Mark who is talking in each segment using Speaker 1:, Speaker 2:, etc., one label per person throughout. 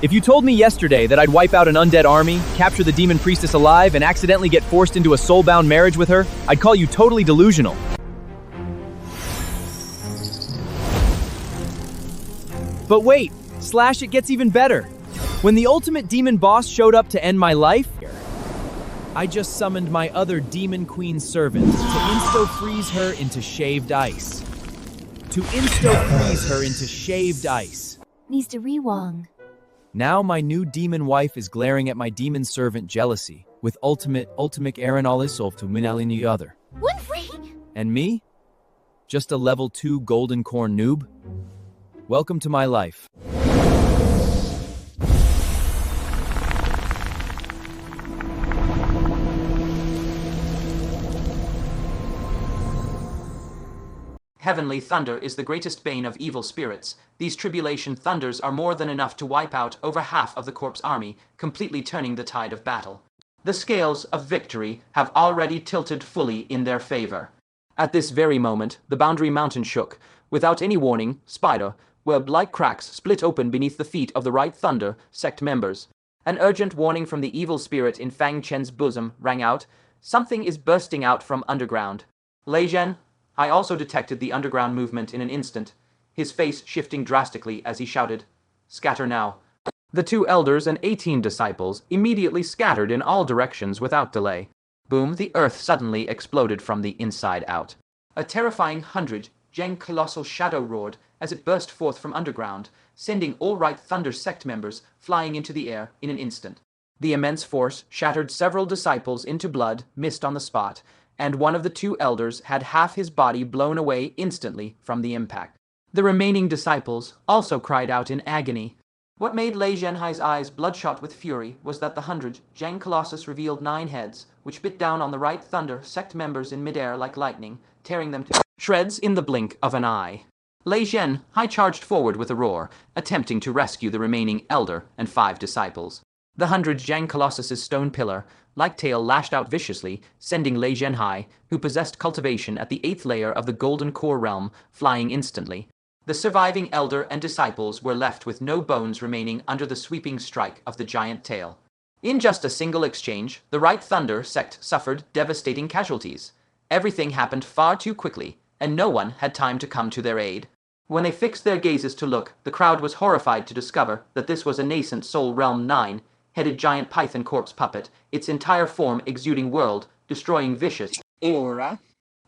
Speaker 1: If you told me yesterday that I'd wipe out an undead army, capture the demon priestess alive, and accidentally get forced into a soul-bound marriage with her, I'd call you totally delusional. But wait, Slash, it gets even better. When the ultimate demon boss showed up to end my life, I just summoned my other demon queen servant to insto-freeze her into shaved ice.
Speaker 2: Mr. Riwang.
Speaker 1: Now my new demon wife is glaring at my demon servant jealousy, with ultimate Aaron Alisolf to Minalin the other.
Speaker 2: One free!
Speaker 1: And me? Just a level 2 golden corn noob? Welcome to my life.
Speaker 3: Heavenly thunder is the greatest bane of evil spirits. These tribulation thunders are more than enough to wipe out over half of the corpse army, completely turning the tide of battle. The scales of victory have already tilted fully in their favor. At this very moment, the boundary mountain shook. Without any warning, spider-web-like cracks split open beneath the feet of the Right Thunder Sect members. An urgent warning from the evil spirit in Fang Chen's bosom rang out. Something is bursting out from underground. Lei Zhen, I also detected the underground movement in an instant, his face shifting drastically as he shouted, "Scatter now." The 2 elders and 18 disciples immediately scattered in all directions without delay. Boom, the earth suddenly exploded from the inside out. A terrifying 100-gen colossal shadow roared as it burst forth from underground, sending all Right Thunder Sect members flying into the air in an instant. The immense force shattered several disciples into blood, mist on the spot, and one of the 2 elders had half his body blown away instantly from the impact. The remaining disciples also cried out in agony. What made Lei Zhenhai's eyes bloodshot with fury was that the 100-gen colossus revealed 9 heads, which bit down on the Right Thunder Sect members in midair like lightning, tearing them to shreds in the blink of an eye. Lei Zhenhai charged forward with a roar, attempting to rescue the remaining elder and 5 disciples. The 100-gen colossus's stone pillar, like tail, lashed out viciously, sending Lei Zhenhai, who possessed cultivation at the 8th layer of the golden core realm, flying instantly. The surviving elder and disciples were left with no bones remaining under the sweeping strike of the giant tail. In just a single exchange, the Right Thunder Sect suffered devastating casualties. Everything happened far too quickly, and no one had time to come to their aid. When they fixed their gazes to look, the crowd was horrified to discover that this was a Nascent Soul Realm 9-headed giant python corpse puppet, its entire form exuding world-destroying vicious aura.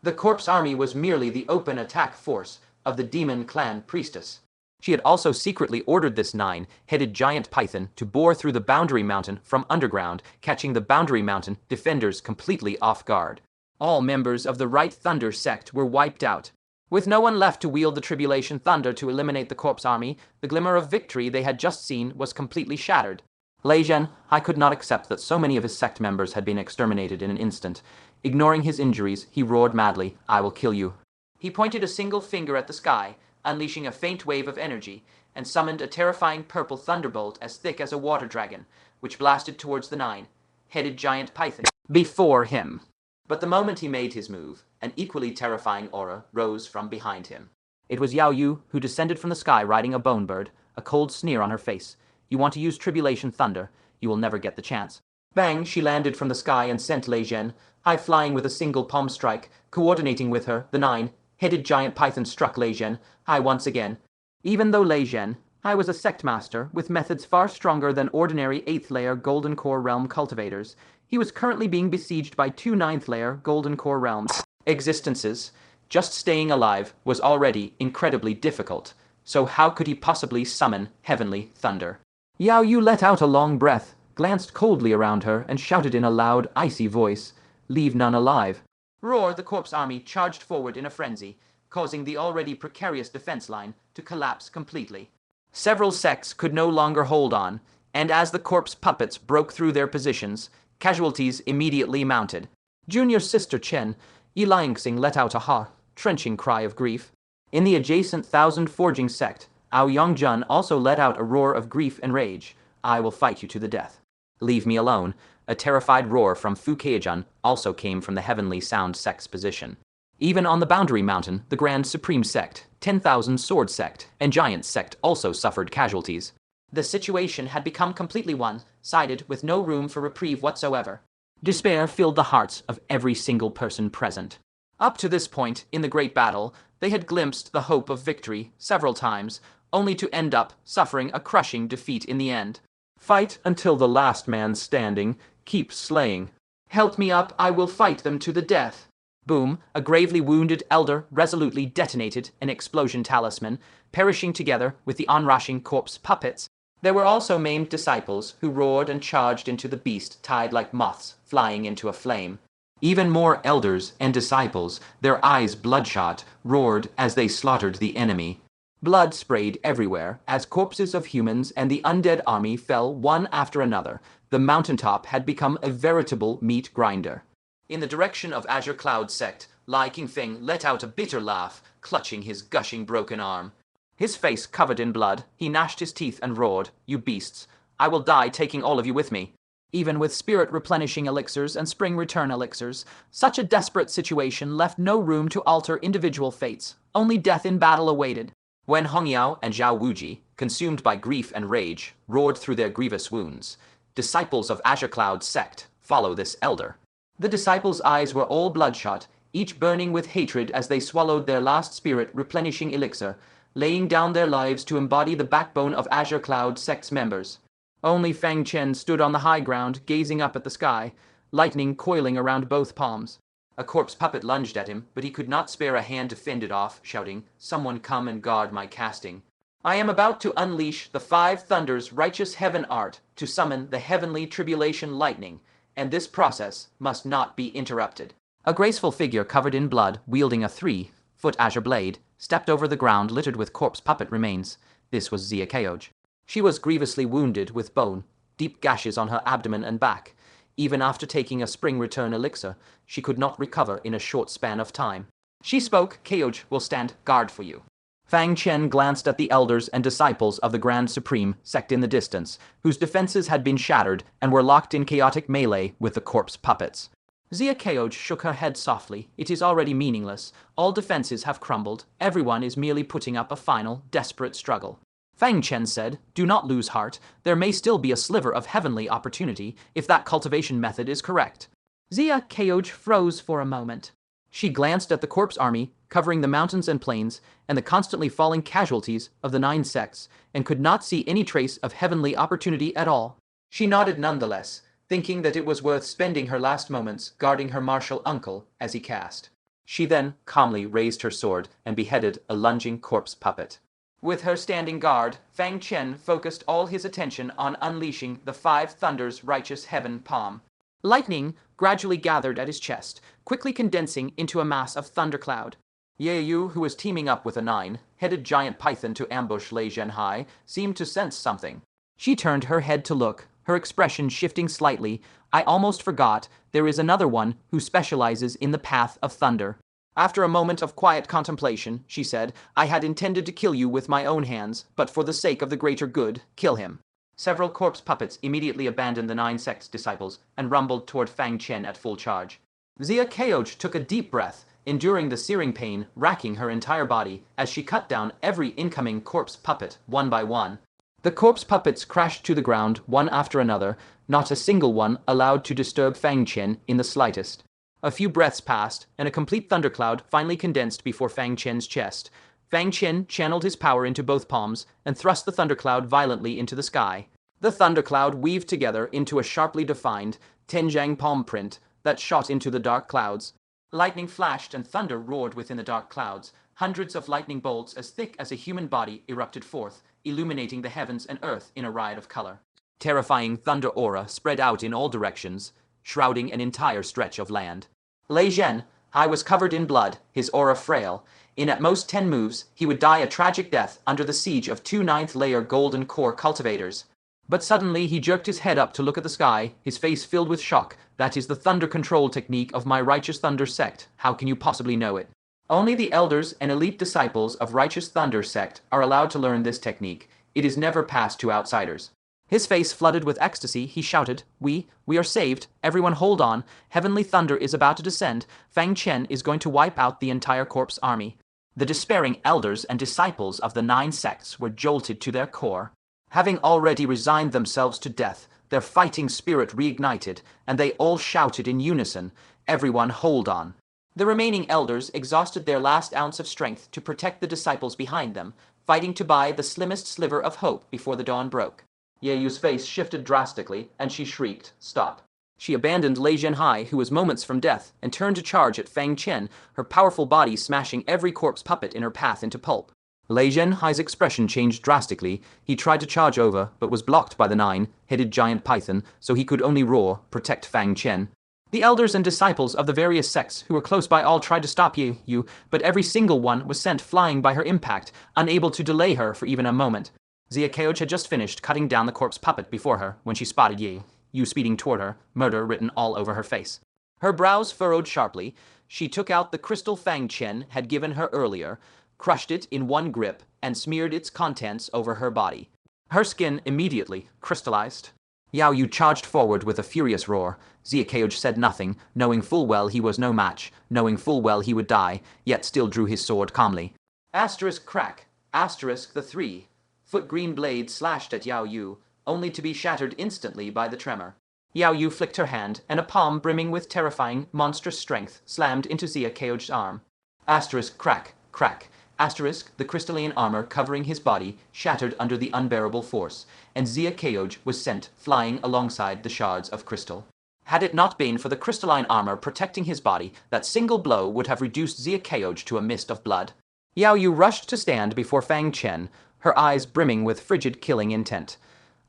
Speaker 3: The corpse army was merely the open attack force of the demon clan priestess. She had also secretly ordered this 9-headed giant python to bore through the boundary mountain from underground, catching the boundary mountain defenders completely off guard. All members of the Right Thunder Sect were wiped out. With no one left to wield the tribulation thunder to eliminate the corpse army, the glimmer of victory they had just seen was completely shattered. Lei Zhenhai could not accept that so many of his sect members had been exterminated in an instant. Ignoring his injuries, he roared madly, "I will kill you." He pointed a single finger at the sky, unleashing a faint wave of energy, and summoned a terrifying purple thunderbolt as thick as a water dragon, which blasted towards the 9-headed giant python before him. But the moment he made his move, an equally terrifying aura rose from behind him. It was Yao Yue, who descended from the sky riding a bone bird, a cold sneer on her face. "You want to use tribulation thunder? You will never get the chance." Bang, she landed from the sky and sent Lei Zhenhai flying with a single palm strike. Coordinating with her, the 9-headed giant python struck Lei Zhenhai once again. Even though Lei Zhenhai was a sect master with methods far stronger than ordinary 8th layer golden core realm cultivators, he was currently being besieged by 2 9th layer golden core realms existences. Just staying alive was already incredibly difficult, so how could he possibly summon heavenly thunder? Yao Yue let out a long breath, glanced coldly around her, and shouted in a loud, icy voice, "Leave none alive." Roar, the corpse army charged forward in a frenzy, causing the already precarious defense line to collapse completely. Several sects could no longer hold on, and as the corpse puppets broke through their positions, casualties immediately mounted. Junior sister Chen, Xianxia, let out a trenching cry of grief. In the adjacent Thousand Forging sect, Yongjun also let out a roar of grief and rage. "I will fight you to the death." "Leave me alone." A terrified roar from Fu Keijun also came from the Heavenly Sound sect's position. Even on the Boundary Mountain, the Grand Supreme Sect, 10,000 Sword Sect, and Giant Sect also suffered casualties. The situation had become completely one-sided, with no room for reprieve whatsoever. Despair filled the hearts of every single person present. Up to this point in the great battle, they had glimpsed the hope of victory several times, only to end up suffering a crushing defeat in the end.
Speaker 2: Fight until the last man standing, keep slaying.
Speaker 3: Help me up, I will fight them to the death. Boom, a gravely wounded elder resolutely detonated an explosion talisman, perishing together with the onrushing corpse puppets. There were also maimed disciples who roared and charged into the beast, tied like moths, flying into a flame. Even more elders and disciples, their eyes bloodshot, roared as they slaughtered the enemy. Blood sprayed everywhere as corpses of humans and the undead army fell one after another. The mountaintop had become a veritable meat grinder. In the direction of Azure Cloud Sect, Lai Qingfeng let out a bitter laugh, clutching his gushing broken arm. His face covered in blood, he gnashed his teeth and roared, "You beasts, I will die taking all of you with me." Even with spirit replenishing elixirs and spring return elixirs, such a desperate situation left no room to alter individual fates. Only death in battle awaited. When Hongyao and Zhao Wuji, consumed by grief and rage, roared through their grievous wounds, disciples of Azure Cloud Sect follow this elder. The disciples' eyes were all bloodshot, each burning with hatred as they swallowed their last spirit replenishing elixir, laying down their lives to embody the backbone of Azure Cloud Sect's members. Only Fang Chen stood on the high ground, gazing up at the sky, lightning coiling around both palms. A corpse puppet lunged at him, but he could not spare a hand to fend it off, shouting, "Someone come and guard my casting. I am about to unleash the 5 thunders righteous heaven art to summon the heavenly tribulation lightning, and this process must not be interrupted." A graceful figure covered in blood, wielding a 3-foot azure blade, stepped over the ground littered with corpse puppet remains. This was Xia Keoj. She was grievously wounded with bone, deep gashes on her abdomen and back. Even after taking a spring return elixir, she could not recover in a short span of time. She spoke, "Keoj will stand guard for you." Fang Chen glanced at the elders and disciples of the Grand Supreme sect in the distance, whose defenses had been shattered and were locked in chaotic melee with the corpse puppets. Xia Keoj shook her head softly. "It is already meaningless. All defenses have crumbled. Everyone is merely putting up a final, desperate struggle." Fang Chen said, "Do not lose heart. There may still be a sliver of heavenly opportunity if that cultivation method is correct." Xia Keoj froze for a moment. She glanced at the corpse army, covering the mountains and plains, and the constantly falling casualties of the 9 sects, and could not see any trace of heavenly opportunity at all. She nodded nonetheless, thinking that it was worth spending her last moments guarding her martial uncle as he cast. She then calmly raised her sword and beheaded a lunging corpse puppet. With her standing guard, Fang Chen focused all his attention on unleashing the 5 thunders righteous heaven palm. Lightning gradually gathered at his chest, quickly condensing into a mass of thundercloud. Yaoyu, who was teaming up with a 9-headed giant python to ambush Lei Zhenhai, seemed to sense something. She turned her head to look, her expression shifting slightly. "I almost forgot, there is another one who specializes in the path of thunder." After a moment of quiet contemplation, she said, "I had intended to kill you with my own hands, but for the sake of the greater good, kill him." Several corpse puppets immediately abandoned the 9 sects disciples and rumbled toward Fang Chen at full charge. Xia Keoj took a deep breath, enduring the searing pain racking her entire body as she cut down every incoming corpse puppet one by one. The corpse puppets crashed to the ground one after another, not a single one allowed to disturb Fang Chen in the slightest. A few breaths passed, and a complete thundercloud finally condensed before Fang Chen's chest. Fang Chen channeled his power into both palms and thrust the thundercloud violently into the sky. The thundercloud weaved together into a sharply defined Tenjiang palm print that shot into the dark clouds. Lightning flashed and thunder roared within the dark clouds. Hundreds of lightning bolts as thick as a human body erupted forth, illuminating the heavens and earth in a riot of color. Terrifying thunder aura spread out in all directions, shrouding an entire stretch of land. Lei Zhenhai was covered in blood, his aura frail. In at most 10 moves, he would die a tragic death under the siege of 2 9th-layer golden core cultivators. But suddenly he jerked his head up to look at the sky, his face filled with shock. "That is the thunder control technique of my Righteous Thunder Sect. How can you possibly know it?" Only the elders and elite disciples of Righteous Thunder Sect are allowed to learn this technique. It is never passed to outsiders. His face flooded with ecstasy, he shouted, We are saved. Everyone hold on. Heavenly thunder is about to descend. Fang Chen is going to wipe out the entire corpse army." The despairing elders and disciples of the 9 sects were jolted to their core. Having already resigned themselves to death, their fighting spirit reignited, and they all shouted in unison, "Everyone hold on." The remaining elders exhausted their last ounce of strength to protect the disciples behind them, fighting to buy the slimmest sliver of hope before the dawn broke. Yaoyu's face shifted drastically, and she shrieked, "Stop." She abandoned Lei Zhenhai, who was moments from death, and turned to charge at Fang Chen, her powerful body smashing every corpse puppet in her path into pulp. Lei Zhenhai's expression changed drastically. He tried to charge over, but was blocked by the 9-headed giant python, so he could only roar, "Protect Fang Chen." The elders and disciples of the various sects who were close by all tried to stop Yaoyu, but every single one was sent flying by her impact, unable to delay her for even a moment. Xianxia had just finished cutting down the corpse puppet before her when she spotted Yaoyu speeding toward her, murder written all over her face. Her brows furrowed sharply. She took out the crystal Fang Chen had given her earlier, crushed it in one grip, and smeared its contents over her body. Her skin immediately crystallized. Yaoyu charged forward with a furious roar. Xianxia said nothing, knowing full well he was no match, knowing full well he would die, yet still drew his sword calmly. Asterisk crack. Asterisk the 3-foot green blade slashed at Yaoyu, only to be shattered instantly by the tremor. Yaoyu flicked her hand, and a palm brimming with terrifying, monstrous strength slammed into Xianxia's arm. Asterisk crack, crack. Asterisk, the crystalline armor covering his body shattered under the unbearable force, and Xianxia was sent flying alongside the shards of crystal. Had it not been for the crystalline armor protecting his body, that single blow would have reduced Xianxia to a mist of blood. Yaoyu rushed to stand before Fang Chen, her eyes brimming with frigid killing intent.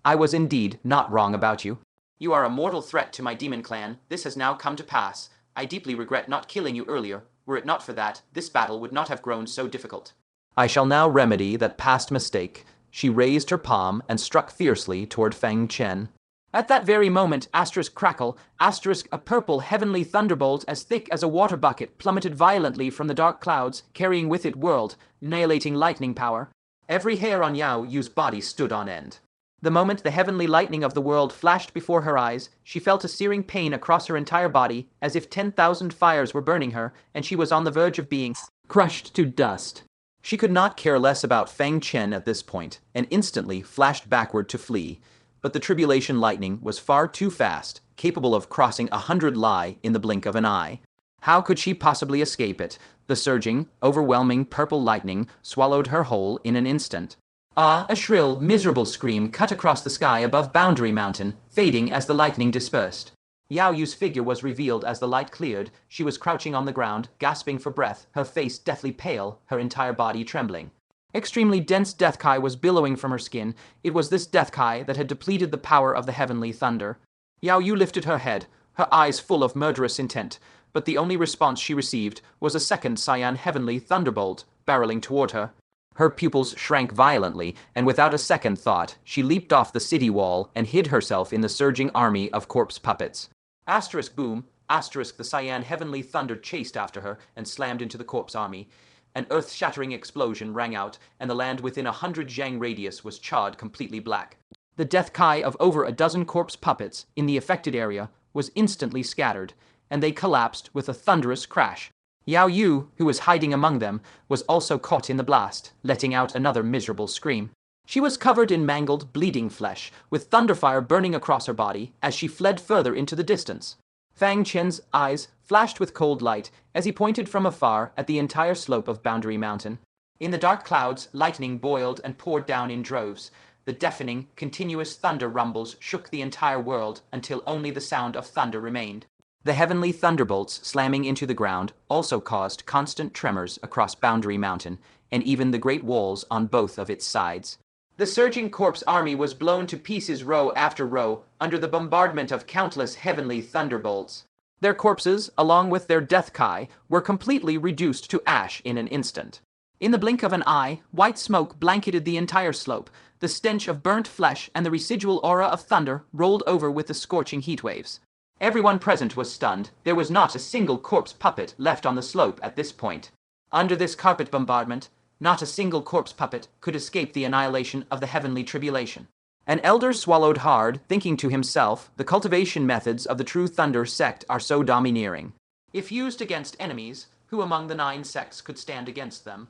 Speaker 3: "I was indeed not wrong about you. You are a mortal threat to my demon clan. This has now come to pass. I deeply regret not killing you earlier. Were it not for that, this battle would not have grown so difficult. I shall now remedy that past mistake." She raised her palm and struck fiercely toward Fang Chen. At that very moment, asterisk crackle, asterisk a purple heavenly thunderbolt as thick as a water bucket plummeted violently from the dark clouds, carrying with it world, annihilating lightning power. Every hair on Yao Yu's body stood on end. The moment the heavenly lightning of the world flashed before her eyes, she felt a searing pain across her entire body, as if 10,000 fires were burning her, and she was on the verge of being crushed to dust. She could not care less about Fang Chen at this point, and instantly flashed backward to flee. But the tribulation lightning was far too fast, capable of crossing 100 li in the blink of an eye. How could she possibly escape it? The surging, overwhelming purple lightning swallowed her whole in an instant. Ah! A shrill, miserable scream cut across the sky above Boundary Mountain, fading as the lightning dispersed. Yao Yu's figure was revealed as the light cleared. She was crouching on the ground, gasping for breath, her face deathly pale, her entire body trembling. Extremely dense death kai was billowing from her skin. It was this death kai that had depleted the power of the heavenly thunder. Yao Yu lifted her head, her eyes full of murderous intent, but the only response she received was a second cyan heavenly thunderbolt, barreling toward her. Her pupils shrank violently, and without a second thought, she leaped off the city wall and hid herself in the surging army of corpse puppets. Asterisk boom, asterisk the cyan heavenly thunder chased after her and slammed into the corpse army. An earth-shattering explosion rang out, and the land within 100 zhang radius was charred completely black. The death kai of over a dozen corpse puppets in the affected area was instantly scattered, and they collapsed with a thunderous crash. Yao Yue, who was hiding among them, was also caught in the blast, letting out another miserable scream. She was covered in mangled, bleeding flesh, with thunderfire burning across her body as she fled further into the distance. Fang Chen's eyes flashed with cold light as he pointed from afar at the entire slope of Boundary Mountain. In the dark clouds, lightning boiled and poured down in droves. The deafening, continuous thunder rumbles shook the entire world until only the sound of thunder remained. The heavenly thunderbolts slamming into the ground also caused constant tremors across Boundary Mountain, and even the great walls on both of its sides. The surging corpse army was blown to pieces row after row under the bombardment of countless heavenly thunderbolts. Their corpses, along with their death kai, were completely reduced to ash in an instant. In the blink of an eye, white smoke blanketed the entire slope. The stench of burnt flesh and the residual aura of thunder rolled over with the scorching heat waves. Everyone present was stunned. There was not a single corpse puppet left on the slope at this point. Under this carpet bombardment, not a single corpse puppet could escape the annihilation of the heavenly tribulation. An elder swallowed hard, thinking to himself, the cultivation methods of the Right Thunder Sect are so domineering. If used against enemies, who among the 9 sects could stand against them?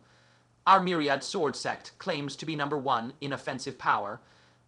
Speaker 3: Our myriad sword sect claims to be number 1 in offensive power,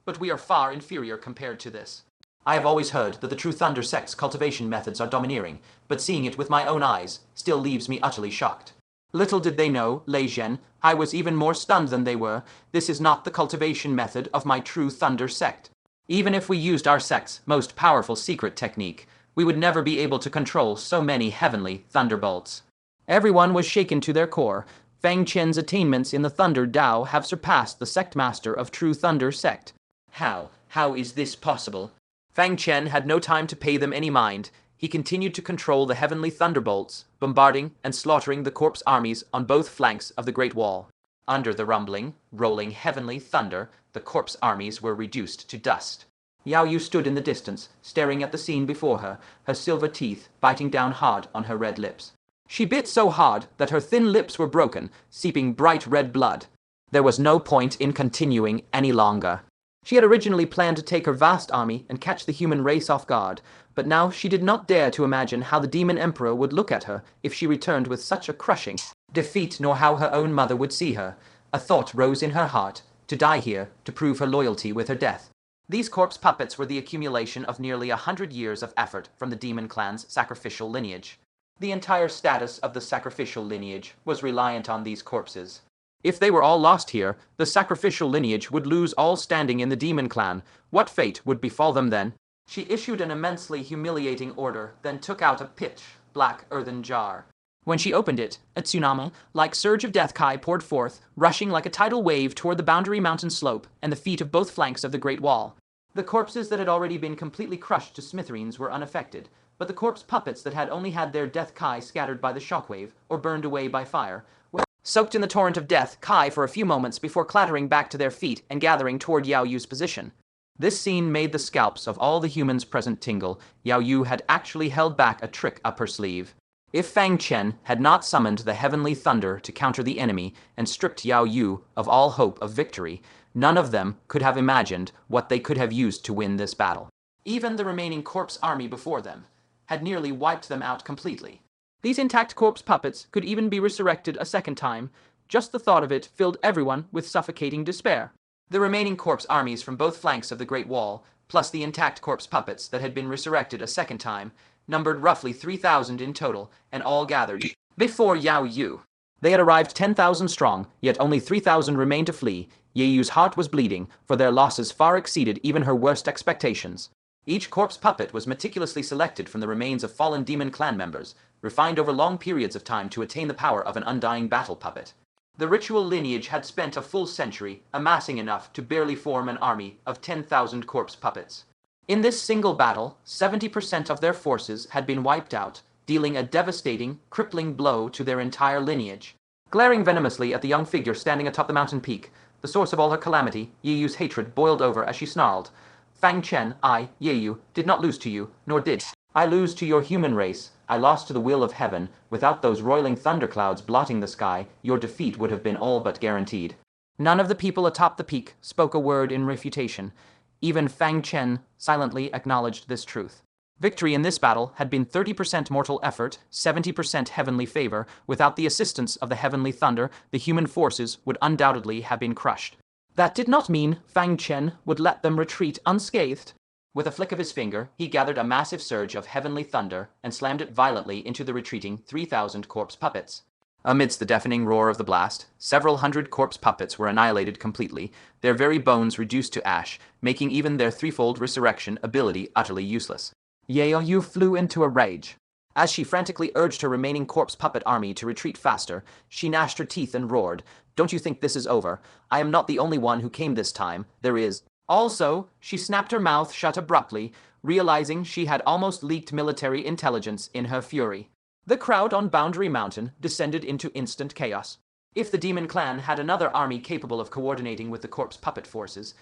Speaker 3: but we are far inferior compared to this. I have always heard that the True Thunder Sect's cultivation methods are domineering, but seeing it with my own eyes still leaves me utterly shocked. Little did they know, Lei Zhen, I was even more stunned than they were. This is not the cultivation method of my True Thunder Sect. Even if we used our sect's most powerful secret technique, we would never be able to control so many heavenly thunderbolts. Everyone was shaken to their core. Fang Chen's attainments in the Thunder Dao have surpassed the sect master of True Thunder Sect. How is this possible? Fang Chen had no time to pay them any mind. He continued to control the heavenly thunderbolts, bombarding and slaughtering the corpse armies on both flanks of the Great Wall. Under the rumbling, rolling heavenly thunder, the corpse armies were reduced to dust. Yaoyu stood in the distance, staring at the scene before her, her silver teeth biting down hard on her red lips. She bit so hard that her thin lips were broken, seeping bright red blood. There was no point in continuing any longer. She had originally planned to take her vast army and catch the human race off guard, but now she did not dare to imagine how the demon emperor would look at her if she returned with such a crushing defeat, nor how her own mother would see her. A thought rose in her heart, to die here, to prove her loyalty with her death. These corpse puppets were the accumulation of nearly 100 years of effort from the demon clan's sacrificial lineage. The entire status of the sacrificial lineage was reliant on these corpses. If they were all lost here, the sacrificial lineage would lose all standing in the demon clan. What fate would befall them then? She issued an immensely humiliating order, then took out a pitch-black earthen jar. When she opened it, a tsunami-like surge of death kai poured forth, rushing like a tidal wave toward the boundary mountain slope and the feet of both flanks of the Great Wall. The corpses that had already been completely crushed to smithereens were unaffected, but the corpse puppets that had only had their death kai scattered by the shockwave or burned away by fire were soaked in the torrent of death kai for a few moments before clattering back to their feet and gathering toward Yao Yu's position. This scene made the scalps of all the humans present tingle. Yao Yu had actually held back a trick up her sleeve. If Fang Chen had not summoned the heavenly thunder to counter the enemy and stripped Yao Yu of all hope of victory, none of them could have imagined what they could have used to win this battle. Even the remaining corpse army before them had nearly wiped them out completely. These intact corpse puppets could even be resurrected a second time. Just the thought of it filled everyone with suffocating despair. The remaining corpse armies from both flanks of the Great Wall, plus the intact corpse puppets that had been resurrected a second time, numbered roughly 3,000 in total, and all gathered before Yao Yu. They had arrived 10,000 strong, yet only 3,000 remained to flee. Yaoyu's heart was bleeding, for their losses far exceeded even her worst expectations. Each corpse puppet was meticulously selected from the remains of fallen demon clan members, refined over long periods of time to attain the power of an undying battle puppet. The ritual lineage had spent a full century amassing enough to barely form an army of 10,000 corpse puppets. In this single battle, 70% of their forces had been wiped out, dealing a devastating, crippling blow to their entire lineage. Glaring venomously at the young figure standing atop the mountain peak, the source of all her calamity, Yaoyu's hatred boiled over as she snarled, "Fang Chen, I, Yaoyu, did not lose to you, nor did I lose to your human race. I lost to the will of heaven. Without those roiling thunderclouds blotting the sky, your defeat would have been all but guaranteed." None of the people atop the peak spoke a word in refutation. Even Fang Chen silently acknowledged this truth. Victory in this battle had been 30% mortal effort, 70% heavenly favor. Without the assistance of the heavenly thunder, the human forces would undoubtedly have been crushed. That did not mean Fang Chen would let them retreat unscathed. With a flick of his finger, he gathered a massive surge of heavenly thunder and slammed it violently into the retreating 3,000 corpse puppets. Amidst the deafening roar of the blast, several hundred corpse puppets were annihilated completely, their very bones reduced to ash, making even their threefold resurrection ability utterly useless. Yaoyu flew into a rage. As she frantically urged her remaining corpse puppet army to retreat faster, she gnashed her teeth and roared, "Don't you think this is over? I am not the only one who came this time. There is." Also, she snapped her mouth shut abruptly, realizing she had almost leaked military intelligence in her fury. The crowd on Boundary Mountain descended into instant chaos. If the Demon Clan had another army capable of coordinating with the corpse puppet forces,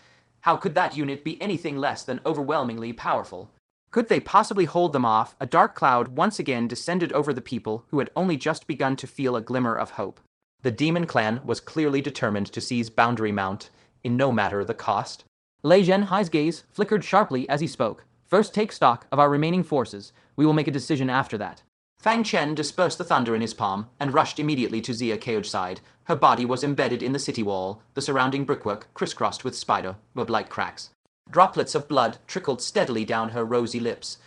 Speaker 3: how could that unit be anything less than overwhelmingly powerful? Could they possibly hold them off? A dark cloud once again descended over the people who had only just begun to feel a glimmer of hope. The Demon Clan was clearly determined to seize Boundary Mount, in no matter the cost. Lei Zhenhai's gaze flickered sharply as he spoke. "First take stock of our remaining forces. We will make a decision after that." Fang Chen dispersed the thunder in his palm and rushed immediately to Xia Keo's side. Her body was embedded in the city wall, the surrounding brickwork crisscrossed with spider web-like cracks. Droplets of blood trickled steadily down her rosy lips.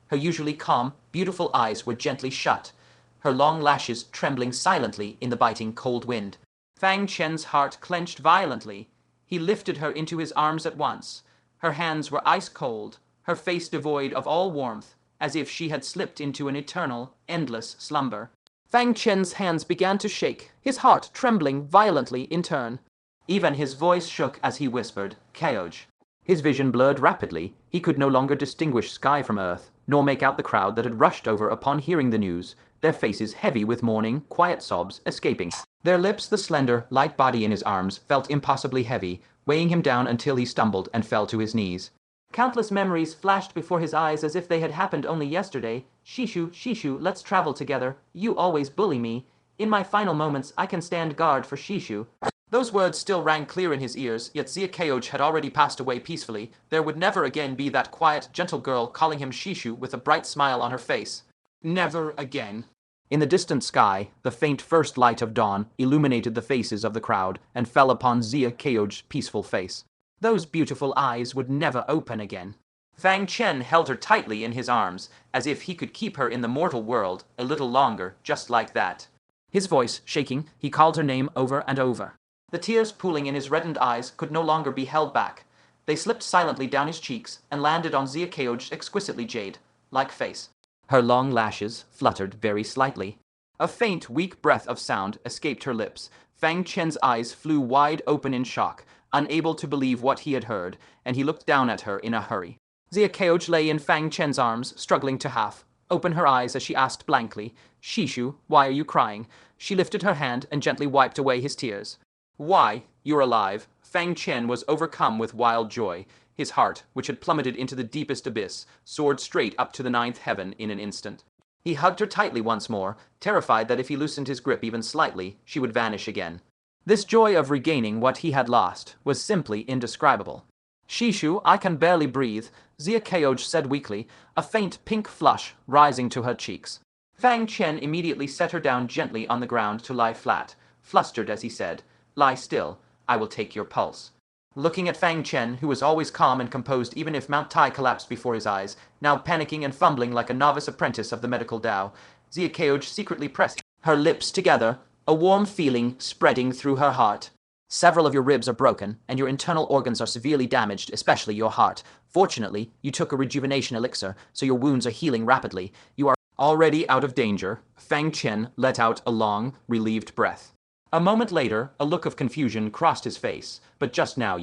Speaker 3: Her usually calm, beautiful eyes were gently shut, her long lashes trembling silently in the biting cold wind. Fang Chen's heart clenched violently. He lifted her into his arms at once. Her hands were ice cold, her face devoid of all warmth, as if she had slipped into an eternal, endless slumber. Fang Chen's hands began to shake, his heart trembling violently in turn. Even his voice shook as he whispered, "Keoj." His vision blurred rapidly. He could no longer distinguish sky from earth, nor make out the crowd that had rushed over upon hearing the news, their faces heavy with mourning, quiet sobs escaping. Their lips, the slender, light body in his arms, felt impossibly heavy, weighing him down until he stumbled and fell to his knees. Countless memories flashed before his eyes as if they had happened only yesterday. "Shishu, Shishu, let's travel together. You always bully me. In my final moments, I can stand guard for Shishu." Those words still rang clear in his ears, yet Xia Keoj had already passed away peacefully. There would never again be that quiet, gentle girl calling him Shishu with a bright smile on her face. Never again. In the distant sky, the faint first light of dawn illuminated the faces of the crowd and fell upon Xia Keoj's peaceful face. Those beautiful eyes would never open again. Fang Chen held her tightly in his arms, as if he could keep her in the mortal world a little longer, just like that. His voice shaking, he called her name over and over. The tears pooling in his reddened eyes could no longer be held back. They slipped silently down his cheeks and landed on Xia Keoj's exquisitely jade-like face. Her long lashes fluttered very slightly. A faint, weak breath of sound escaped her lips. Fang Chen's eyes flew wide open in shock, unable to believe what he had heard, and he looked down at her in a hurry. Xia Keoj lay in Fang Chen's arms, struggling to open her eyes as she asked blankly, "Shishu, why are you crying?" She lifted her hand and gently wiped away his tears. "Why, you're alive." Fang Chen was overcome with wild joy. His heart, which had plummeted into the deepest abyss, soared straight up to the ninth heaven in an instant. He hugged her tightly once more, terrified that if he loosened his grip even slightly, she would vanish again. This joy of regaining what he had lost was simply indescribable. "Shishu, I can barely breathe," Xia Keoj said weakly, a faint pink flush rising to her cheeks. Fang Chen immediately set her down gently on the ground to lie flat, flustered as he said, "Lie still, I will take your pulse." Looking at Fang Chen, who was always calm and composed even if Mount Tai collapsed before his eyes, now panicking and fumbling like a novice apprentice of the medical Tao, Xia Keoj secretly pressed her lips together, a warm feeling spreading through her heart. "Several of your ribs are broken, and your internal organs are severely damaged, especially your heart. Fortunately, you took a rejuvenation elixir, so your wounds are healing rapidly. You are already out of danger." Fang Chen let out a long, relieved breath. A moment later, a look of confusion crossed his face, but just now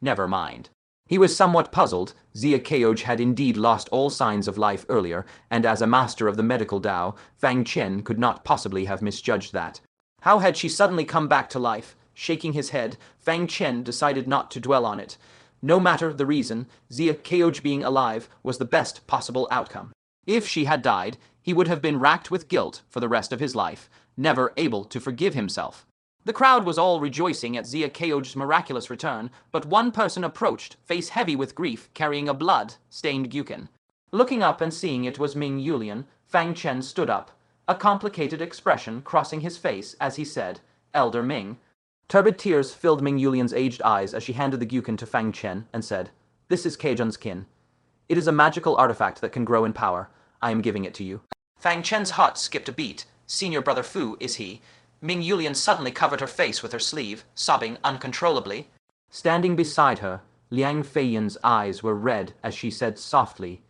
Speaker 3: never mind. He was somewhat puzzled. Xia Keoj had indeed lost all signs of life earlier, and as a master of the medical Tao, Fang Chen could not possibly have misjudged that. How had she suddenly come back to life? Shaking his head, Fang Chen decided not to dwell on it. No matter the reason, Xia Keoj being alive was the best possible outcome. If she had died, he would have been racked with guilt for the rest of his life, never able to forgive himself. The crowd was all rejoicing at Xia Keoj's miraculous return, but one person approached, face heavy with grief, carrying a blood-stained gyukin. Looking up and seeing it was Ming Yulian, Fang Chen stood up, a complicated expression crossing his face as he said, "Elder Ming." Turbid tears filled Ming Yulian's aged eyes as she handed the gyukin to Fang Chen and said, "This is Keijun's kin. It is a magical artifact that can grow in power. I am giving it to you." Fang Chen's heart skipped a beat. Senior brother Fu, is he? Ming Yulian suddenly covered her face with her sleeve, sobbing uncontrollably. Standing beside her, Liang Feiyan's eyes were red as she said softly,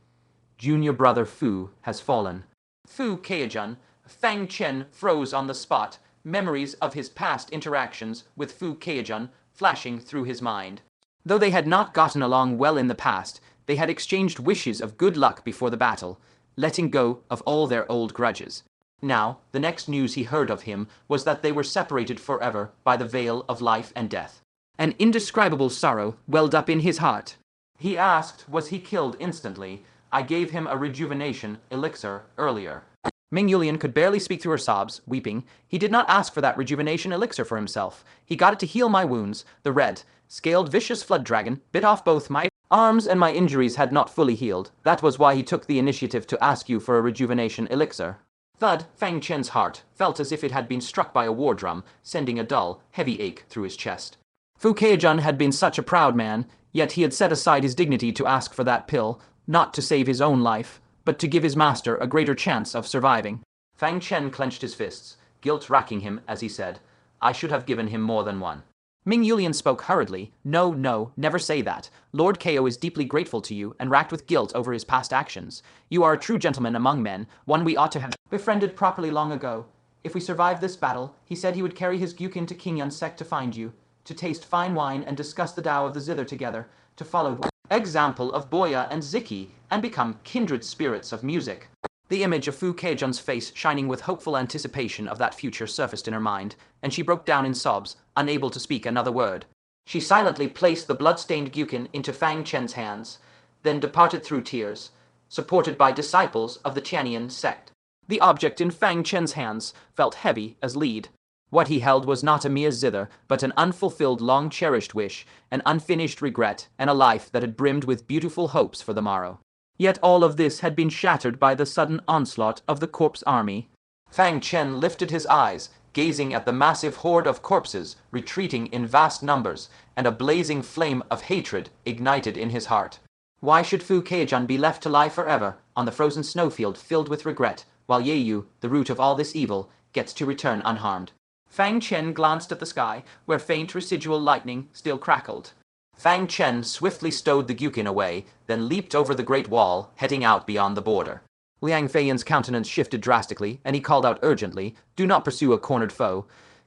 Speaker 3: "Junior brother Fu has fallen." Fu Keijun. Fang Chen froze on the spot, memories of his past interactions with Fu Keijun flashing through his mind. Though they had not gotten along well in the past, they had exchanged wishes of good luck before the battle, letting go of all their old grudges. Now, the next news he heard of him was that they were separated forever by the veil of life and death. An indescribable sorrow welled up in his heart. He asked, was he killed instantly? I gave him a rejuvenation elixir earlier. Ming Yulian could barely speak through her sobs, weeping. He did not ask for that rejuvenation elixir for himself. He got it to heal my wounds. The red, scaled vicious flood dragon bit off both my arms and my injuries had not fully healed. That was why he took the initiative to ask you for a rejuvenation elixir. Thud, Fang Chen's heart felt as if it had been struck by a war drum, sending a dull, heavy ache through his chest. Fu Keijun had been such a proud man, yet he had set aside his dignity to ask for that pill, not to save his own life, but to give his master a greater chance of surviving. Fang Chen clenched his fists, guilt racking him as he said, I should have given him more than one. Ming Yulian spoke hurriedly. No, never say that. Lord Ko is deeply grateful to you and racked with guilt over his past actions. You are a true gentleman among men, one we ought to have befriended properly long ago. If we survive this battle, he said he would carry his Gyukin to Qingyan Sect to find you, to taste fine wine and discuss the Tao of the Zither together, to follow the example of Boya and Ziki, and become kindred spirits of music. The image of Fu Keijun's face shining with hopeful anticipation of that future surfaced in her mind, and she broke down in sobs, unable to speak another word. She silently placed the blood-stained Gyukin into Fang Chen's hands, then departed through tears, supported by disciples of the Tianyan sect. The object in Fang Chen's hands felt heavy as lead. What he held was not a mere zither, but an unfulfilled long-cherished wish, an unfinished regret, and a life that had brimmed with beautiful hopes for the morrow. Yet all of this had been shattered by the sudden onslaught of the corpse army. Fang Chen lifted his eyes, gazing at the massive horde of corpses retreating in vast numbers, and a blazing flame of hatred ignited in his heart. Why should Fu Keijun be left to lie forever on the frozen snowfield filled with regret, while Yaoyu, the root of all this evil, gets to return unharmed? Fang Chen glanced at the sky, where faint residual lightning still crackled. Fang Chen swiftly stowed the Gyukin away, then leaped over the Great Wall, heading out beyond the border. Liang Feiyan's countenance shifted drastically, and he called out urgently, Do not pursue a cornered foe.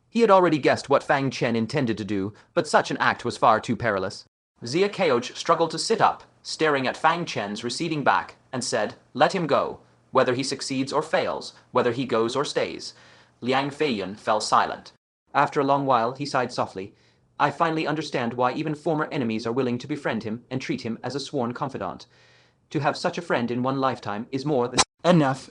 Speaker 3: He had already guessed what Fang Chen intended to do, but such an act was far too perilous. Xia Keoj struggled to sit up, staring at Fang Chen's receding back, and said, Let him go. Whether he succeeds or fails, whether he goes or stays. Liang Feiyan fell silent. After a long while, he sighed softly. I finally understand why even former enemies are willing to befriend him and treat him as a sworn confidant. To have such a friend in one lifetime is more than enough.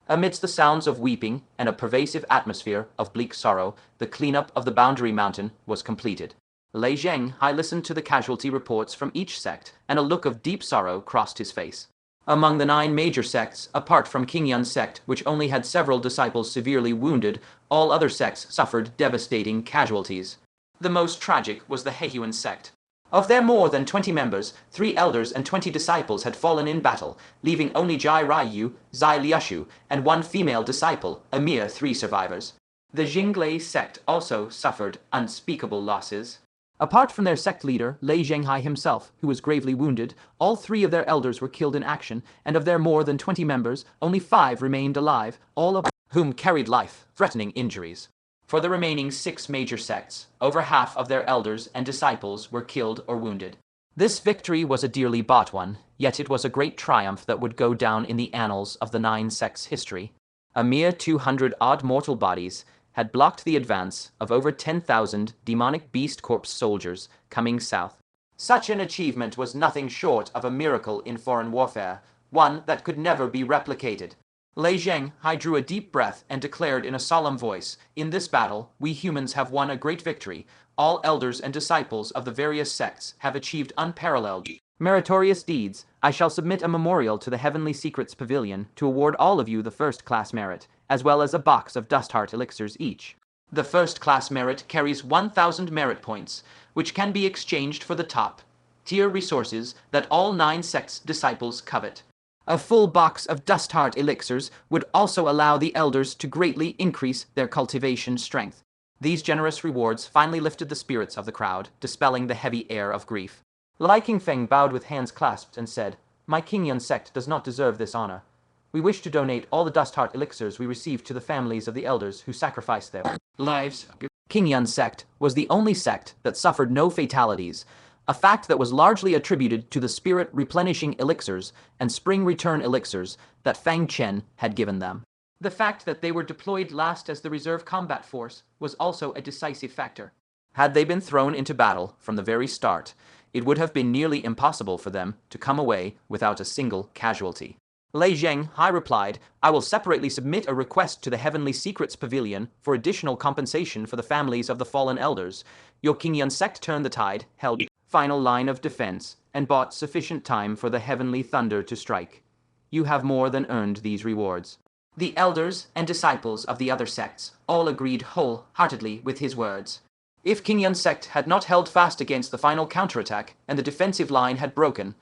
Speaker 3: Amidst the sounds of weeping and a pervasive atmosphere of bleak sorrow, the cleanup of the boundary mountain was completed. Lei Zhenghai listened to the casualty reports from each sect, and a look of deep sorrow crossed his face. Among the 9 major sects, apart from Qingyan Sect, which only had several disciples severely wounded, all other sects suffered devastating casualties. The most tragic was the Hehuan sect. Of their more than 20 members, 3 elders and 20 disciples had fallen in battle, leaving only Jai Raiyu, Zai Liashu, and 1 female disciple, a mere 3 survivors. The Jinglei sect also suffered unspeakable losses. Apart from their sect leader, Lei Zhenghai himself, who was gravely wounded, all 3 of their elders were killed in action, and of their more than 20 members, only 5 remained alive, all of whom carried life-threatening injuries. For the remaining 6 major sects, over half of their elders and disciples were killed or wounded. This victory was a dearly bought one, yet it was a great triumph that would go down in the annals of the 9 sects' history. A mere 200-odd mortal bodies had blocked the advance of over 10,000 demonic beast corpse soldiers coming south. Such an achievement was nothing short of a miracle in foreign warfare, one that could never be replicated. Lei Zhenghai drew a deep breath and declared in a solemn voice, In this battle, we humans have won a great victory. All elders and disciples of the various sects have achieved unparalleled, meritorious deeds. I shall submit a memorial to the Heavenly Secrets Pavilion to award all of you the first-class merit, as well as a box of Dust Heart elixirs each. The first-class merit carries 1,000 merit points, which can be exchanged for the top-tier resources that all 9 sects' disciples covet. A full box of Dust Heart elixirs would also allow the elders to greatly increase their cultivation strength. These generous rewards finally lifted the spirits of the crowd, dispelling the heavy air of grief. Lai Qingfeng bowed with hands clasped and said, My Qingyan sect does not deserve this honor. We wish to donate all the Dust Heart elixirs we received to the families of the elders who sacrificed their lives. Qingyan sect was the only sect that suffered no fatalities, a fact that was largely attributed to the spirit replenishing elixirs and spring return elixirs that Fang Chen had given them. The fact that they were deployed last as the reserve combat force was also a decisive factor. Had they been thrown into battle from the very start, it would have been nearly impossible for them to come away without a single casualty. Lei Zhenghai replied, I will separately submit a request to the Heavenly Secrets Pavilion for additional compensation for the families of the fallen elders. Your Qingyan sect turned the tide, held final line of defense, and bought sufficient time for the Heavenly Thunder to strike. You have more than earned these rewards. The elders and disciples of the other sects all agreed wholeheartedly with his words. If Qingyun's sect had not held fast against the final counterattack and the defensive line had broken,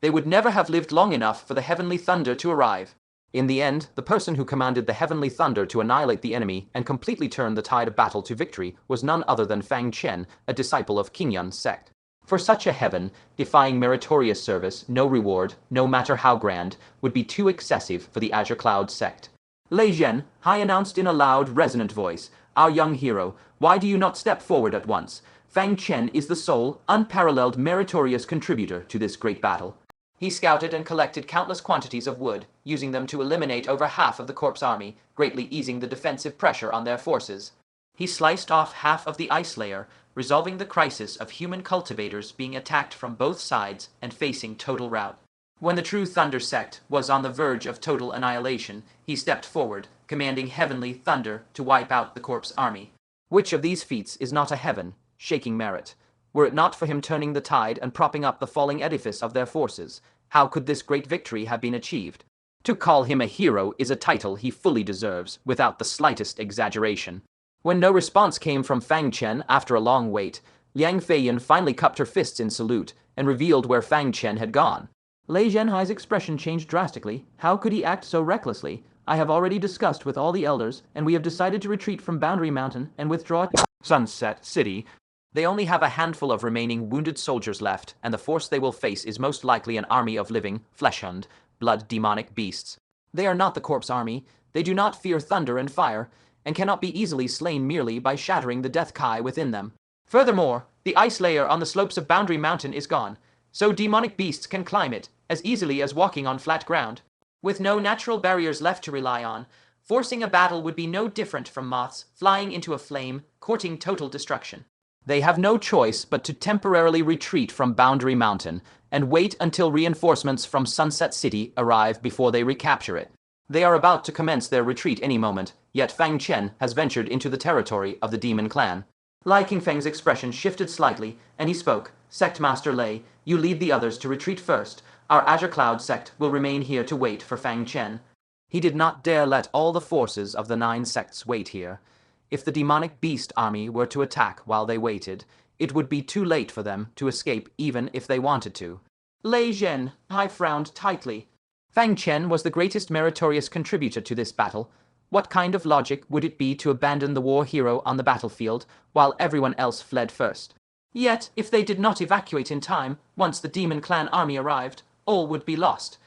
Speaker 3: they would never have lived long enough for the heavenly thunder to arrive.
Speaker 2: In the end, the person who commanded the heavenly thunder to annihilate the enemy and completely turn the tide of battle to victory was none other than Fang Chen, a disciple of Qingyun's sect. For such a heaven-defying meritorious service, no reward, no matter how grand, would be too excessive for the Azure Cloud sect.
Speaker 3: Lei Zhen, I announced in a loud, resonant voice, "Our young hero, why do you not step forward at once? Fang Chen is the sole, unparalleled, meritorious contributor to this great battle." He scouted and collected countless quantities of wood, using them to eliminate over half of the corpse army, greatly easing the defensive pressure on their forces. He sliced off half of the ice layer, resolving the crisis of human cultivators being attacked from both sides and facing total rout. When the true Thunder Sect was on the verge of total annihilation, he stepped forward, commanding heavenly thunder to wipe out the corpse army.
Speaker 2: Which of these feats is not a heaven-shaking merit? Were it not for him turning the tide and propping up the falling edifice of their forces, how could this great victory have been achieved? To call him a hero is a title he fully deserves, without the slightest exaggeration. When no response came from Fang Chen after a long wait, Liang Feiyan finally cupped her fists in salute and revealed where Fang Chen had gone.
Speaker 4: Lei Zhenhai's expression changed drastically. How could he act so recklessly? I have already discussed with all the elders, and we have decided to retreat from Boundary Mountain and withdraw to
Speaker 2: Sunset City. They only have a handful of remaining wounded soldiers left, and the force they will face is most likely an army of living, flesh-hund, blood demonic beasts.
Speaker 4: They are not the corpse army. They do not fear thunder and fire, and cannot be easily slain merely by shattering the death kai within them. Furthermore, the ice layer on the slopes of Boundary Mountain is gone, so demonic beasts can climb it as easily as walking on flat ground. With no natural barriers left to rely on, forcing a battle would be no different from moths flying into a flame, courting total destruction.
Speaker 2: They have no choice but to temporarily retreat from Boundary Mountain and wait until reinforcements from Sunset City arrive before they recapture it. They are about to commence their retreat any moment, yet Fang Chen has ventured into the territory of the Demon Clan.
Speaker 3: Lai Qingfeng's expression shifted slightly, and he spoke. "Sect Master Lei, you lead the others to retreat first. Our Azure Cloud sect will remain here to wait for Fang Chen."
Speaker 2: He did not dare let all the forces of the 9 sects wait here. If the demonic beast army were to attack while they waited, it would be too late for them to escape even if they wanted to.
Speaker 3: Lei Zhen, I frowned tightly.
Speaker 4: Fang Chen was the greatest meritorious contributor to this battle. What kind of logic would it be to abandon the war hero on the battlefield while everyone else fled first?
Speaker 3: Yet, if they did not evacuate in time, once the Demon Clan army arrived, all would be lost.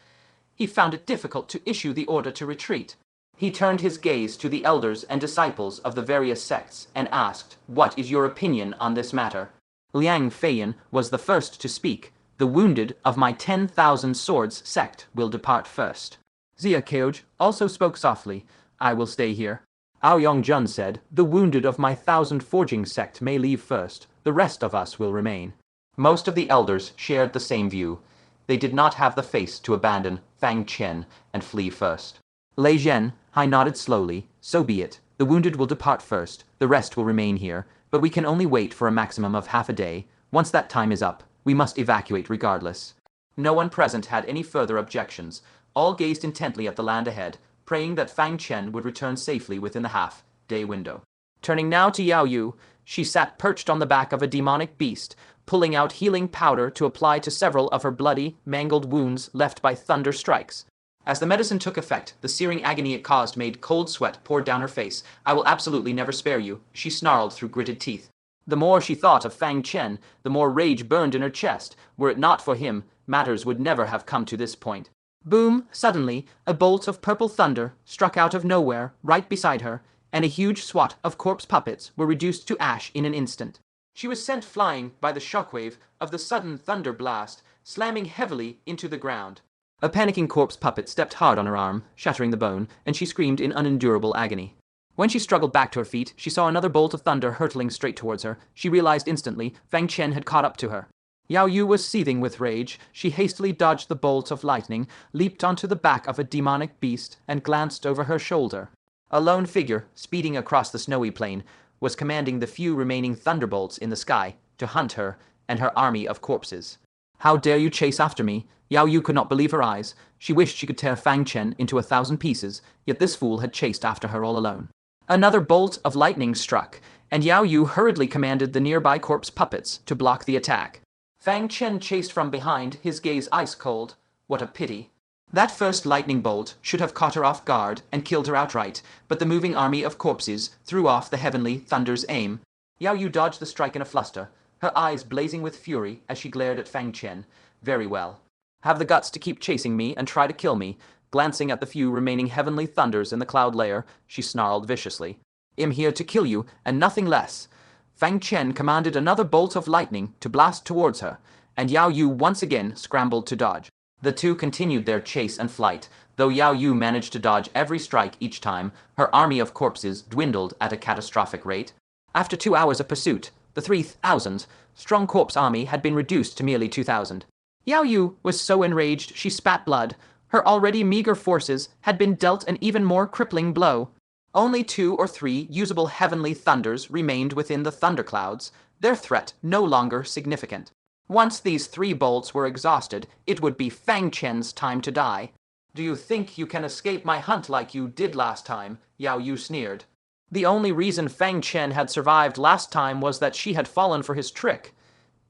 Speaker 3: He found it difficult to issue the order to retreat. He turned his gaze to the elders and disciples of the various sects and asked, "What is your opinion on this matter?"
Speaker 4: Liang Feiyan was the first to speak. "The wounded of my 10,000 swords sect will depart first." Xia Keoj also spoke softly. "I will stay here."
Speaker 2: Ao Yongjun said, "The wounded of my 1,000 forging sect may leave first. The rest of us will remain." Most of the elders shared the same view. They did not have the face to abandon Fang Chen and flee first.
Speaker 4: Lei Zhen, I nodded slowly. "So be it. The wounded will depart first. The rest will remain here. But we can only wait for a maximum of half a day. Once that time is up, we must evacuate regardless."
Speaker 3: No one present had any further objections. All gazed intently at the land ahead, praying that Fang Chen would return safely within the half-day window.
Speaker 4: Turning now to Yaoyu, she sat perched on the back of a demonic beast, pulling out healing powder to apply to several of her bloody, mangled wounds left by thunder strikes. As the medicine took effect, the searing agony it caused made cold sweat pour down her face. "I will absolutely never spare you," she snarled through gritted teeth. The more she thought of Fang Chen, the more rage burned in her chest. Were it not for him, matters would never have come to this point. Boom! Suddenly, a bolt of purple thunder struck out of nowhere, right beside her, and a huge swat of corpse puppets were reduced to ash in an instant. She was sent flying by the shockwave of the sudden thunder blast, slamming heavily into the ground. A panicking corpse puppet stepped hard on her arm, shattering the bone, and she screamed in unendurable agony. When she struggled back to her feet, she saw another bolt of thunder hurtling straight towards her. She realized instantly Fang Chen had caught up to her. Yao Yue was seething with rage. She hastily dodged the bolt of lightning, leaped onto the back of a demonic beast, and glanced over her shoulder. A lone figure, speeding across the snowy plain, was commanding the few remaining thunderbolts in the sky to hunt her and her army of corpses. How dare you chase after me? Yao Yue could not believe her eyes. She wished she could tear Fang Chen into 1,000 pieces, yet this fool had chased after her all alone. Another bolt of lightning struck, and Yao Yue hurriedly commanded the nearby corpse puppets to block the attack. Fang Chen chased from behind, his gaze ice cold. What a pity. That first lightning bolt should have caught her off guard and killed her outright, but the moving army of corpses threw off the heavenly thunder's aim. Yao Yue dodged the strike in a fluster, her eyes blazing with fury as she glared at Fang Chen. Very well. Have the guts to keep chasing me and try to kill me. Glancing at the few remaining heavenly thunders in the cloud layer, she snarled viciously. I'm here to kill you, and nothing less. Fang Chen commanded another bolt of lightning to blast towards her, and Yao Yue once again scrambled to dodge. The two continued their chase and flight. Though Yao Yue managed to dodge every strike each time, her army of corpses dwindled at a catastrophic rate. After 2 hours of pursuit, the 3,000-strong corpse army had been reduced to merely 2,000. Yao Yue was so enraged she spat blood. Her already meager forces had been dealt an even more crippling blow. Only 2 or 3 usable heavenly thunders remained within the thunderclouds, their threat no longer significant. Once these 3 bolts were exhausted, it would be Fang Chen's time to die. Do you think you can escape my hunt like you did last time? Yao Yue sneered. The only reason Fang Chen had survived last time was that she had fallen for his trick,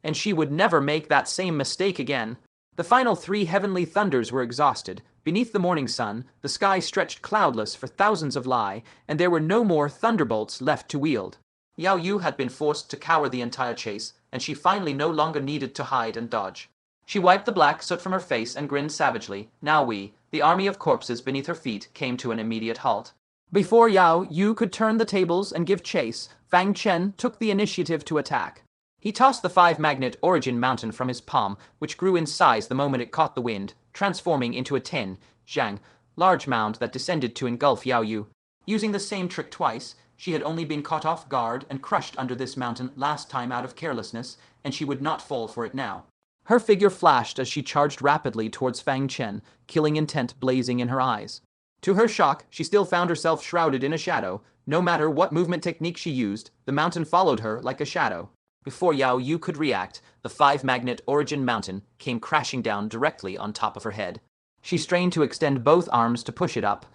Speaker 4: and she would never make that same mistake again. The final 3 heavenly thunders were exhausted. Beneath the morning sun, the sky stretched cloudless for thousands of li, and there were no more thunderbolts left to wield. Yao Yue had been forced to cower the entire chase, and she finally no longer needed to hide and dodge. She wiped the black soot from her face and grinned savagely. Now the army of corpses beneath her feet, came to an immediate halt. Before Yao Yue could turn the tables and give chase, Fang Chen took the initiative to attack. He tossed the 5-magnet origin mountain from his palm, which grew in size the moment it caught the wind, transforming into a 10-zhang, large mound that descended to engulf Yao Yue. Using the same trick twice, she had only been caught off guard and crushed under this mountain last time out of carelessness, and she would not fall for it now. Her figure flashed as she charged rapidly towards Fang Chen, killing intent blazing in her eyes. To her shock, she still found herself shrouded in a shadow. No matter what movement technique she used, the mountain followed her like a shadow. Before Yao Yue could react, the 5-magnet origin mountain came crashing down directly on top of her head. She strained to extend both arms to push it up,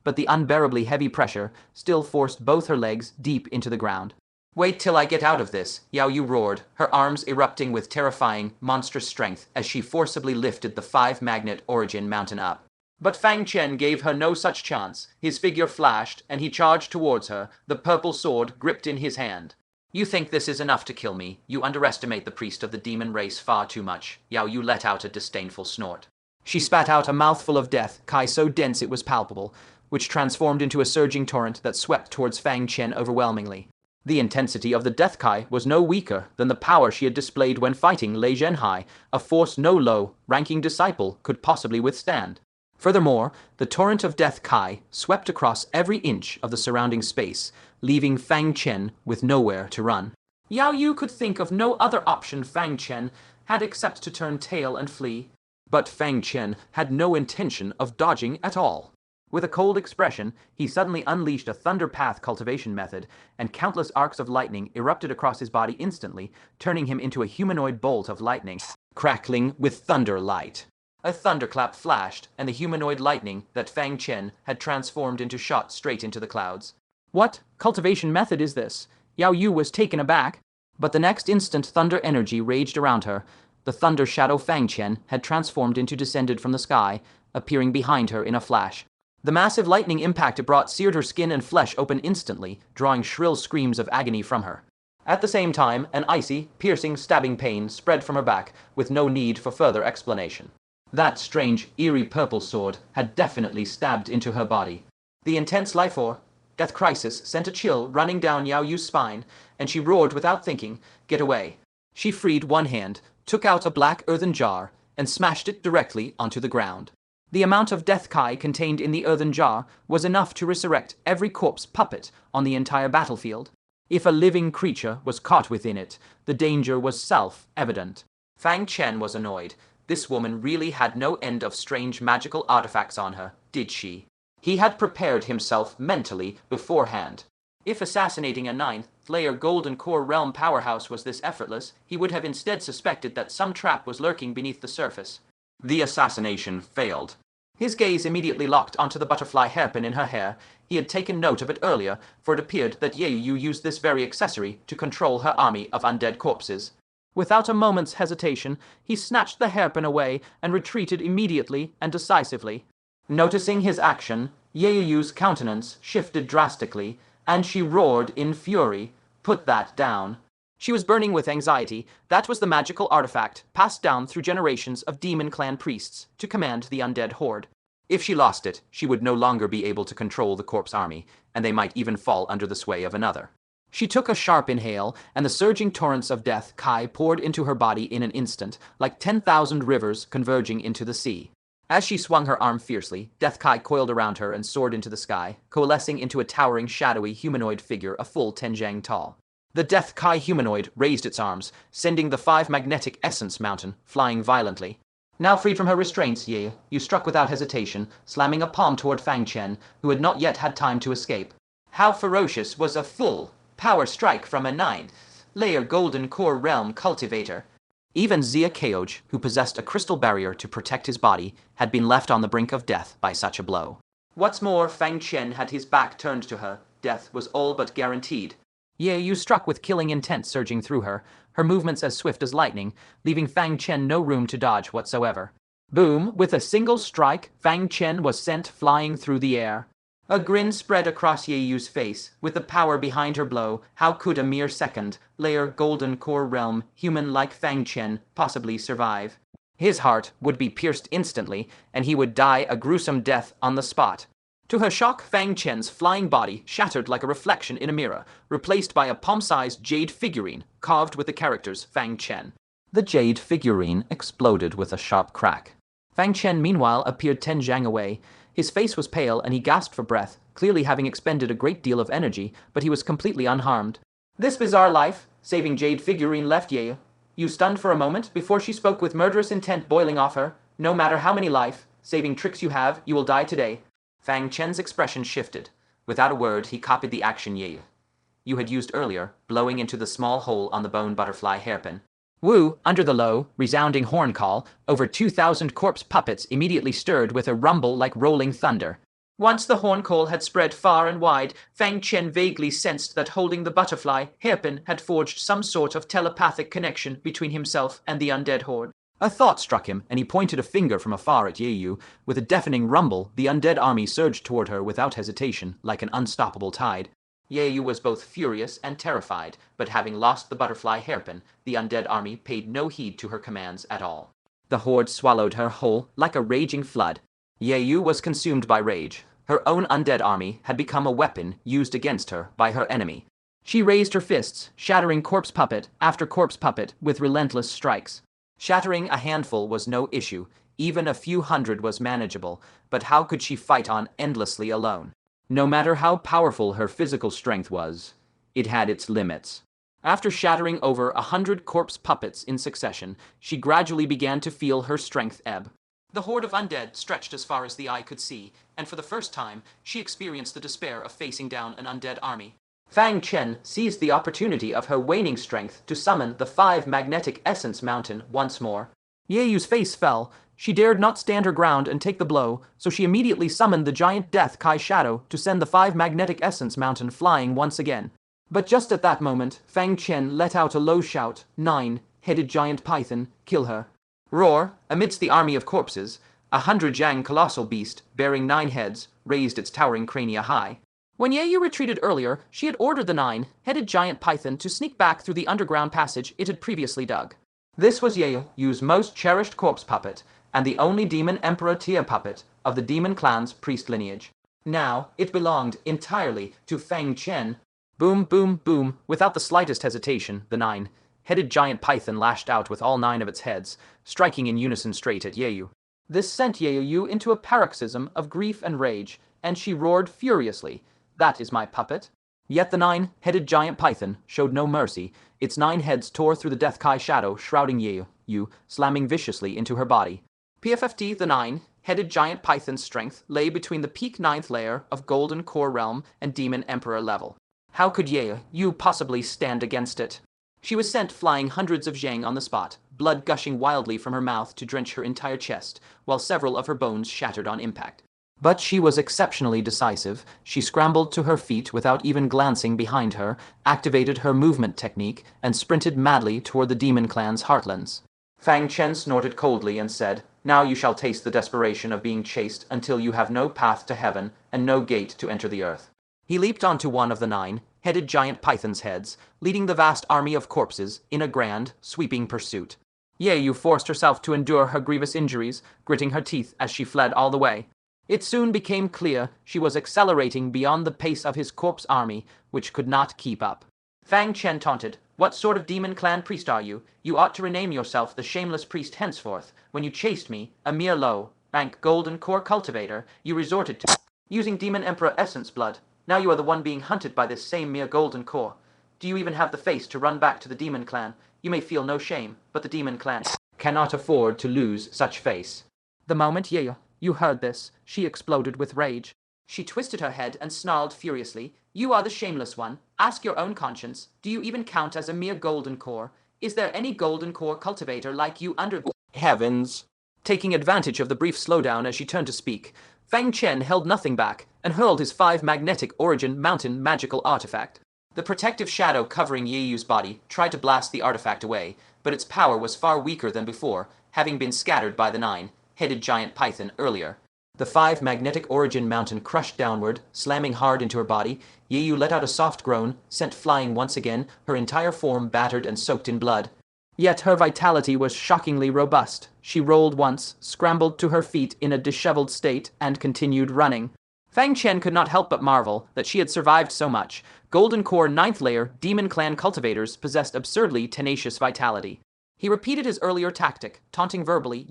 Speaker 4: but the unbearably heavy pressure still forced both her legs deep into the ground. Wait till I get out of this, Yao Yue roared, her arms erupting with terrifying, monstrous strength as she forcibly lifted the 5-magnet origin mountain up. But Fang Chen gave her no such chance. His figure flashed, and he charged towards her, the purple sword gripped in his hand. You think this is enough to kill me? You underestimate the priest of the demon race far too much. Yao Yue let out a disdainful snort. She spat out a mouthful of death, kai so dense it was palpable, which transformed into a surging torrent that swept towards Fang Chen overwhelmingly. The intensity of the death kai was no weaker than the power she had displayed when fighting Lei Zhenhai, a force no low-ranking disciple could possibly withstand. Furthermore, the torrent of death kai swept across every inch of the surrounding space, leaving Fang Chen with nowhere to run. Yao Yue could think of no other option Fang Chen had except to turn tail and flee. But Fang Chen had no intention of dodging at all. With a cold expression, he suddenly unleashed a thunder path cultivation method, and countless arcs of lightning erupted across his body instantly, turning him into a humanoid bolt of lightning, crackling with thunder light. A thunderclap flashed, and the humanoid lightning that Fang Chen had transformed into shot straight into the clouds. What cultivation method is this? Yao Yue was taken aback, but the next instant thunder energy raged around her. The thunder shadow Fang Chen had transformed into descended from the sky, appearing behind her in a flash. The massive lightning impact it brought seared her skin and flesh open instantly, drawing shrill screams of agony from her. At the same time, an icy, piercing, stabbing pain spread from her back, with no need for further explanation. That strange, eerie purple sword had definitely stabbed into her body. The intense life or death crisis sent a chill running down Yao Yue's spine, and she roared without thinking, "Get away." She freed one hand, took out a black earthen jar, and smashed it directly onto the ground. The amount of death kai contained in the earthen jar was enough to resurrect every corpse puppet on the entire battlefield. If a living creature was caught within it, the danger was self-evident. Fang Chen was annoyed. This woman really had no end of strange magical artifacts on her, did she? He had prepared himself mentally beforehand. If assassinating a 9th
Speaker 3: layer Golden Core Realm powerhouse was this effortless, he would have instead suspected that some trap was lurking beneath the surface.
Speaker 2: The assassination failed.
Speaker 3: His gaze immediately locked onto the butterfly hairpin in her hair. He had taken note of it earlier, for it appeared that Yaoyu used this very accessory to control her army of undead corpses. Without a moment's hesitation, he snatched the hairpin away and retreated immediately and decisively. Noticing his action, Yaoyu's countenance shifted drastically, and she roared in fury, "Put that down." She was burning with anxiety. That was the magical artifact passed down through generations of demon clan priests to command the undead horde.
Speaker 2: If she lost it, she would no longer be able to control the corpse army, and they might even fall under the sway of another.
Speaker 3: She took a sharp inhale, and the surging torrents of death Kai poured into her body in an instant, like 10,000 rivers converging into the sea. As she swung her arm fiercely, Death Kai coiled around her and soared into the sky, coalescing into a towering, shadowy humanoid figure a full 10 jang tall. The Death Kai humanoid raised its arms, sending the 5 magnetic essence mountain flying violently. Now freed from her restraints, Yaoyu struck without hesitation, slamming a palm toward Fang Chen, who had not yet had time to escape. How ferocious was a full power strike from a 9-layer Golden Core Realm cultivator.
Speaker 2: Even Xia Keoj, who possessed a crystal barrier to protect his body, had been left on the brink of death by such a blow.
Speaker 3: What's more, Fang Chen had his back turned to her. Death was all but guaranteed. Yaoyu struck with killing intent surging through her, her movements as swift as lightning, leaving Fang Chen no room to dodge whatsoever. Boom! With a single strike, Fang Chen was sent flying through the air. A grin spread across Yaoyu's face. With the power behind her blow, how could a mere second-layer Golden Core Realm human like Fang Chen possibly survive? His heart would be pierced instantly, and he would die a gruesome death on the spot. To her shock, Fang Chen's flying body shattered like a reflection in a mirror, replaced by a palm-sized jade figurine carved with the characters Fang Chen.
Speaker 2: The jade figurine exploded with a sharp crack.
Speaker 3: Fang Chen, meanwhile, appeared 10 jang away. His face was pale, and he gasped for breath, clearly having expended a great deal of energy, but he was completely unharmed. This bizarre life-saving jade figurine left Yaoyu stunned for a moment before she spoke with murderous intent boiling off her. "No matter how many life-saving tricks you have, you will die today."
Speaker 2: Fang Chen's expression shifted. Without a word, he copied the action Yaoyu had used earlier, blowing into the small hole on the bone butterfly hairpin.
Speaker 3: Wu, under the low, resounding horn call, over 2,000 corpse puppets immediately stirred with a rumble like rolling thunder. Once the horn call had spread far and wide, Fang Chen vaguely sensed that holding the butterfly hairpin had forged some sort of telepathic connection between himself and the undead horde. A thought struck him, and he pointed a finger from afar at Yaoyu. With a deafening rumble, the undead army surged toward her without hesitation, like an unstoppable tide. Yaoyu was both furious and terrified, but having lost the butterfly hairpin, the undead army paid no heed to her commands at all. The horde swallowed her whole like a raging flood. Yaoyu was consumed by rage. Her own undead army had become a weapon used against her by her enemy. She raised her fists, shattering corpse puppet after corpse puppet with relentless strikes. Shattering a handful was no issue, even a few hundred was manageable, but how could she fight on endlessly alone? No matter how powerful her physical strength was, it had its limits. After shattering over 100 corpse puppets in succession, she gradually began to feel her strength ebb. The horde of undead stretched as far as the eye could see, and for the first time, she experienced the despair of facing down an undead army. Fang Chen seized the opportunity of her waning strength to summon the 5 magnetic essence mountain once more. Yaoyu's face fell. She dared not stand her ground and take the blow, so she immediately summoned the giant Death Kai shadow to send the 5 magnetic essence mountain flying once again. But just at that moment, Fang Chen let out a low shout. 9-headed giant python, kill her. Roar, amidst the army of corpses, 100 jang colossal beast, bearing 9 heads, raised its towering crania high. When Yaoyu retreated earlier, she had ordered the 9-headed giant python to sneak back through the underground passage it had previously dug. This was Yaoyu's most cherished corpse puppet, and the only demon emperor Tia puppet of the demon clan's priest lineage. Now, it belonged entirely to Fang Chen. Boom, boom, boom. Without the slightest hesitation, the 9-headed giant python lashed out with all 9 of its heads, striking in unison straight at Yaoyu. This sent Yaoyu into a paroxysm of grief and rage, and she roared furiously. "That is my puppet." Yet the 9-headed giant python showed no mercy. Its 9 heads tore through the Death Kai shadow, shrouding Yaoyu, slamming viciously into her body. PFFT, the 9-headed giant python's strength lay between the peak 9th layer of Golden Core Realm and Demon Emperor level.
Speaker 4: How could you possibly stand against it? She was sent flying hundreds of zhang on the spot, blood gushing wildly from her mouth to drench her entire chest, while several of her bones shattered on impact. But she was exceptionally decisive. She scrambled to her feet without even glancing behind her, activated her movement technique, and sprinted madly toward the demon clan's heartlands.
Speaker 2: Fang Chen snorted coldly and said, "Now you shall taste the desperation of being chased until you have no path to heaven and no gate to enter the earth."
Speaker 4: He leaped onto one of the 9 headed giant pythons' heads, leading the vast army of corpses in a grand, sweeping pursuit. Yaoyu forced herself to endure her grievous injuries, gritting her teeth as she fled all the way. It soon became clear she was accelerating beyond the pace of his corpse army, which could not keep up.
Speaker 2: Fang Chen taunted, "What sort of demon clan priest are you? You ought to rename yourself the Shameless Priest henceforth. When you chased me, a mere low-rank golden core cultivator, you resorted to using Demon Emperor essence blood. Now you are the one being hunted by this same mere golden core. Do you even have the face to run back to the demon clan? You may feel no shame, but the demon clan cannot afford to lose such face."
Speaker 4: The moment you heard this, she exploded with rage.
Speaker 2: She twisted her head and snarled furiously, "You are the shameless one. Ask your own conscience. Do you even count as a mere golden core? Is there any golden core cultivator like you under the
Speaker 4: heavens?" Taking advantage of the brief slowdown as she turned to speak, Fang Chen held nothing back and hurled his 5 magnetic origin mountain magical artifact.
Speaker 2: The protective shadow covering Yaoyu's body tried to blast the artifact away, but its power was far weaker than before, having been scattered by the 9-headed giant python earlier. The 5 magnetic origin mountain crushed downward, slamming hard into her body. Yaoyu let out a soft groan, sent flying once again, her entire form battered and soaked in blood.
Speaker 4: Yet her vitality was shockingly robust. She rolled once, scrambled to her feet in a disheveled state, and continued running. Fang Chen could not help but marvel that she had survived so much. Golden Core 9th layer Demon Clan cultivators possessed absurdly tenacious vitality. He repeated his earlier tactic, taunting verbally,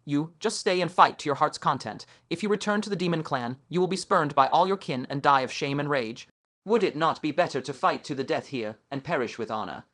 Speaker 4: You just stay and fight to your heart's content. If you return to the Demon Clan, you will be spurned by all your kin and die of shame and rage.
Speaker 2: Would it not be better to fight to the death here and perish with honor?"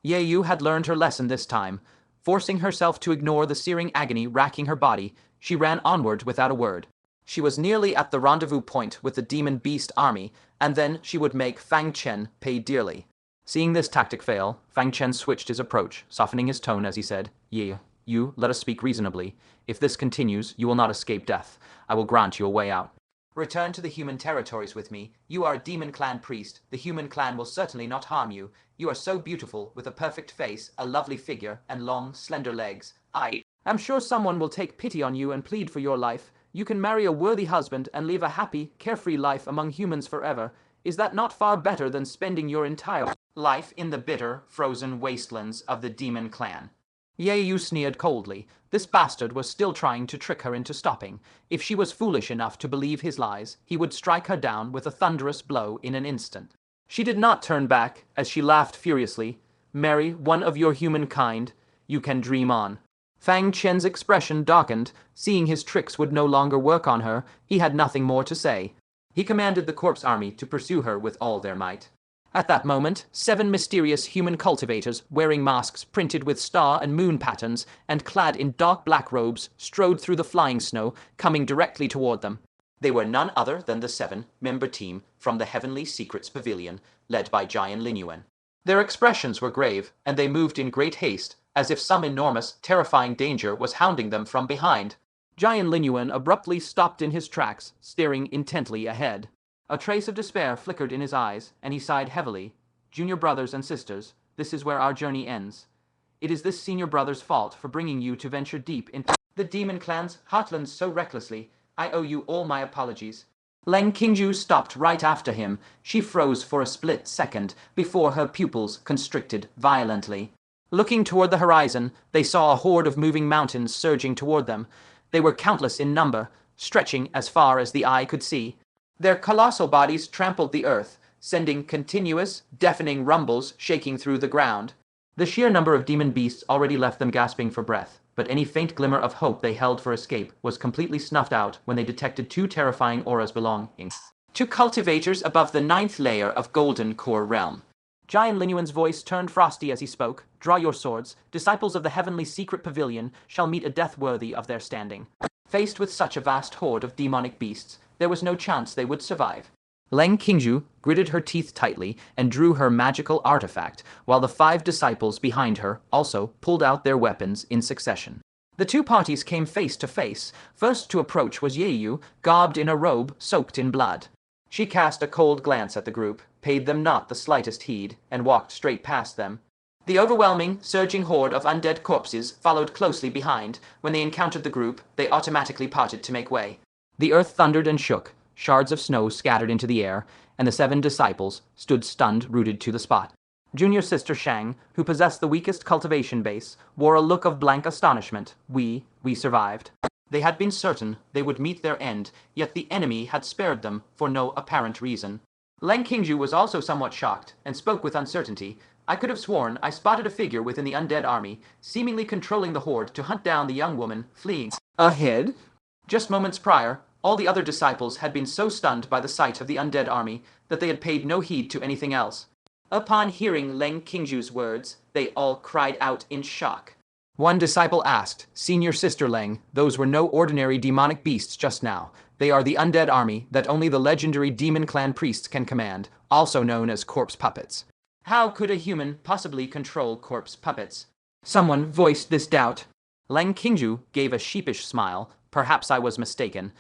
Speaker 4: Yaoyu had learned her lesson this time. Forcing herself to ignore the searing agony racking her body, she ran onward without a word. She was nearly at the rendezvous point with the demon beast army, and then she would make Fang Chen pay dearly. Seeing this tactic fail, Fang Chen switched his approach, softening his tone as he said, You, let us speak reasonably. If this continues, you will not escape death. I will grant you a way out.
Speaker 2: Return to the human territories with me. You are a demon clan priest. The human clan will certainly not harm you. You are so beautiful, with a perfect face, a lovely figure, and long, slender legs. I
Speaker 4: am sure someone will take pity on you and plead for your life. You can marry a worthy husband and live a happy, carefree life among humans forever. Is that not far better than spending your entire
Speaker 2: life in the bitter, frozen wastelands of the demon clan?
Speaker 4: Yaoyu sneered coldly. This bastard was still trying to trick her into stopping. If she was foolish enough to believe his lies, he would strike her down with a thunderous blow in an instant. She did not turn back, as she laughed furiously. "Marry one of your humankind. You can dream on." Fang Chen's expression darkened. Seeing his tricks would no longer work on her, he had nothing more to say.
Speaker 2: He commanded the corpse army to pursue her with all their might.
Speaker 4: At that moment, 7 mysterious human cultivators, wearing masks printed with star and moon patterns and clad in dark black robes, strode through the flying snow, coming directly toward them.
Speaker 2: They were none other than the 7-member team from the Heavenly Secrets Pavilion, led by Jian Linyuan. Their expressions were grave, and they moved in great haste, as if some enormous, terrifying danger was hounding them from behind.
Speaker 4: Jian Linyuan abruptly stopped in his tracks, staring intently ahead. A trace of despair flickered in his eyes, and he sighed heavily. "Junior brothers and sisters, this is where our journey ends. It is this senior brother's fault for bringing you to venture deep into
Speaker 2: the demon clan's heartlands so recklessly. I owe you all my apologies."
Speaker 4: Leng Qingju stopped right after him. She froze for a split second before her pupils constricted violently. Looking toward the horizon, they saw a horde of moving mountains surging toward them. They were countless in number, stretching as far as the eye could see.
Speaker 2: Their colossal bodies trampled the earth, sending continuous, deafening rumbles shaking through the ground. The sheer number of demon beasts already left them gasping for breath, but any faint glimmer of hope they held for escape was completely snuffed out when they detected 2 terrifying auras belonging to cultivators above the 9th layer of Golden Core Realm.
Speaker 4: Jian Linyuan's voice turned frosty as he spoke. "Draw your swords. Disciples of the Heavenly Secret Pavilion shall meet a death worthy of their standing."
Speaker 2: Faced with such a vast horde of demonic beasts, there was no chance they would survive.
Speaker 4: Leng Qingju gritted her teeth tightly and drew her magical artifact, while the 5 disciples behind her also pulled out their weapons in succession. The 2 parties came face to face. First to approach was Yaoyu, garbed in a robe soaked in blood. She cast a cold glance at the group, paid them not the slightest heed, and walked straight past them. The overwhelming, surging horde of undead corpses followed closely behind. When they encountered the group, they automatically parted to make way. The earth thundered and shook, shards of snow scattered into the air, and the 7 disciples stood stunned, rooted to the spot. Junior sister Shang, who possessed the weakest cultivation base, wore a look of blank astonishment. We survived. They had been certain they would meet their end, yet the enemy had spared them for no apparent reason. Leng Qingju was also somewhat shocked, and spoke with uncertainty. I could have sworn I spotted a figure within the undead army, seemingly controlling the horde to hunt down the young woman fleeing ahead. Just moments prior, all the other disciples had been so stunned by the sight of the undead army that they had paid no heed to anything else. Upon hearing Leng Qingju's words, they all cried out in shock. One disciple asked, "Senior Sister Leng, those were no ordinary demonic beasts just now. They are the undead army that only the legendary demon clan priests can command, also known as corpse puppets." How could a human possibly control corpse puppets? Someone voiced this doubt. Leng Qingju gave a sheepish smile. Perhaps I was mistaken.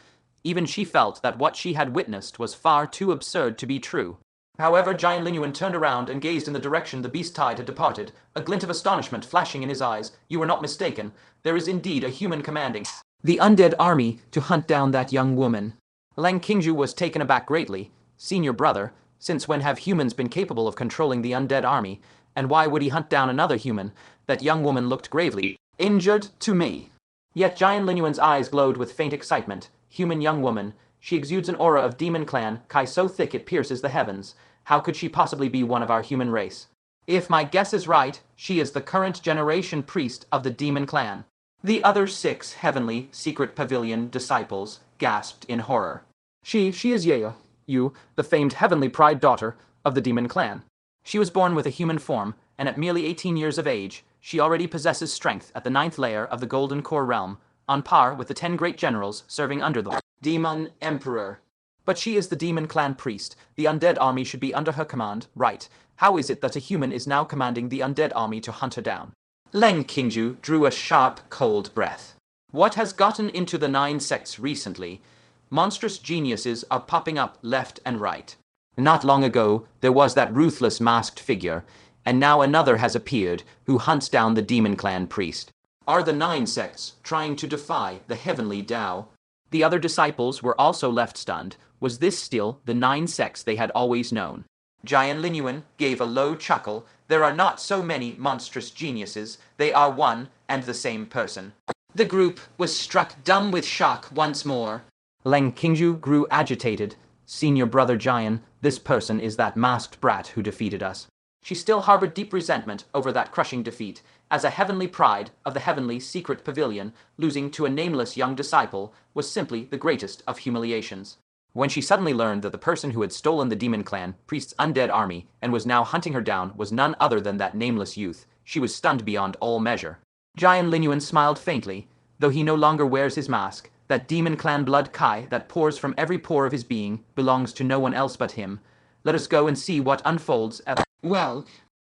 Speaker 4: Even she felt that what she had witnessed was far too absurd to be true. However, Giant Linyuan turned around and gazed in the direction the beast tide had departed, a glint of astonishment flashing in his eyes. You were not mistaken. There is indeed a human commanding the undead army to hunt down that young woman. Leng Qingju was taken aback greatly. Senior brother, since when have humans been capable of controlling the undead army, and why would he hunt down another human? That young woman looked gravely injured to me. Yet Giant Linyuan's eyes glowed with faint excitement. Human young woman. She exudes an aura of demon clan, Kai so thick it pierces the heavens. How could she possibly be one of our human race? If my guess is right, she is the current generation priest of the demon clan. The other 6 heavenly secret pavilion disciples gasped in horror. She is Yaoyu, the famed heavenly pride daughter of the demon clan. She was born with a human form, and at merely 18 years of age, she already possesses strength at the 9th layer of the Golden Core realm, on par with the 10 great generals serving under the Demon Emperor. But she is the demon clan priest. The undead army should be under her command, right? How is it that a human is now commanding the undead army to hunt her down? Leng Qingju drew a sharp, cold breath. What has gotten into the 9 sects recently? Monstrous geniuses are popping up left and right. Not long ago, there was that ruthless masked figure, and now another has appeared who hunts down the demon clan priest. Are the 9 sects trying to defy the heavenly Tao? The other disciples were also left stunned. Was this still the 9 sects they had always known? Giant Linyuan gave a low chuckle. There are not so many monstrous geniuses. They are one and the same person. The group was struck dumb with shock once more. Leng Qingju grew agitated. Senior brother Jian, this person is that masked brat who defeated us. She still harbored deep resentment over that crushing defeat. As a heavenly pride of the heavenly secret pavilion, losing to a nameless young disciple was simply the greatest of humiliations. When she suddenly learned that the person who had stolen the demon clan priest's undead army and was now hunting her down was none other than that nameless youth, she was stunned beyond all measure. Giant Linyuan smiled faintly. Though he no longer wears his mask, that demon clan blood Kai that pours from every pore of his being belongs to no one else but him. Let us go and see what unfolds at— Well,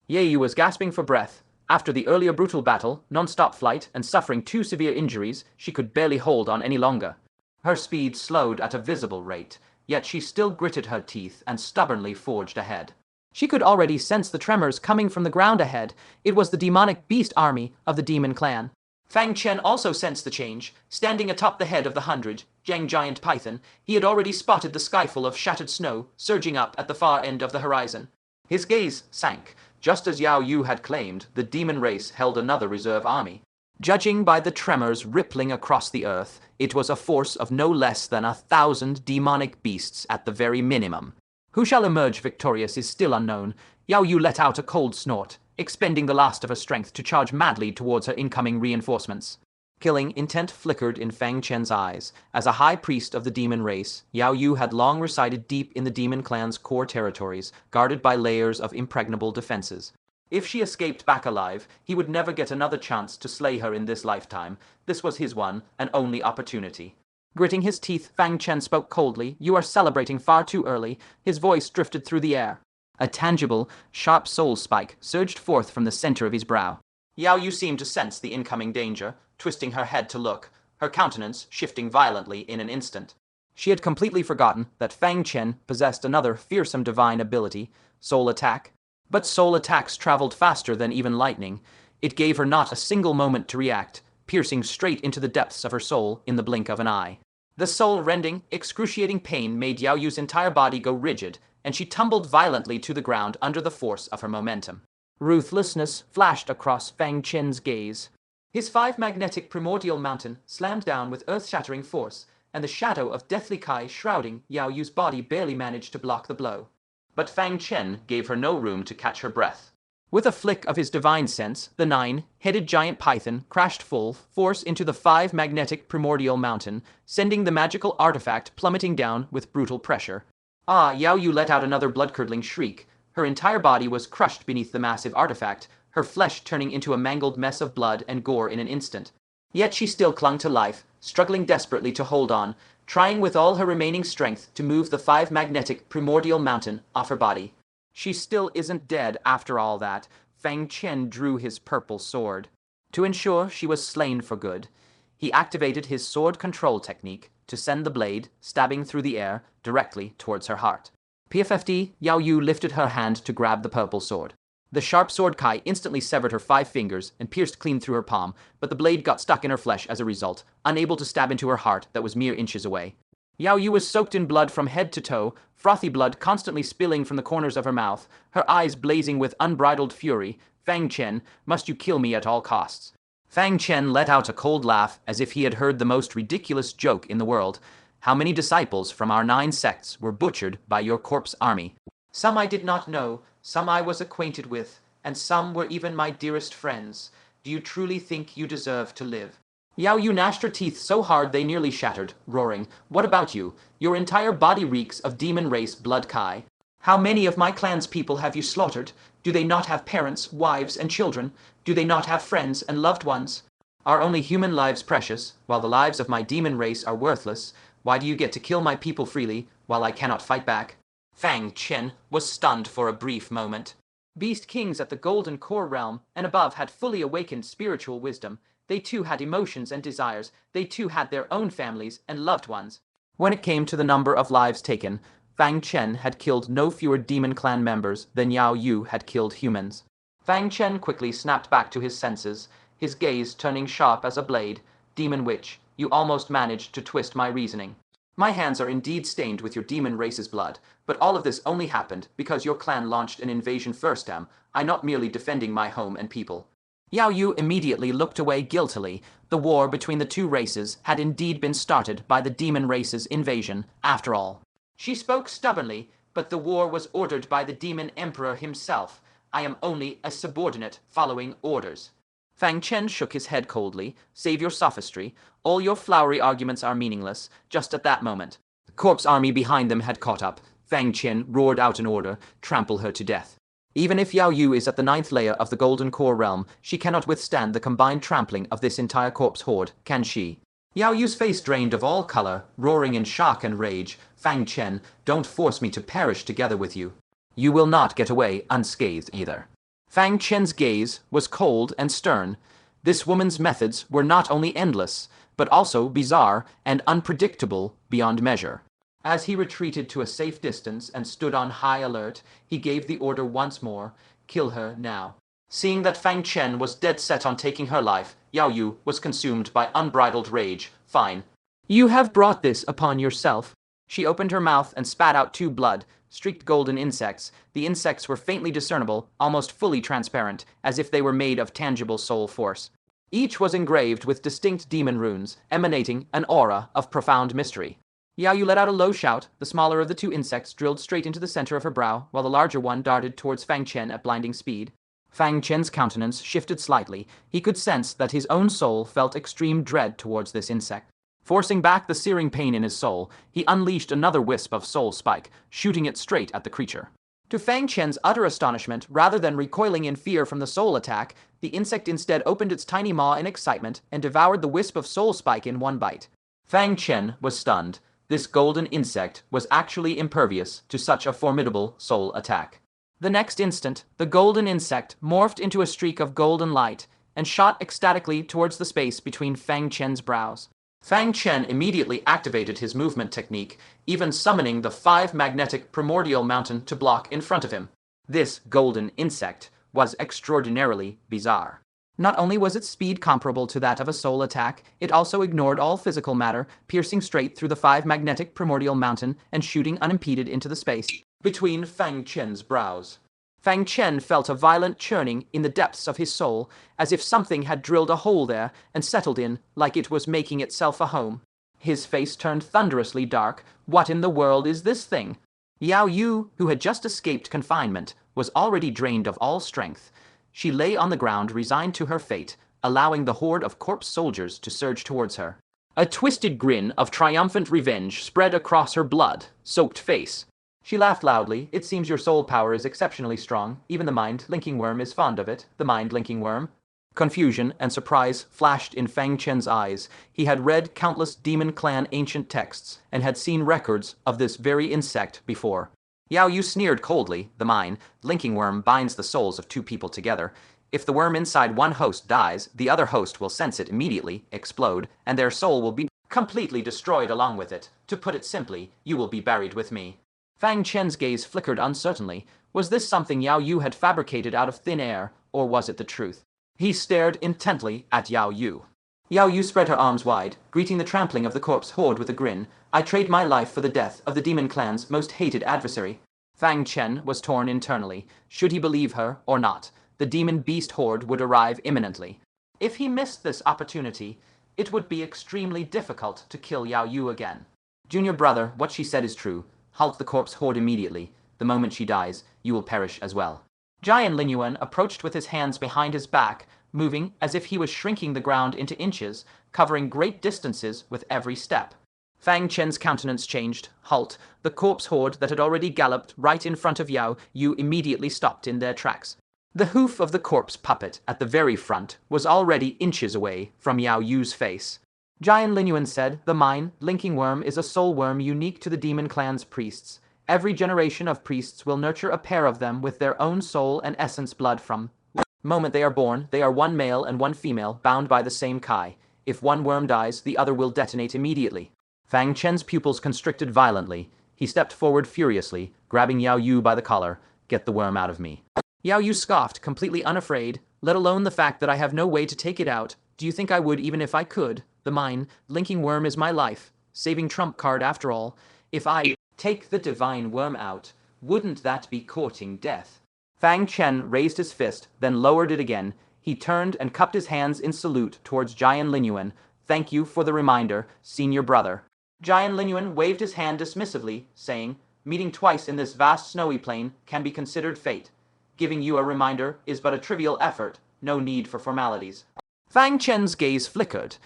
Speaker 4: Yaoyu was gasping for breath. After the earlier brutal battle, non-stop flight, and suffering 2 severe injuries, she could barely hold on any longer. Her speed slowed at a visible rate, yet she still gritted her teeth and stubbornly forged ahead. She could already sense the tremors coming from the ground ahead. It was the demonic beast army of the demon clan. Fang Chen also sensed the change. Standing atop the head of the 100, Jiang Giant Python, he had already spotted the skyfall of shattered snow surging up at the far end of the horizon. His gaze sank. Just as Yao Yue had claimed, the demon race held another reserve army. Judging by the tremors rippling across the earth, it was a force of no less than 1,000 demonic beasts at the very minimum. Who shall emerge victorious is still unknown. Yao Yue let out a cold snort, expending the last of her strength to charge madly towards her incoming reinforcements. Killing intent flickered in Fang Chen's eyes. As a high priest of the demon race, Yao Yue had long resided deep in the demon clan's core territories, guarded by layers of impregnable defenses. If she escaped back alive, he would never get another chance to slay her in this lifetime. This was his one and only opportunity. Gritting his teeth, Fang Chen spoke coldly. You are celebrating far too early. His voice drifted through the air. A tangible, sharp soul spike surged forth from the center of his brow.
Speaker 3: Yao Yue seemed to sense the incoming danger, twisting her head to look, her countenance shifting violently in an instant.
Speaker 4: She had completely forgotten that Fang Chen possessed another fearsome divine ability, soul attack. But soul attacks traveled faster than even lightning. It gave her not a single moment to react, piercing straight into the depths of her soul in the blink of an eye. The soul-rending, excruciating pain made Yao Yue's entire body go rigid, and she tumbled violently to the ground under the force of her momentum. Ruthlessness flashed across Fang Chen's gaze.
Speaker 3: His 5 magnetic primordial mountain slammed down with earth-shattering force, and the shadow of deathly Kai shrouding Yao Yue's body barely managed to block the blow. But Fang Chen gave her no room to catch her breath.
Speaker 4: With a flick of his divine sense, the 9-headed giant python crashed full force into the 5 magnetic primordial mountain, sending the magical artifact plummeting down with brutal pressure.
Speaker 3: Yao Yue let out another blood-curdling shriek. Her entire body was crushed beneath the massive artifact, her flesh turning into a mangled mess of blood and gore in an instant. Yet she still clung to life, struggling desperately to hold on, trying with all her remaining strength to move the 5 magnetic primordial mountain off her body.
Speaker 4: She still isn't dead after all that. Fang Chen drew his purple sword. To ensure she was slain for good, he activated his sword control technique to send the blade, stabbing through the air, directly towards her heart. PFFD, Yao Yue lifted her hand to grab the purple sword. The sharp sword Kai instantly severed her 5 fingers and pierced clean through her palm, but the blade got stuck in her flesh as a result, unable to stab into her heart that was mere inches away. Yao Yue was soaked in blood from head to toe, frothy blood constantly spilling from the corners of her mouth, her eyes blazing with unbridled fury. Fang Chen, must you kill me at all costs? Fang Chen let out a cold laugh as if he had heard the most ridiculous joke in the world. How many disciples from our 9 sects were butchered by your corpse army?
Speaker 3: Some I did not know, some I was acquainted with, and some were even my dearest friends. Do you truly think you deserve to live?
Speaker 4: Yao Yue gnashed her teeth so hard they nearly shattered, roaring, What about you? Your entire body reeks of demon race blood Kai.
Speaker 3: How many of my clan's people have you slaughtered? Do they not have parents, wives, and children? Do they not have friends and loved ones? Are only human lives precious, while the lives of my demon race are worthless? Why do you get to kill my people freely, while I cannot fight back?
Speaker 2: Fang Chen was stunned for a brief moment.
Speaker 4: Beast kings at the Golden Core Realm and above had fully awakened spiritual wisdom. They too had emotions and desires. They too had their own families and loved ones. When it came to the number of lives taken, Fang Chen had killed no fewer demon clan members than Yao Yue had killed humans.
Speaker 3: Fang Chen quickly snapped back to his senses, his gaze turning sharp as a blade. Demon witch, you almost managed to twist my reasoning. My hands are indeed stained with your demon race's blood, but all of this only happened because your clan launched an invasion first. I not merely defending my home and people.
Speaker 4: Yao Yue immediately looked away guiltily. The war between the 2 races had indeed been started by the demon race's invasion, after all.
Speaker 3: She spoke stubbornly, but the war was ordered by the demon emperor himself. I am only a subordinate following orders.
Speaker 4: Fang Chen shook his head coldly. Save your sophistry. All your flowery arguments are meaningless. Just at that moment, the corpse army behind them had caught up. Fang Chen roared out an order, trample her to death. Even if Yao Yue is at the 9th layer of the Golden Core Realm, she cannot withstand the combined trampling of this entire corpse horde, can she?
Speaker 3: Yao Yue's face drained of all color, roaring in shock and rage. Fang Chen, don't force me to perish together with you.
Speaker 4: You will not get away unscathed either. Fang Chen's gaze was cold and stern. This woman's methods were not only endless, but also bizarre and unpredictable beyond measure.
Speaker 3: As he retreated to a safe distance and stood on high alert, he gave the order once more, kill her now. Seeing that Fang Chen was dead set on taking her life, Yao Yue was consumed by unbridled rage. Fine.
Speaker 4: You have brought this upon yourself. She opened her mouth and spat out 2 blood-streaked golden insects. The insects were faintly discernible, almost fully transparent, as if they were made of tangible soul force. Each was engraved with distinct demon runes, emanating an aura of profound mystery. Yao Yue let out a low shout. The smaller of the 2 insects drilled straight into the center of her brow, while the larger one darted towards Fang Chen at blinding speed. Fang Chen's countenance shifted slightly. He could sense that his own soul felt extreme dread towards this insect. Forcing back the searing pain in his soul, he unleashed another wisp of soul spike, shooting it straight at the creature. To Fang Chen's utter astonishment, rather than recoiling in fear from the soul attack, the insect instead opened its tiny maw in excitement and devoured the wisp of soul spike in one bite.
Speaker 3: Fang Chen was stunned. This golden insect was actually impervious to such a formidable soul attack.
Speaker 4: The next instant, the golden insect morphed into a streak of golden light and shot ecstatically towards the space between Fang Chen's brows.
Speaker 3: Fang Chen immediately activated his movement technique, even summoning the 5 magnetic primordial mountain to block in front of him. This golden insect was extraordinarily bizarre.
Speaker 4: Not only was its speed comparable to that of a soul attack, it also ignored all physical matter, piercing straight through the 5 magnetic primordial mountain and shooting unimpeded into the space
Speaker 3: between Fang Chen's brows.
Speaker 4: Fang Chen felt a violent churning in the depths of his soul, as if something had drilled a hole there and settled in like it was making itself a home. His face turned thunderously dark. What in the world is this thing? Yao Yue, who had just escaped confinement, was already drained of all strength. She lay on the ground, resigned to her fate, allowing the horde of corpse soldiers to surge towards her. A twisted grin of triumphant revenge spread across her blood-soaked face. She laughed loudly. It seems your soul power is exceptionally strong. Even the mind-linking worm is fond of it. The mind-linking worm. Confusion and surprise flashed in Fang Chen's eyes. He had read countless Demon Clan ancient texts and had seen records of this very insect before. Yao Yue sneered coldly. The mind-linking worm binds the souls of 2 people together. If the worm inside one host dies, the other host will sense it immediately, explode, and their soul will be completely destroyed along with it. To put it simply, you will be buried with me. Fang Chen's gaze flickered uncertainly. Was this something Yao Yue had fabricated out of thin air, or was it the truth? He stared intently at Yao Yue. Yao Yue spread her arms wide, greeting the trampling of the corpse horde with a grin. I trade my life for the death of the Demon Clan's most hated adversary. Fang Chen was torn internally. Should he believe her or not? The demon beast horde would arrive imminently. If he missed this opportunity, it would be extremely difficult to kill Yao Yue again. Junior brother, what she said is true. Halt the corpse horde immediately. The moment she dies, you will perish as well. Giant Linyuan approached with his hands behind his back, moving as if he was shrinking the ground into inches, covering great distances with every step. Fang Chen's countenance changed. Halt. The corpse horde that had already galloped right in front of Yao Yue immediately stopped in their tracks. The hoof of the corpse puppet at the very front was already inches away from Yao Yue's face. Giant Linyuan said, the mind-linking worm is a soul worm unique to the Demon Clan's priests. Every generation of priests will nurture a pair of them with their own soul and essence blood from the moment they are born. They are one male and one female, bound by the same kai. If one worm dies, the other will detonate immediately. Fang Chen's pupils constricted violently. He stepped forward furiously, grabbing Yao Yue by the collar. Get the worm out of me. Yao Yue scoffed, completely unafraid, let alone the fact that I have no way to take it out. Do you think I would even if I could? The mind-linking worm is my life. Saving trump card after all. If I take the divine worm out, wouldn't that be courting death? Fang Chen raised his fist, then lowered it again. He turned and cupped his hands in salute towards Giant Linyuan. Thank you for the reminder, senior brother. Giant Linyuan waved his hand dismissively, saying, meeting twice in this vast snowy plain can be considered fate. Giving you a reminder is but a trivial effort, no need for formalities. Fang Chen's gaze flickered.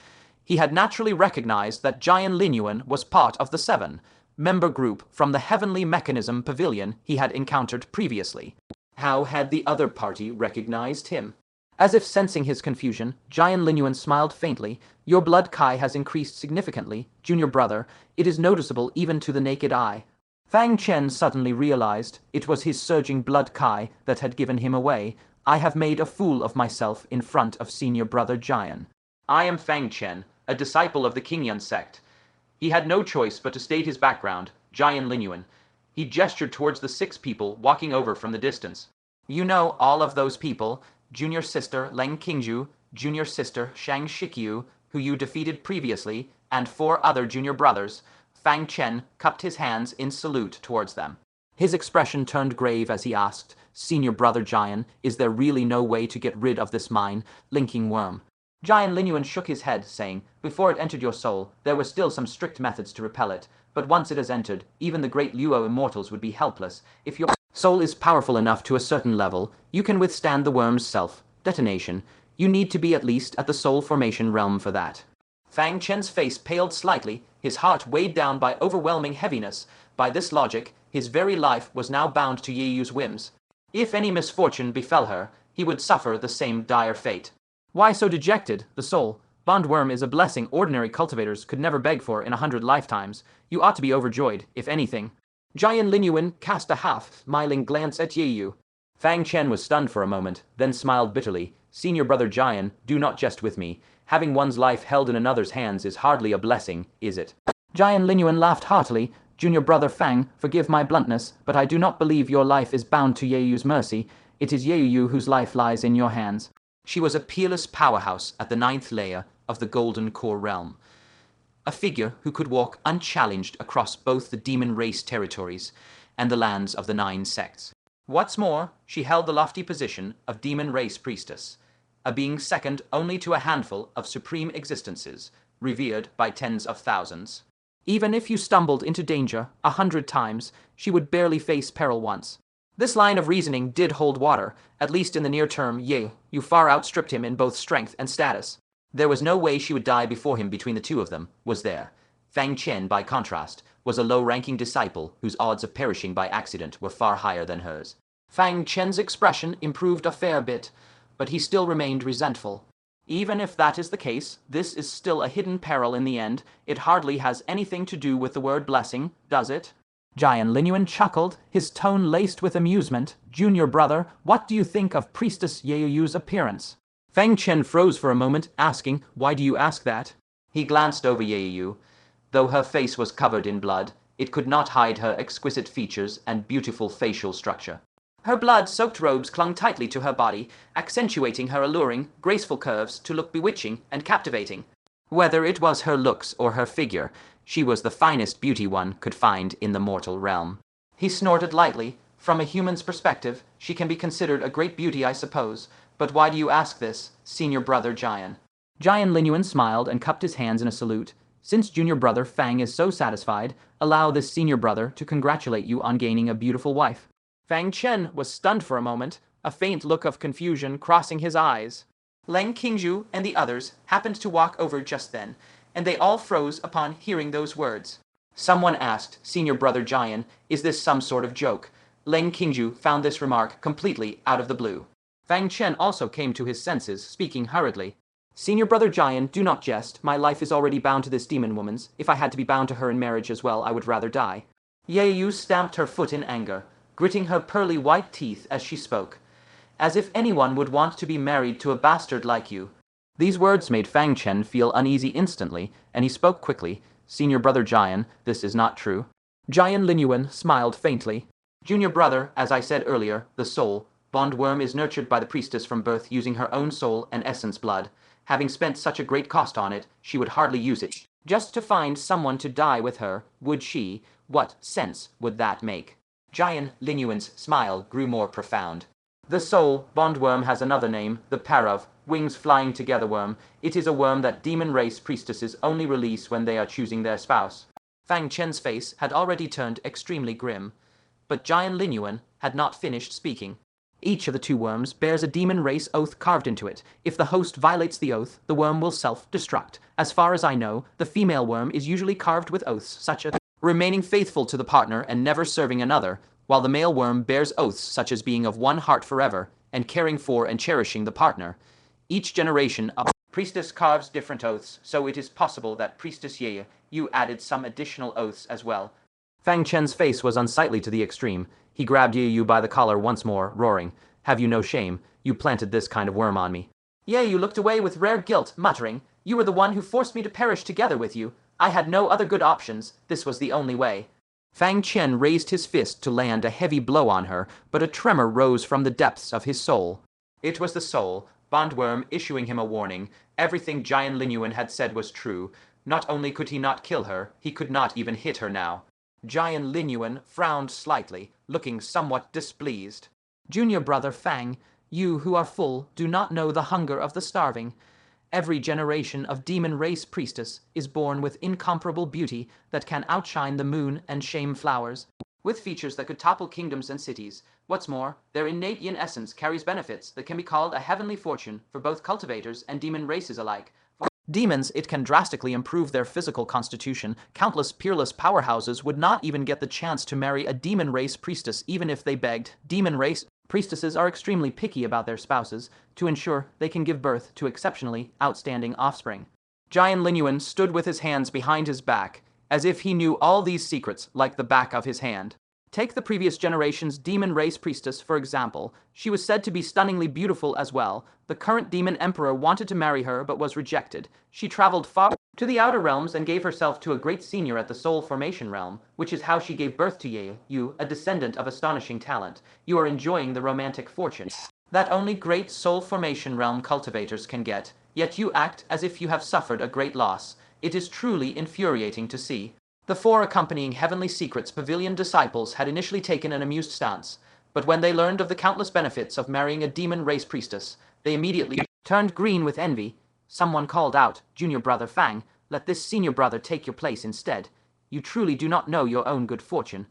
Speaker 4: He had naturally recognized that Giant Linyuan was part of the 7-member group from the Heavenly Mechanism Pavilion he had encountered previously. How had the other party recognized him? As if sensing his confusion, Giant Linyuan smiled faintly. Your blood kai has increased significantly, junior brother. It is noticeable even to the naked eye. Fang Chen suddenly realized it was his surging blood kai that had given him away. I have made a fool of myself in front of senior brother Jian. I am Fang Chen, a disciple of the Qingyan sect. He had no choice but to state his background, Giant Linyuan. He gestured towards the 6 people walking over from the distance. You know all of those people, junior sister Leng Qingju, junior sister Shang Shikyu, who you defeated previously, and 4 other junior brothers. Fang Chen cupped his hands in salute towards them. His expression turned grave as he asked, Senior brother Jian, is there really no way to get rid of this mind-linking worm? Giant Linyuan shook his head, saying, before it entered your soul, there were still some strict methods to repel it, but once it has entered, even the great Luo immortals would be helpless. If your soul is powerful enough to a certain level, you can withstand the worm's self-detonation. You need to be at least at the soul formation realm for that. Fang Chen's face paled slightly, his heart weighed down by overwhelming heaviness. By this logic, his very life was now bound to Yaoyu's whims. If any misfortune befell her, he would suffer the same dire fate. Why so dejected, the soul? Bondworm is a blessing ordinary cultivators could never beg for in 100 lifetimes. You ought to be overjoyed, if anything. Jian Linyuan cast a half-smiling glance at Yaoyu. Fang Chen was stunned for a moment, then smiled bitterly. Senior brother Jian, do not jest with me. Having one's life held in another's hands is hardly a blessing, is it? Jian Linyuan laughed heartily. Junior brother Fang, forgive my bluntness, but I do not believe your life is bound to Yaoyu's mercy. It is Yaoyu whose life lies in your hands.
Speaker 2: She was a peerless powerhouse at the 9th layer of the Golden Core realm. A figure who could walk unchallenged across both the demon race territories and the lands of the 9 sects. What's more, she held the lofty position of demon race priestess, a being second only to a handful of supreme existences, revered by tens of thousands.
Speaker 4: Even if you stumbled into danger 100 times, she would barely face peril once. This line of reasoning did hold water, at least in the near term. You far outstripped him in both strength and status.
Speaker 2: There was no way she would die before him between the two of them, was there? Fang Chen, by contrast, was a low-ranking disciple whose odds of perishing by accident were far higher than hers.
Speaker 4: Fang Chen's expression improved a fair bit, but he still remained resentful. Even if that is the case, this is still a hidden peril in the end. It hardly has anything to do with the word blessing, does it? Jian Linyuan chuckled, his tone laced with amusement. Junior brother, what do you think of Priestess Yaoyu's appearance?
Speaker 2: Fang Chen froze for a moment, asking, why do you ask that? He glanced over Yaoyu. Though her face was covered in blood, it could not hide her exquisite features and beautiful facial structure.
Speaker 4: Her blood-soaked robes clung tightly to her body, accentuating her alluring, graceful curves to look bewitching and captivating.
Speaker 2: Whether it was her looks or her figure, she was the finest beauty one could find in the mortal realm.
Speaker 4: He snorted lightly. From a human's perspective, she can be considered a great beauty, I suppose. But why do you ask this, senior brother Jian? Jian Linyuan smiled and cupped his hands in a salute. Since junior brother Fang is so satisfied, allow this senior brother to congratulate you on gaining a beautiful wife. Fang Chen was stunned for a moment, a faint look of confusion crossing his eyes. Leng Qingzhu and the others happened to walk over just then, and they all froze upon hearing those words. Someone asked, Senior brother Jian, is this some sort of joke? Leng Qingzhu found this remark completely out of the blue. Fang Chen also came to his senses, speaking hurriedly. Senior brother Jian, do not jest. My life is already bound to this demon woman's. If I had to be bound to her in marriage as well, I would rather die. Yaoyu stamped her foot in anger, gritting her pearly white teeth as she spoke. As if anyone would want to be married to a bastard like you. These words made Fang Chen feel uneasy instantly, and he spoke quickly. Senior brother Jian, this is not true. Jian Linyuan smiled faintly. Junior brother, as I said earlier, the soul, Bondworm is nurtured by the priestess from birth using her own soul and essence blood. Having spent such a great cost on it, she would hardly use it. Just to find someone to die with her, would she? What sense would that make?
Speaker 2: Jian Linyuan's smile grew more profound.
Speaker 4: The soul, Bondworm, has another name, the Parav, wings flying together worm. It is a worm that demon race priestesses only release when they are choosing their spouse. Fang Chen's face had already turned extremely grim, but Jian Linyuan had not finished speaking. Each of the two worms bears a demon race oath carved into it. If the host violates the oath, the worm will self-destruct. As far as I know, the female worm is usually carved with oaths such as remaining faithful to the partner and never serving another, while the male worm bears oaths such as being of one heart forever and caring for and cherishing the partner. Each generation of priestess carves different oaths, so it is possible that Priestess Yaoyu added some additional oaths as well. Fang Chen's face was unsightly to the extreme. He grabbed Yaoyu by the collar once more, roaring, "Have you no shame? You planted this kind of worm on me." Yaoyu looked away with rare guilt, muttering, "You were the one who forced me to perish together with you. I had no other good options. This was the only way." Fang Chen raised his fist to land a heavy blow on her, but a tremor rose from the depths of his soul.
Speaker 2: It was the soul, Bondworm, issuing him a warning. Everything Jian Linyuan had said was true. Not only could he not kill her, he could not even hit her now.
Speaker 4: Jian Linyuan frowned slightly, looking somewhat displeased. Junior brother Fang, you who are full do not know the hunger of the starving. Every generation of demon race priestess is born with incomparable beauty that can outshine the moon and shame flowers, with features that could topple kingdoms and cities. What's more, their innate yin essence carries benefits that can be called a heavenly fortune for both cultivators and demon races alike. For demons, it can drastically improve their physical constitution. Countless peerless powerhouses would not even get the chance to marry a demon race priestess even if they begged. Demon race Priestesses are extremely picky about their spouses to ensure they can give birth to exceptionally outstanding offspring. Jian Linyuan stood with his hands behind his back, as if he knew all these secrets like the back of his hand. Take the previous generation's demon race priestess, for example. She was said to be stunningly beautiful as well. The current demon emperor wanted to marry her but was rejected. She traveled far to the outer realms and gave herself to a great senior at the soul formation realm, which is how she gave birth to Yaoyu, a descendant of astonishing talent. You are enjoying the romantic fortune that only great soul formation realm cultivators can get, yet you act as if you have suffered a great loss. It is truly infuriating to see. The 4 accompanying Heavenly Secrets Pavilion disciples had initially taken an amused stance, but when they learned of the countless benefits of marrying a demon race priestess, they immediately turned green with envy. Someone called out, "Junior brother Fang, let this senior brother take your place instead. You truly do not know your own good fortune.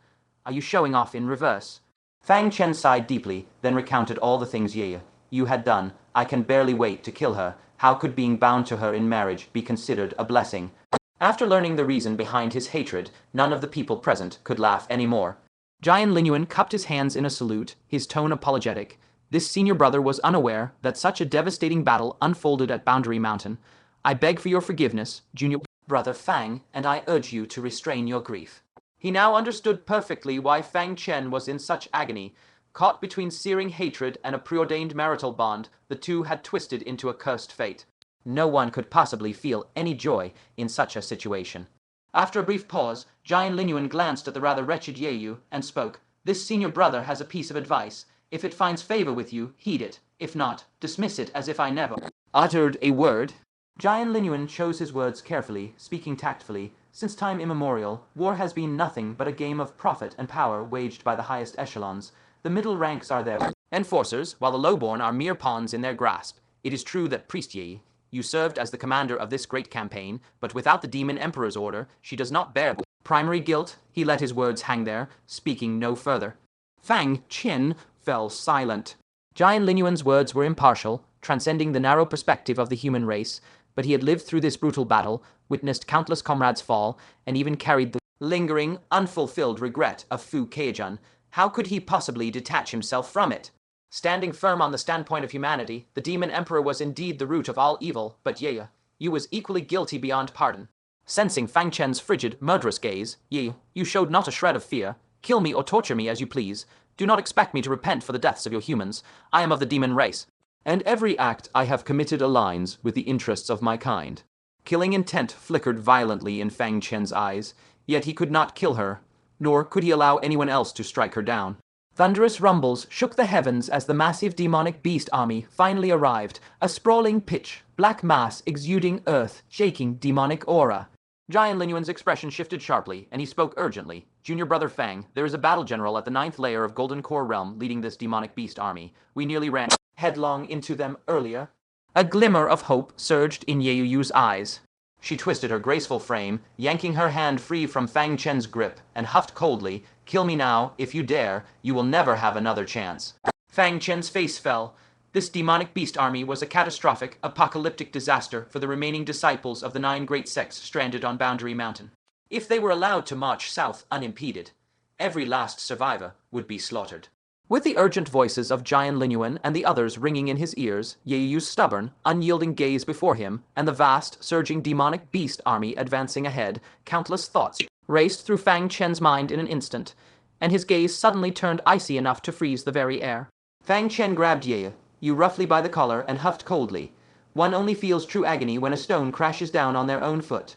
Speaker 4: Are you showing off in reverse?"
Speaker 2: Fang Chen sighed deeply, then recounted all the things Yaoyu had done. "I can barely wait to kill her. How could being bound to her in marriage be considered a blessing?" After learning the reason behind his hatred, none of the people present could laugh anymore.
Speaker 4: Jian Linyuan cupped his hands in a salute, his tone apologetic. This senior brother was unaware that such a devastating battle unfolded at Boundary Mountain. "I beg for your forgiveness, Junior
Speaker 2: Brother Fang, and I urge you to restrain your grief."
Speaker 4: He now understood perfectly why Fang Chen was in such agony. Caught between searing hatred and a preordained marital bond, the two had twisted into a cursed fate. No one could possibly feel any joy in such a situation. After a brief pause, Jian Linyuan glanced at the rather wretched Yaoyu and spoke. "This senior brother has a piece of advice. If it finds favor with you, heed it. If not, dismiss it as if I never uttered a word."
Speaker 2: Jian Linyuan chose his words carefully, speaking tactfully. Since time immemorial, war has been nothing but a game of profit and power waged by the highest echelons. The middle ranks are their
Speaker 4: enforcers, while the lowborn are mere pawns in their grasp. It is true that Priest Yaoyu, you served as the commander of this great campaign, but without the demon emperor's order, she does not bear primary guilt. He let his words hang there, speaking no further. Fang Chen fell silent. Jian Linyuan's words were impartial, transcending the narrow perspective of the human race, but he had lived through this brutal battle, witnessed countless comrades fall, and even carried the lingering, unfulfilled regret of Fu Keijun. How could he possibly detach himself from it? Standing firm on the standpoint of humanity, the demon emperor was indeed the root of all evil, but Yaoyu was equally guilty beyond pardon. Sensing Fang Chen's frigid, murderous gaze, you showed not a shred of fear. "Kill me or torture me as you please. Do not expect me to repent for the deaths of your humans. I am of the demon race, and every act I have committed aligns with the interests of my kind." Killing intent flickered violently in Fang Chen's eyes, yet he could not kill her, nor could he allow anyone else to strike her down. Thunderous rumbles shook the heavens as the massive demonic beast army finally arrived, a sprawling pitch black mass exuding earth-shaking demonic aura. Jian Linyuan's expression shifted sharply, and he spoke urgently. "Junior brother Fang, there is a battle general at the 9th layer of Golden Core Realm leading this demonic beast army. We nearly ran headlong into them earlier." A glimmer of hope surged in Yaoyu's eyes. She twisted her graceful frame, yanking her hand free from Fang Chen's grip, and huffed coldly, "Kill me now, if you dare. You will never have another chance." Fang Chen's face fell. This demonic beast army was a catastrophic, apocalyptic disaster for the remaining disciples of the 9 great sects stranded on Boundary Mountain. If they were allowed to march south unimpeded, every last survivor would be slaughtered. With the urgent voices of Jian Linyuan and the others ringing in his ears, Yaoyu's stubborn, unyielding gaze before him, and the vast, surging demonic beast army advancing ahead, countless thoughts raced through Fang Chen's mind in an instant, and his gaze suddenly turned icy enough to freeze the very air. Fang Chen grabbed Yaoyu roughly by the collar and huffed coldly. One only feels true agony when a stone crashes down on their own foot.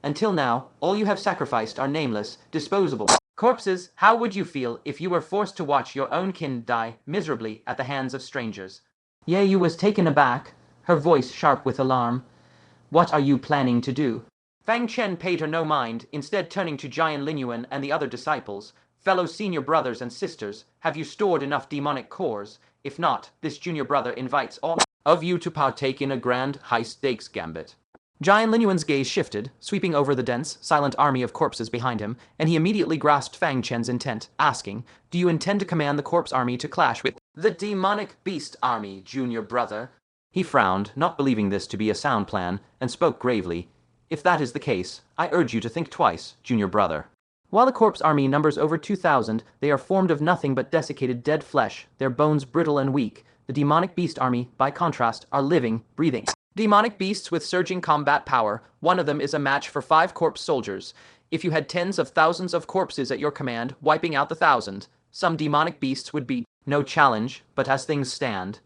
Speaker 4: Until now, all you have sacrificed are nameless, disposable corpses. How would you feel if you were forced to watch your own kin die miserably at the hands of strangers? Yaoyu was taken aback, her voice sharp with alarm. "What are you planning to do?" Fang Chen paid her no mind, instead turning to Jian Linyuan and the other disciples. "Fellow senior brothers and sisters, have you stored enough demonic cores? If not, this junior brother invites all of you to partake in a grand, high-stakes gambit." Jian Linyuan's gaze shifted, sweeping over the dense, silent army of corpses behind him, and he immediately grasped Fang Chen's intent, asking, "Do you intend to command the corpse army to clash with the demonic beast army, junior brother?" He frowned, not believing this to be a sound plan, and spoke gravely. "If that is the case, I urge you to think twice, junior brother." While the corpse army numbers over 2,000, they are formed of nothing but desiccated dead flesh, their bones brittle and weak. The demonic beast army, by contrast, are living, breathing. Demonic beasts with surging combat power. One of them is a match for 5 corpse soldiers. If you had tens of thousands of corpses at your command, wiping out the 1,000, some demonic beasts would be no challenge, but as things stand,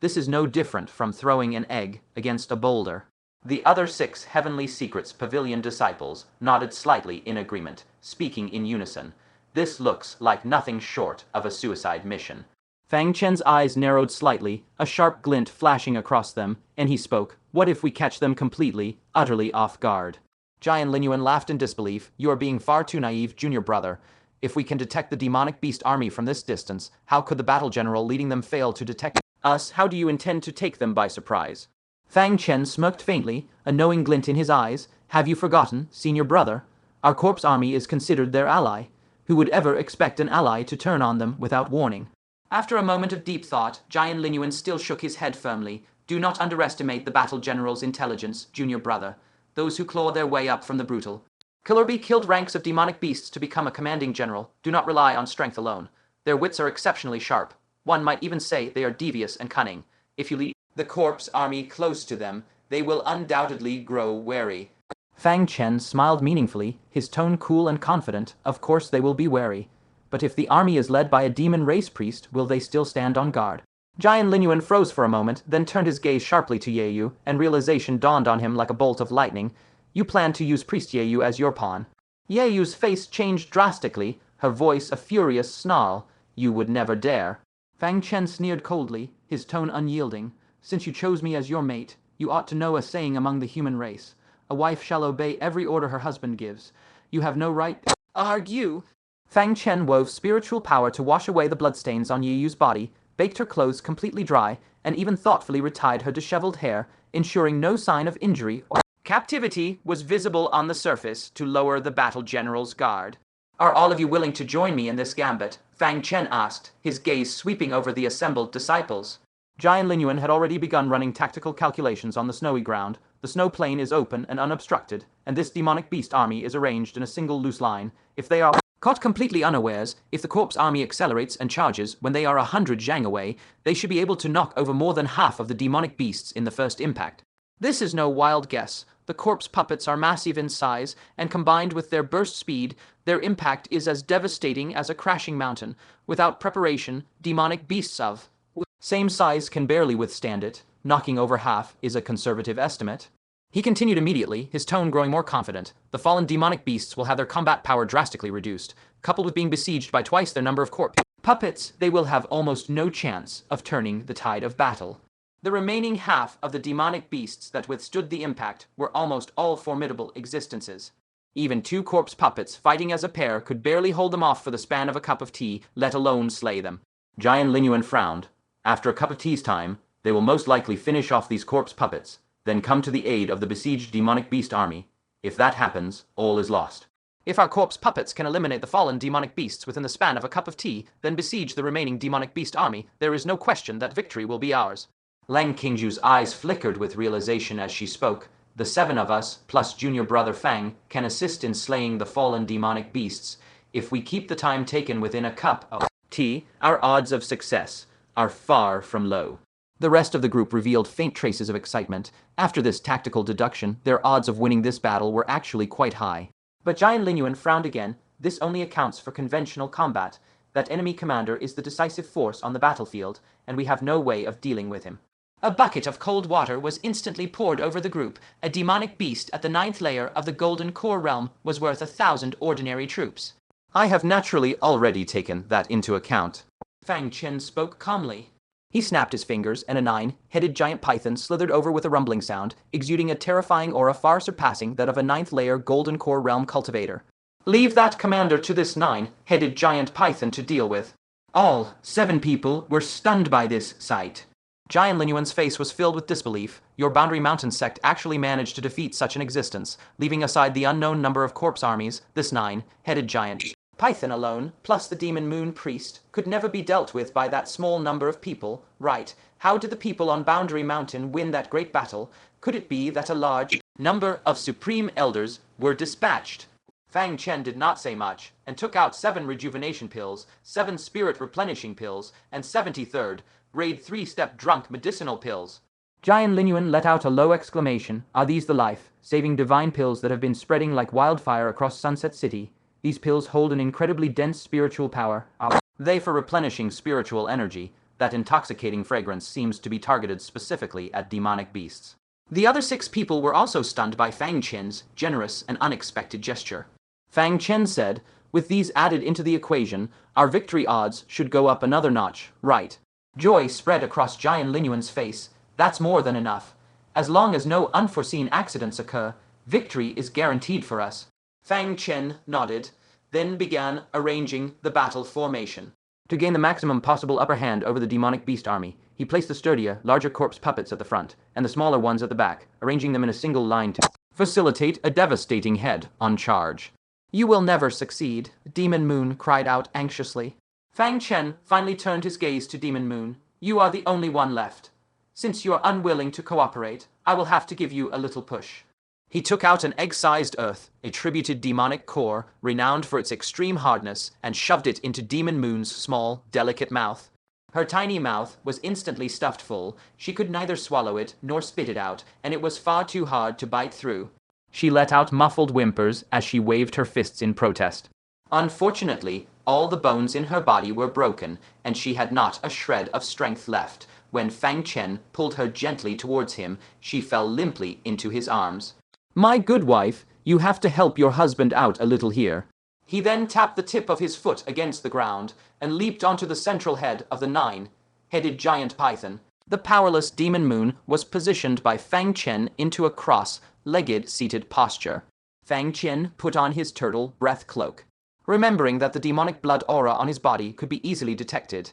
Speaker 4: this is no different from throwing an egg against a boulder.
Speaker 2: The other 6 Heavenly Secrets Pavilion disciples nodded slightly in agreement, speaking in unison. This looks like nothing short of a suicide mission.
Speaker 4: Fang Chen's eyes narrowed slightly, a sharp glint flashing across them, and he spoke, "What if we catch them completely, utterly off guard?" Jian Linyuan laughed in disbelief. "You are being far too naive, junior brother. If we can detect the demonic beast army from this distance, how could the battle general leading them fail to detect us? How do you intend to take them by surprise?" Fang Chen smirked faintly, a knowing glint in his eyes. "Have you forgotten, senior brother? Our corpse army is considered their ally. Who would ever expect an ally to turn on them without warning?"
Speaker 3: After a moment of deep thought, Jian Linyuan still shook his head firmly. "Do not underestimate the battle general's intelligence, junior brother. Those who claw their way up from the brutal, killed ranks of demonic beasts to become a commanding general do not rely on strength alone. Their wits are exceptionally sharp. One might even say they are devious and cunning. If you lead the corpse army close to them, they will undoubtedly grow wary."
Speaker 4: Fang Chen smiled meaningfully, his tone cool and confident. "Of course they will be wary. But if the army is led by a demon race priest, will they still stand on guard?" Jian Linyuan froze for a moment, then turned his gaze sharply to Yaoyu, and realization dawned on him like a bolt of lightning. "You plan to use priest Yaoyu as your pawn?" Yaoyu's face changed drastically, her voice a furious snarl. "You would never dare." Fang Chen sneered coldly, his tone unyielding. "Since you chose me as your mate, you ought to know a saying among the human race. A wife shall obey every order her husband gives. You have no right to argue." Fang Chen wove spiritual power to wash away the bloodstains on Yaoyu's body, baked her clothes completely dry, and even thoughtfully retied her disheveled hair, ensuring no sign of injury or
Speaker 3: Captivity was visible on the surface to lower the battle general's guard. "Are all of you willing to join me in this gambit?" Fang Chen asked, his gaze sweeping over the assembled disciples.
Speaker 4: Jian Linyuan had already begun running tactical calculations on the snowy ground. The snow plain is open and unobstructed, and this demonic beast army is arranged in a single loose line. If they are caught completely unawares, if the corpse army accelerates and charges when they are 100 zhang away, they should be able to knock over more than half of the demonic beasts in the first impact. This is no wild guess. The corpse puppets are massive in size, and combined with their burst speed, their impact is as devastating as a crashing mountain. Without preparation, demonic beasts of same size can barely withstand it. Knocking over half is a conservative estimate. He continued immediately, his tone growing more confident. The fallen demonic beasts will have their combat power drastically reduced. Coupled with being besieged by twice their number of corpse puppets, they will have almost no chance of turning the tide of battle.
Speaker 3: The remaining half of the demonic beasts that withstood the impact were almost all formidable existences.
Speaker 4: Even 2 corpse puppets fighting as a pair could barely hold them off for the span of a cup of tea, let alone slay them.
Speaker 2: Jian Linyuan frowned. After a cup of tea's time, they will most likely finish off these corpse puppets, then come to the aid of the besieged demonic beast army. If that happens, all is lost.
Speaker 4: If our corpse puppets can eliminate the fallen demonic beasts within the span of a cup of tea, then besiege the remaining demonic beast army, there is no question that victory will be ours.
Speaker 2: Lang Qingju's eyes flickered with realization as she spoke. The 7 of us, plus junior brother Fang, can assist in slaying the fallen demonic beasts. If we keep the time taken within a cup of tea, our odds of success are far from low.
Speaker 4: The rest of the group revealed faint traces of excitement. After this tactical deduction, their odds of winning this battle were actually quite high.
Speaker 3: But Jian Linyuan frowned again. This only accounts for conventional combat. That enemy commander is the decisive force on the battlefield, and we have no way of dealing with him. A bucket of cold water was instantly poured over the group. A demonic beast at the 9th layer of the Golden Core Realm was worth 1,000 ordinary troops.
Speaker 2: I have naturally already taken that into account.
Speaker 3: Fang Chen spoke calmly.
Speaker 4: He snapped his fingers, and a 9-headed giant python slithered over with a rumbling sound, exuding a terrifying aura far surpassing that of a 9th layer Golden Core Realm cultivator.
Speaker 3: "Leave that commander to this 9-headed giant python to deal with." All 7 people were stunned by this sight.
Speaker 4: Jian Linyuan's face was filled with disbelief. Your Boundary Mountain sect actually managed to defeat such an existence, leaving aside the unknown number of corpse armies. This 9-headed giant
Speaker 3: python alone, plus the demon moon priest, could never be dealt with by that small number of people, right? How did the people on Boundary Mountain win that great battle? Could it be that a large number of supreme elders were dispatched? Fang Chen did not say much, and took out 7 rejuvenation pills, 7 spirit replenishing pills, and 73rd, grade 3-step drunk medicinal pills.
Speaker 4: Jian Linyuan let out a low exclamation. Are these the life-saving divine pills that have been spreading like wildfire across Sunset City? These pills hold an incredibly dense spiritual power.
Speaker 3: They for replenishing spiritual energy. That intoxicating fragrance seems to be targeted specifically at demonic beasts. The other 6 people were also stunned by Fang Chen's generous and unexpected gesture. Fang Chen said, with these added into the equation, our victory odds should go up another notch, right? Joy spread across Jian Linyuan's face. That's more than enough. As long as no unforeseen accidents occur, victory is guaranteed for us. Fang Chen nodded, then began arranging the battle formation.
Speaker 4: To gain the maximum possible upper hand over the demonic beast army, he placed the sturdier, larger corpse puppets at the front, and the smaller ones at the back, arranging them in a single line to facilitate a devastating head on charge.
Speaker 3: You will never succeed, Demon Moon cried out anxiously. Fang Chen finally turned his gaze to Demon Moon. You are the only one left. Since you are unwilling to cooperate, I will have to give you a little push. He took out an egg-sized earth, a tributed demonic core, renowned for its extreme hardness, and shoved it into Demon Moon's small, delicate mouth. Her tiny mouth was instantly stuffed full. She could neither swallow it nor spit it out, and it was far too hard to bite through.
Speaker 4: She let out muffled whimpers as she waved her fists in protest.
Speaker 3: Unfortunately, all the bones in her body were broken, and she had not a shred of strength left. When Fang Chen pulled her gently towards him, she fell limply into his arms.
Speaker 4: My good wife, you have to help your husband out a little here.
Speaker 3: He then tapped the tip of his foot against the ground and leaped onto the central head of the 9-headed giant python. The powerless Demon Moon was positioned by Fang Chen into a cross-legged seated posture. Fang Chen put on his turtle breath cloak. Remembering that the demonic blood aura on his body could be easily detected,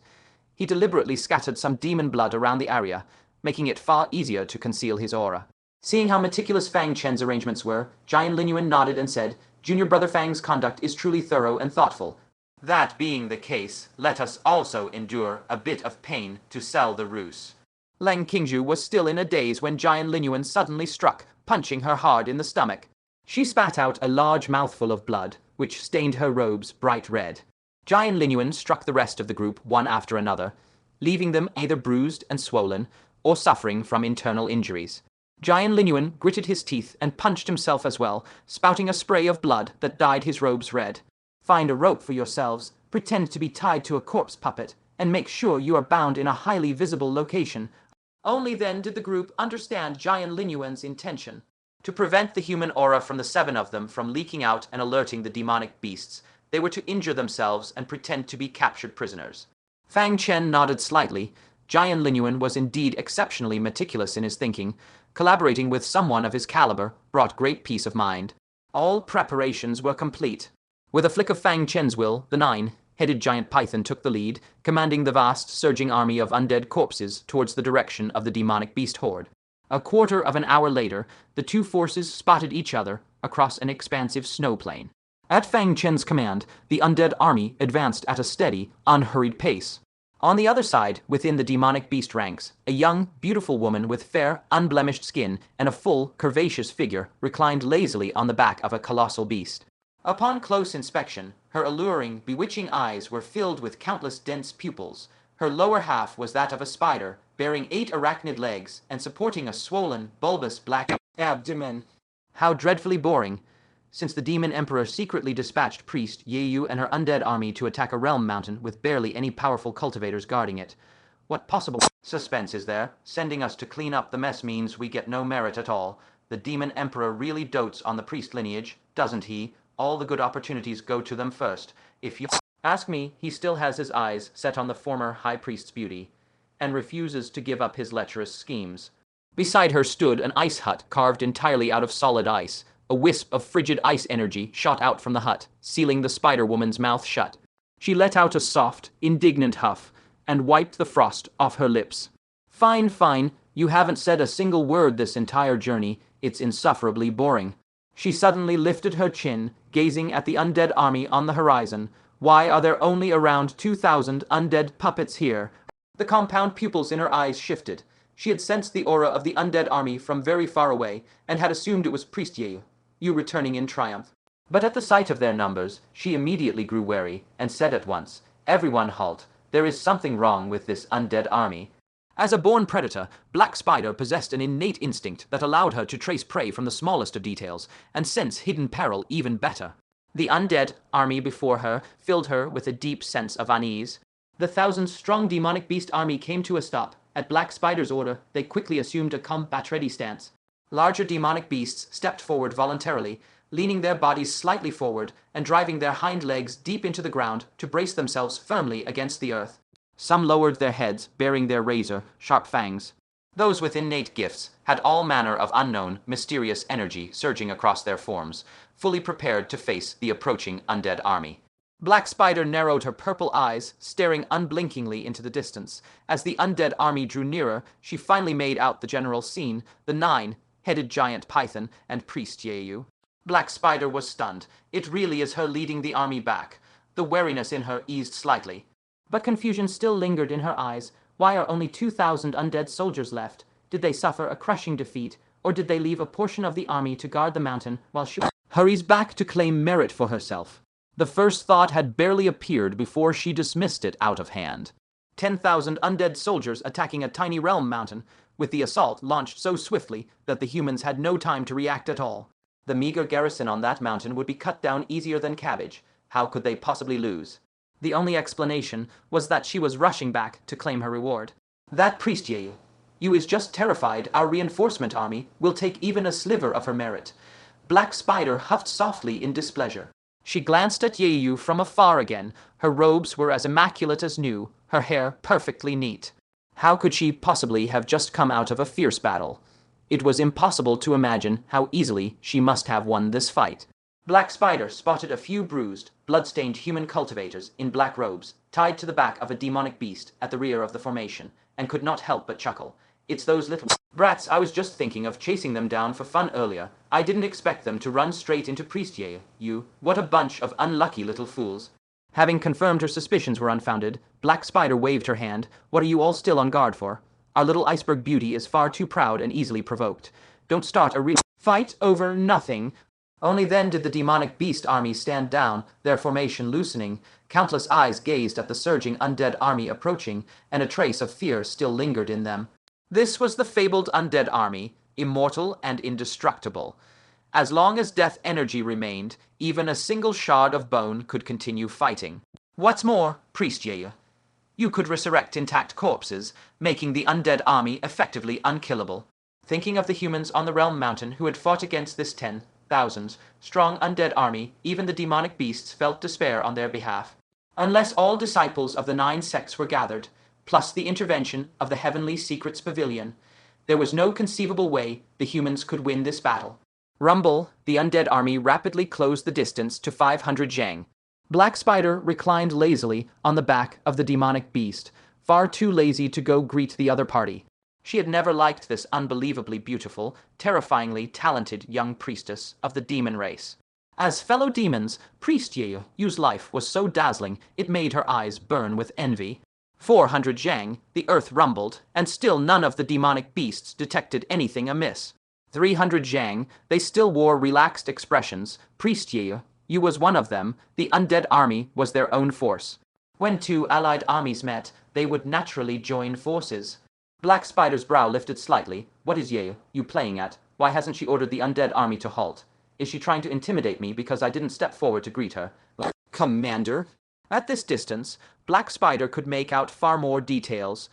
Speaker 3: he deliberately scattered some demon blood around the area, making it far easier to conceal his aura. Seeing how meticulous Fang Chen's arrangements were, Jian Linyuan nodded and said, Junior Brother Fang's conduct is truly thorough and thoughtful. That being the case, let us also endure a bit of pain to sell the ruse.
Speaker 4: Lang Qingzhu was still in a daze when Jian Linyuan suddenly struck, punching her hard in the stomach. She spat out a large mouthful of blood, which stained her robes bright red. Jian Linyuan struck the rest of the group one after another, leaving them either bruised and swollen, or suffering from internal injuries. Jian Linyuan gritted his teeth and punched himself as well, spouting a spray of blood that dyed his robes red. Find a rope for yourselves, pretend to be tied to a corpse puppet, and make sure you are bound in a highly visible location. Only then did the group understand Jian Linyuan's intention. To prevent the human aura from the 7 of them from leaking out and alerting the demonic beasts, they were to injure themselves and pretend to be captured prisoners. Fang Chen nodded slightly. Jian Linyuan was indeed exceptionally meticulous in his thinking. Collaborating with someone of his caliber brought great peace of mind. All preparations were complete. With a flick of Fang Chen's will, the 9-headed giant python took the lead, commanding the vast, surging army of undead corpses towards the direction of the demonic beast horde. A quarter of an hour later, the two forces spotted each other across an expansive snow plain. At Fang Chen's command, the undead army advanced at a steady, unhurried pace. On the other side, within the demonic beast ranks, a young, beautiful woman with fair, unblemished skin and a full, curvaceous figure reclined lazily on the back of a colossal beast. Upon close inspection, her alluring, bewitching eyes were filled with countless dense pupils. Her lower half was that of a spider, bearing 8 arachnid legs and supporting a swollen, bulbous black abdomen. How dreadfully boring! Since the Demon Emperor secretly dispatched priest Yaoyu and her undead army to attack a realm mountain with barely any powerful cultivators guarding it. What possible suspense is there? Sending us to clean up the mess means we get no merit at all. The Demon Emperor really dotes on the priest lineage, doesn't he? All the good opportunities go to them first. If you ask me, he still has his eyes set on the former high priest's beauty, and refuses to give up his lecherous schemes. Beside her stood an ice hut carved entirely out of solid ice. A wisp of frigid ice energy shot out from the hut, sealing the spider-woman's mouth shut. She let out a soft, indignant huff, and wiped the frost off her lips. Fine, fine, you haven't said a single word this entire journey. It's insufferably boring. She suddenly lifted her chin, gazing at the undead army on the horizon. Why are there only around 2,000 undead puppets here? The compound pupils in her eyes shifted. She had sensed the aura of the undead army from very far away, and had assumed it was Priest Yaoyu returning in triumph.
Speaker 2: But at the sight of their numbers, she immediately grew wary and said at once, "Everyone halt, there is something wrong with this undead army."
Speaker 4: As a born predator, Black Spider possessed an innate instinct that allowed her to trace prey from the smallest of details and sense hidden peril even better. The undead army before her filled her with a deep sense of unease. The thousand-strong demonic beast army came to a stop. At Black Spider's order, they quickly assumed a combat-ready stance. Larger demonic beasts stepped forward voluntarily, leaning their bodies slightly forward and driving their hind legs deep into the ground to brace themselves firmly against the earth. Some lowered their heads, baring their razor-sharp fangs.
Speaker 2: Those with innate gifts had all manner of unknown, mysterious energy surging across their forms, fully prepared to face the approaching undead army.
Speaker 4: Black Spider narrowed her purple eyes, staring unblinkingly into the distance. As the undead army drew nearer, she finally made out the general scene, the 9-headed giant python and priest Yaoyu.
Speaker 2: Black Spider was stunned. It really is her leading the army back. The wariness in her eased slightly.
Speaker 4: But confusion still lingered in her eyes. Why are only 2,000 undead soldiers left? Did they suffer a crushing defeat, or did they leave a portion of the army to guard the mountain while she hurries back to claim merit for herself? The first thought had barely appeared before she dismissed it out of hand. 10,000 undead soldiers attacking a tiny realm mountain, with the assault launched so swiftly that the humans had no time to react at all.
Speaker 2: The meager garrison on that mountain would be cut down easier than cabbage. How could they possibly lose?
Speaker 4: The only explanation was that she was rushing back to claim her reward.
Speaker 2: That priest Yaoyu is just terrified our reinforcement army will take even a sliver of her merit. Black Spider huffed softly in displeasure.
Speaker 4: She glanced at Yaoyu from afar again. Her robes were as immaculate as new, her hair perfectly neat. How could she possibly have just come out of a fierce battle? It was impossible to imagine how easily she must have won this fight.
Speaker 2: Black Spider spotted a few bruised, blood-stained human cultivators in black robes, tied to the back of a demonic beast at the rear of the formation, and could not help but chuckle. It's those little brats. I was just thinking of chasing them down for fun earlier. I didn't expect them to run straight into priest Yaoyu. What a bunch of unlucky little fools.
Speaker 4: Having confirmed her suspicions were unfounded, Black Spider waved her hand. What are you all still on guard for? Our little iceberg beauty is far too proud and easily provoked. Don't start a real fight over nothing.
Speaker 2: Only then did the demonic beast army stand down, their formation loosening. Countless eyes gazed at the surging undead army approaching, and a trace of fear still lingered in them.
Speaker 4: This was the fabled undead army, immortal and indestructible. As long as death energy remained, even a single shard of bone could continue fighting.
Speaker 2: What's more, priest Yaoyu, you could resurrect intact corpses, making the undead army effectively unkillable. Thinking of the humans on the realm mountain who had fought against this 10,000-strong undead army, even the demonic beasts felt despair on their behalf. Unless all disciples of the 9 sects were gathered, plus the intervention of the Heavenly Secrets Pavilion, there was no conceivable way the humans could win this battle.
Speaker 4: Rumble, the undead army rapidly closed the distance to 500 zhang. Black Spider reclined lazily on the back of the demonic beast, far too lazy to go greet the other party. She had never liked this unbelievably beautiful, terrifyingly talented young priestess of the demon race. As fellow demons, priest Yaoyu's life was so dazzling it made her eyes burn with envy. 400 zhang, the earth rumbled, and still none of the demonic beasts detected anything amiss. 300 zhang, they still wore relaxed expressions. Priest Yaoyu was one of them. The undead army was their own force. When two allied armies met, they would naturally join forces. Black Spider's brow lifted slightly. What is Yaoyu playing at? Why hasn't she ordered the undead army to halt? Is she trying to intimidate me because I didn't step forward to greet her? Commander? At this distance, Black Spider could make out far more details,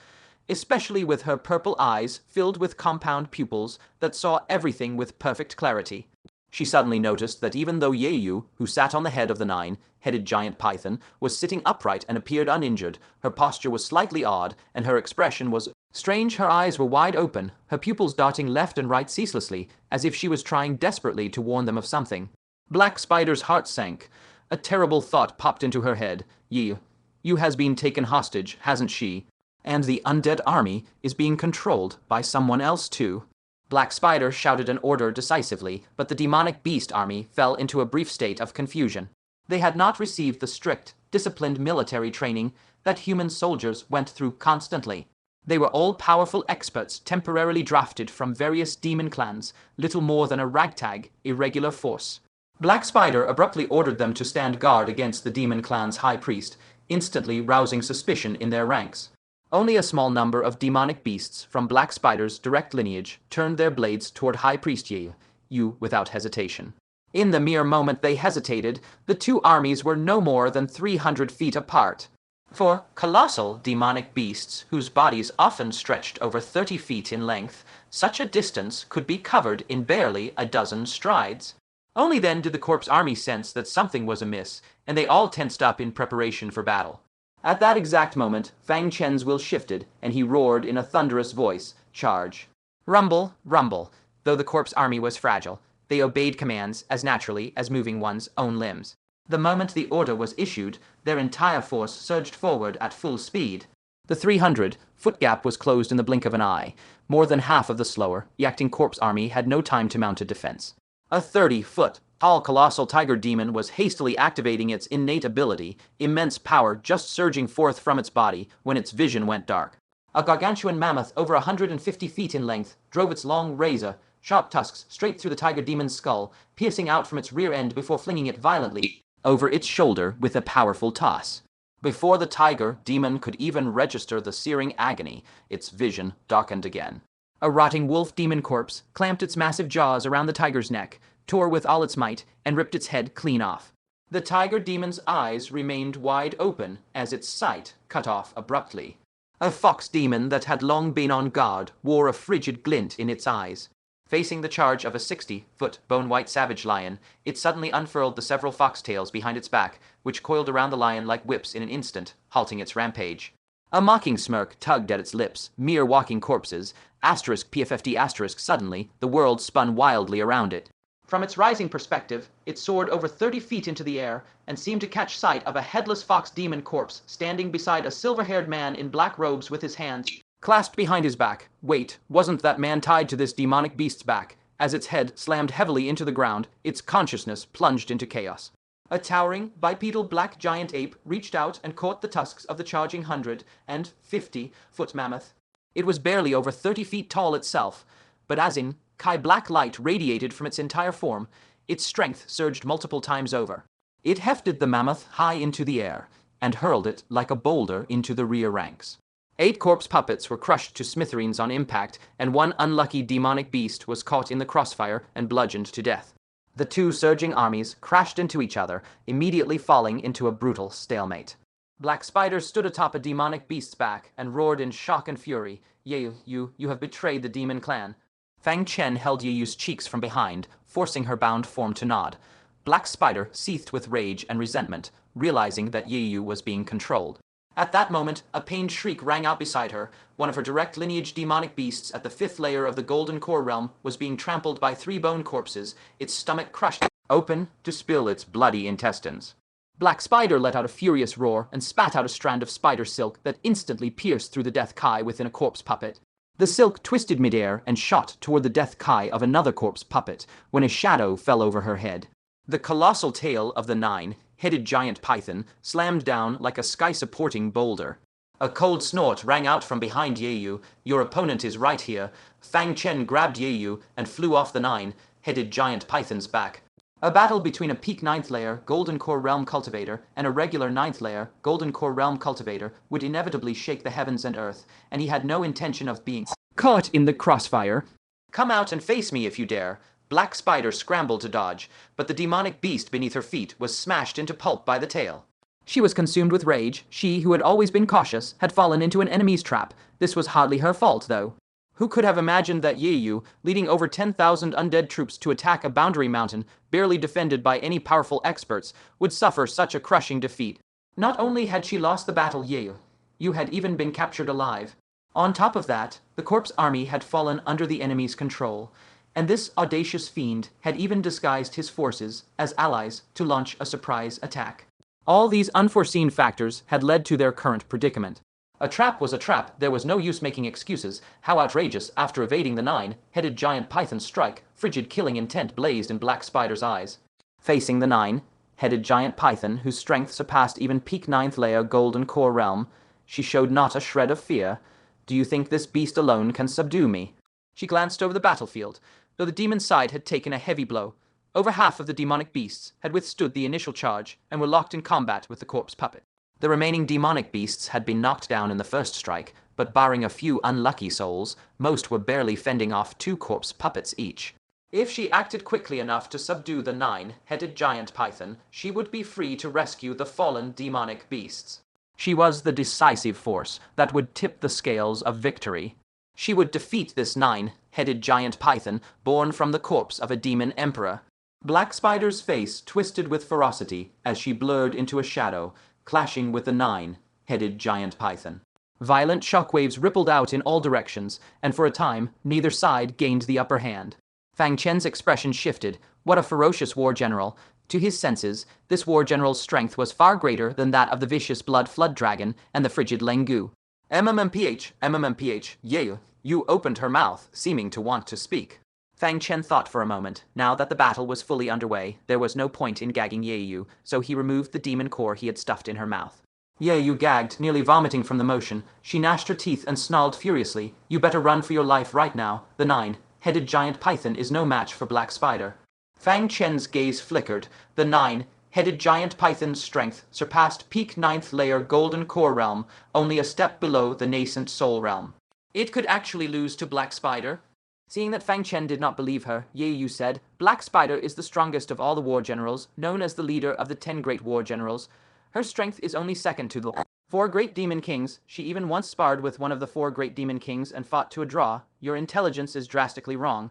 Speaker 4: especially with her purple eyes filled with compound pupils that saw everything with perfect clarity. She suddenly noticed that even though Yaoyu, who sat on the head of the 9-headed giant python, was sitting upright and appeared uninjured, her posture was slightly odd, and her expression was strange. Her eyes were wide open, her pupils darting left and right ceaselessly, as if she was trying desperately to warn them of something. Black Spider's heart sank. A terrible thought popped into her head. Yaoyu has been taken hostage, hasn't she? And the undead army is being controlled by someone else too. Black Spider shouted an order decisively, but the demonic beast army fell into a brief state of confusion. They had not received the strict, disciplined military training that human soldiers went through constantly. They were all powerful experts temporarily drafted from various demon clans, little more than a ragtag, irregular force.
Speaker 3: Black Spider abruptly ordered them to stand guard against the demon clan's high priest, instantly rousing suspicion in their ranks.
Speaker 4: Only a small number of demonic beasts from Black Spider's direct lineage turned their blades toward High Priest Yaoyu without hesitation. In the mere moment they hesitated, the two armies were no more than 300 feet apart.
Speaker 3: For colossal demonic beasts, whose bodies often stretched over 30 feet in length, such a distance could be covered in barely a dozen strides. Only then did the corpse army sense that something was amiss, and they all tensed up in preparation for battle.
Speaker 4: At that exact moment, Fang Chen's will shifted, and he roared in a thunderous voice, "Charge!" Rumble, rumble. Though the corpse army was fragile, they obeyed commands as naturally as moving one's own limbs.
Speaker 3: The moment the order was issued, their entire force surged forward at full speed.
Speaker 4: The 300-foot gap was closed in the blink of an eye. More than half of the slower, reacting corpse army had no time to mount a defense. A 30-foot tall colossal tiger demon was hastily activating its innate ability, immense power just surging forth from its body when its vision went dark.
Speaker 3: A gargantuan mammoth over 150 feet in length drove its long razor-sharp tusks straight through the tiger demon's skull, piercing out from its rear end before flinging it violently
Speaker 4: over its shoulder with a powerful toss. Before the tiger demon could even register the searing agony, its vision darkened again. A rotting wolf demon corpse clamped its massive jaws around the tiger's neck, tore with all its might, and ripped its head clean off.
Speaker 3: The tiger demon's eyes remained wide open as its sight cut off abruptly.
Speaker 4: A fox demon that had long been on guard wore a frigid glint in its eyes.
Speaker 3: Facing the charge of a 60-foot bone-white savage lion, it suddenly unfurled the several foxtails behind its back, which coiled around the lion like whips in an instant, halting its rampage.
Speaker 4: A mocking smirk tugged at its lips, mere walking corpses, *PFFD*. Suddenly, the world spun wildly around it.
Speaker 3: From its rising perspective, it soared over 30 feet into the air and seemed to catch sight of a headless fox demon corpse standing beside a silver-haired man in black robes with his hands
Speaker 4: clasped behind his back. Wait, wasn't that man tied to this demonic beast's back? As its head slammed heavily into the ground, its consciousness plunged into chaos.
Speaker 3: A towering, bipedal black giant ape reached out and caught the tusks of the charging 150-foot mammoth.
Speaker 4: It was barely over 30 feet tall itself, but as in Kai black light radiated from its entire form, its strength surged multiple times over. It hefted the mammoth high into the air and hurled it like a boulder into the rear ranks. 8 corpse puppets were crushed to smithereens on impact, and one unlucky demonic beast was caught in the crossfire and bludgeoned to death. The two surging armies crashed into each other, immediately falling into a brutal stalemate. Black Spider stood atop a demonic beast's back and roared in shock and fury, "Yaoyu, you have betrayed the demon clan." Fang Chen held Yaoyu's cheeks from behind, forcing her bound form to nod. Black Spider seethed with rage and resentment, realizing that Yaoyu was being controlled. At that moment, a pained shriek rang out beside her. One of her direct lineage demonic beasts at the 5th layer of the Golden Core Realm was being trampled by 3 bone corpses, its stomach crushed open to spill its bloody intestines. Black Spider let out a furious roar and spat out a strand of spider silk that instantly pierced through the death kai within a corpse puppet. The silk twisted midair and shot toward the death kai of another corpse puppet when a shadow fell over her head. The colossal tail of the 9-headed giant python slammed down like a sky-supporting boulder. A cold snort rang out from behind Yaoyu. "Your opponent is right here." Fang Chen grabbed Yaoyu and flew off the 9-headed giant python's back. A battle between a peak 9th layer Golden Core Realm cultivator and a regular 9th layer Golden Core Realm cultivator would inevitably shake the heavens and earth, and he had no intention of being caught in the crossfire.
Speaker 3: "Come out and face me if you dare." Black Spider scrambled to dodge, but the demonic beast beneath her feet was smashed into pulp by the tail.
Speaker 4: She was consumed with rage. She, who had always been cautious, had fallen into an enemy's trap. This was hardly her fault, though. Who could have imagined that Yaoyu, leading over 10,000 undead troops to attack a boundary mountain, barely defended by any powerful experts, would suffer such a crushing defeat? Not only had she lost the battle, Yaoyu had even been captured alive. On top of that, the corpse army had fallen under the enemy's control, and this audacious fiend had even disguised his forces as allies to launch a surprise attack. All these unforeseen factors had led to their current predicament. A trap was a trap, there was no use making excuses. How outrageous, after evading the 9-headed giant python's strike, frigid killing intent blazed in Black Spider's eyes. Facing the 9-headed giant python, whose strength surpassed even peak 9th layer Golden Core Realm, she showed not a shred of fear. "Do you think this beast alone can subdue me?" She glanced over the battlefield. Though the demon's side had taken a heavy blow, Over half of the demonic beasts had withstood the initial charge and were locked in combat with the corpse puppet. The remaining demonic beasts had been knocked down in the first strike, but barring a few unlucky souls, most were barely fending off 2 corpse puppets each. If she acted quickly enough to subdue the 9-headed giant python, she would be free to rescue the fallen demonic beasts. She was the decisive force that would tip the scales of victory. She would defeat this 9-headed giant python born from the corpse of a demon emperor. Black Spider's face twisted with ferocity as she blurred into a shadow, clashing with the 9-headed giant python. Violent shockwaves rippled out in all directions, and for a time, neither side gained the upper hand. Fang Chen's expression shifted. What a ferocious war general. To his senses, this war general's strength was far greater than that of the vicious blood flood dragon and the frigid Lengu. MMMPH, Yaoyu, you opened her mouth, seeming to want to speak. Fang Chen thought for a moment. Now that the battle was fully underway, there was no point in gagging Yaoyu, so he removed the demon core he had stuffed in her mouth. Yaoyu gagged, nearly vomiting from the motion. She gnashed her teeth and snarled furiously. You better run for your life right now. The 9-headed giant python is no match for Black Spider. Fang Chen's gaze flickered. The 9-headed giant python's strength surpassed peak 9th layer golden core realm, only a step below the nascent soul realm. It could actually lose to Black Spider. Seeing that Fang Chen did not believe her, Yaoyu said, Black Spider is the strongest of all the war generals, known as the leader of the 10 great war generals. Her strength is only second to the 4 great demon kings. She even once sparred with one of the 4 great demon kings and fought to a draw. Your intelligence is drastically wrong.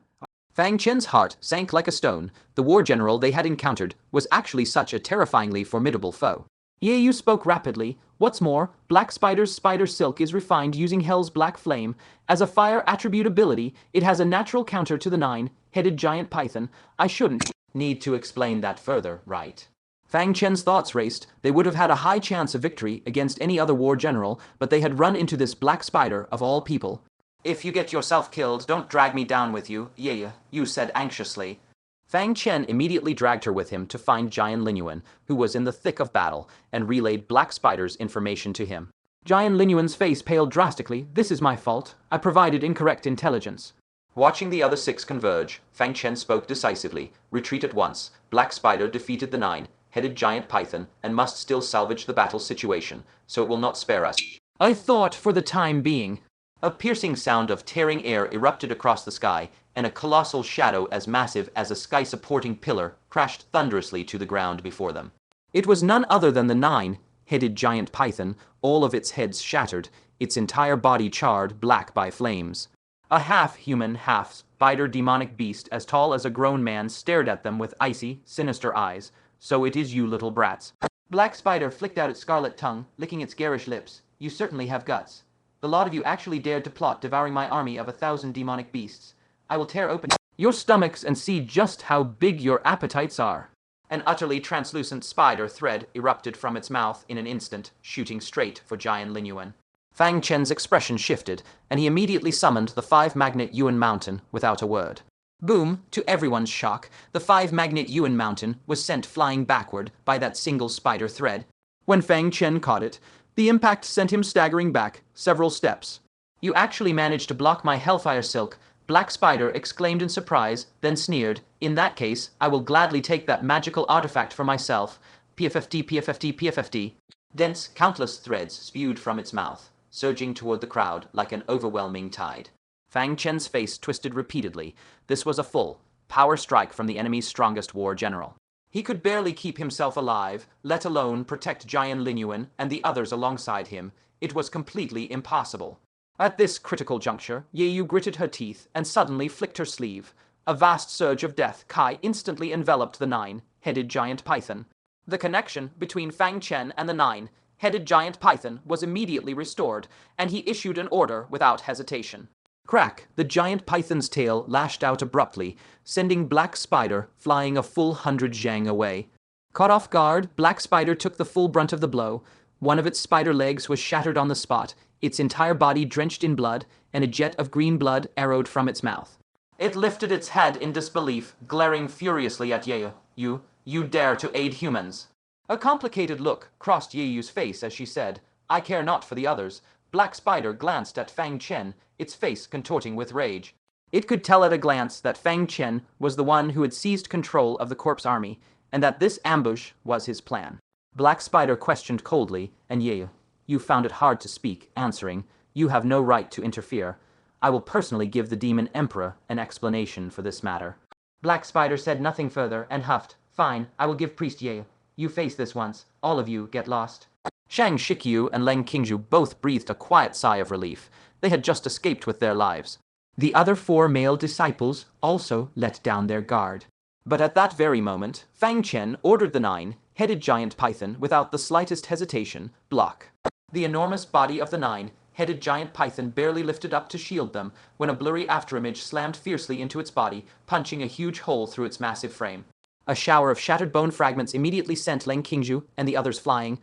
Speaker 4: Fang Chen's heart sank like a stone. The war general they had encountered was actually such a terrifyingly formidable foe. Yaoyu spoke rapidly. What's more, Black Spider's spider silk is refined using Hell's black flame. As a fire attribute ability, it has a natural counter to the 9-headed giant python. I shouldn't need to explain that further, right? Fang Chen's thoughts raced. They would have had a high chance of victory against any other war general, but they had run into this Black Spider of all people. If you get yourself killed, don't drag me down with you, Yaoyu said anxiously. Fang Chen immediately dragged her with him to find Jian Linyuan, who was in the thick of battle, and relayed Black Spider's information to him. Jian Linyuan's face paled drastically. This is my fault. I provided incorrect intelligence. Watching the other 6 converge, Fang Chen spoke decisively. Retreat at once. Black Spider defeated the 9-headed giant python and must still salvage the battle situation, so it will not spare us. I thought for the time being. A piercing sound of tearing air erupted across the sky, and a colossal shadow as massive as a sky-supporting pillar crashed thunderously to the ground before them. It was none other than the 9-headed giant python, all of its heads shattered, its entire body charred black by flames. A half-human, half-spider demonic beast as tall as a grown man stared at them with icy, sinister eyes. So it is you, little brats. Black Spider flicked out its scarlet tongue, licking its garish lips. You certainly have guts. The lot of you actually dared to plot devouring my army of 1,000 demonic beasts. I will tear open your stomachs and see just how big your appetites are. An utterly translucent spider thread erupted from its mouth in an instant, shooting straight for Jian Linyuan. Fang Chen's expression shifted, and he immediately summoned the 5-magnet Yuan Mountain without a word. Boom! To everyone's shock, the 5-magnet Yuan Mountain was sent flying backward by that single spider thread. When Fang Chen caught it, the impact sent him staggering back several steps. You actually managed to block my Hellfire Silk, Black Spider exclaimed in surprise, then sneered. In that case, I will gladly take that magical artifact for myself. PFFD. Dense, countless threads spewed from its mouth, surging toward the crowd like an overwhelming tide. Fang Chen's face twisted repeatedly. This was a full power strike from the enemy's strongest war general. He could barely keep himself alive, let alone protect Jian Linyuan and the others alongside him. It was completely impossible. At this critical juncture, Yaoyu gritted her teeth and suddenly flicked her sleeve. A vast surge of death Kai instantly enveloped the 9-headed giant python. The connection between Fang Chen and the 9-headed giant python was immediately restored, and he issued an order without hesitation. Crack! The giant python's tail lashed out abruptly, sending Black Spider flying a full 100 zhang away. Caught off guard, Black Spider took the full brunt of the blow. One of its spider legs was shattered on the spot, its entire body drenched in blood, and a jet of green blood arrowed from its mouth. It lifted its head in disbelief, glaring furiously at Yaoyu. You dare to aid humans? A complicated look crossed Yaoyu's face as she said, I care not for the others. Black Spider glanced at Fang Chen, its face contorting with rage. It could tell at a glance that Fang Chen was the one who had seized control of the corpse army, and that this ambush was his plan. Black Spider questioned coldly, and Yaoyu, you found it hard to speak, answering, you have no right to interfere. I will personally give the Demon Emperor an explanation for this matter.
Speaker 3: Black Spider said nothing further and huffed, fine, I will give Priest Yaoyu. You face this once, all of you get lost.
Speaker 4: Shang Shikyu and Leng Qingzhu both breathed a quiet sigh of relief. They had just escaped with their lives. The other 4 male disciples also let down their guard. But at that very moment, Fang Chen ordered the 9-headed giant python without the slightest hesitation, block. The enormous body of the 9-headed giant python barely lifted up to shield them when a blurry afterimage slammed fiercely into its body, punching a huge hole through its massive frame. A shower of shattered bone fragments immediately sent Leng Qingzhu and the others flying.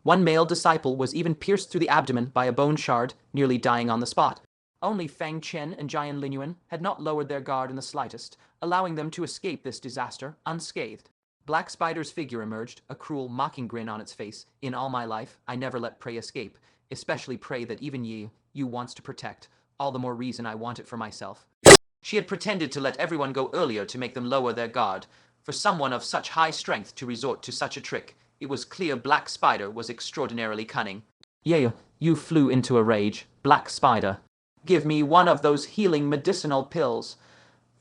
Speaker 4: One male disciple was even pierced through the abdomen by a bone shard, nearly dying on the spot. Only Fang Chen and Jian Linyuan had not lowered their guard in the slightest, allowing them to escape this disaster unscathed. Black Spider's figure emerged, a cruel, mocking grin on its face. In all my life, I never let prey escape, especially prey that even you wants to protect. All the more reason I want it for myself. She had pretended to let everyone go earlier to make them lower their guard. For someone of such high strength to resort to such a trick, it was clear Black Spider was extraordinarily cunning. Yaoyu, you flew into a rage. Black Spider. Give me one of those healing medicinal pills.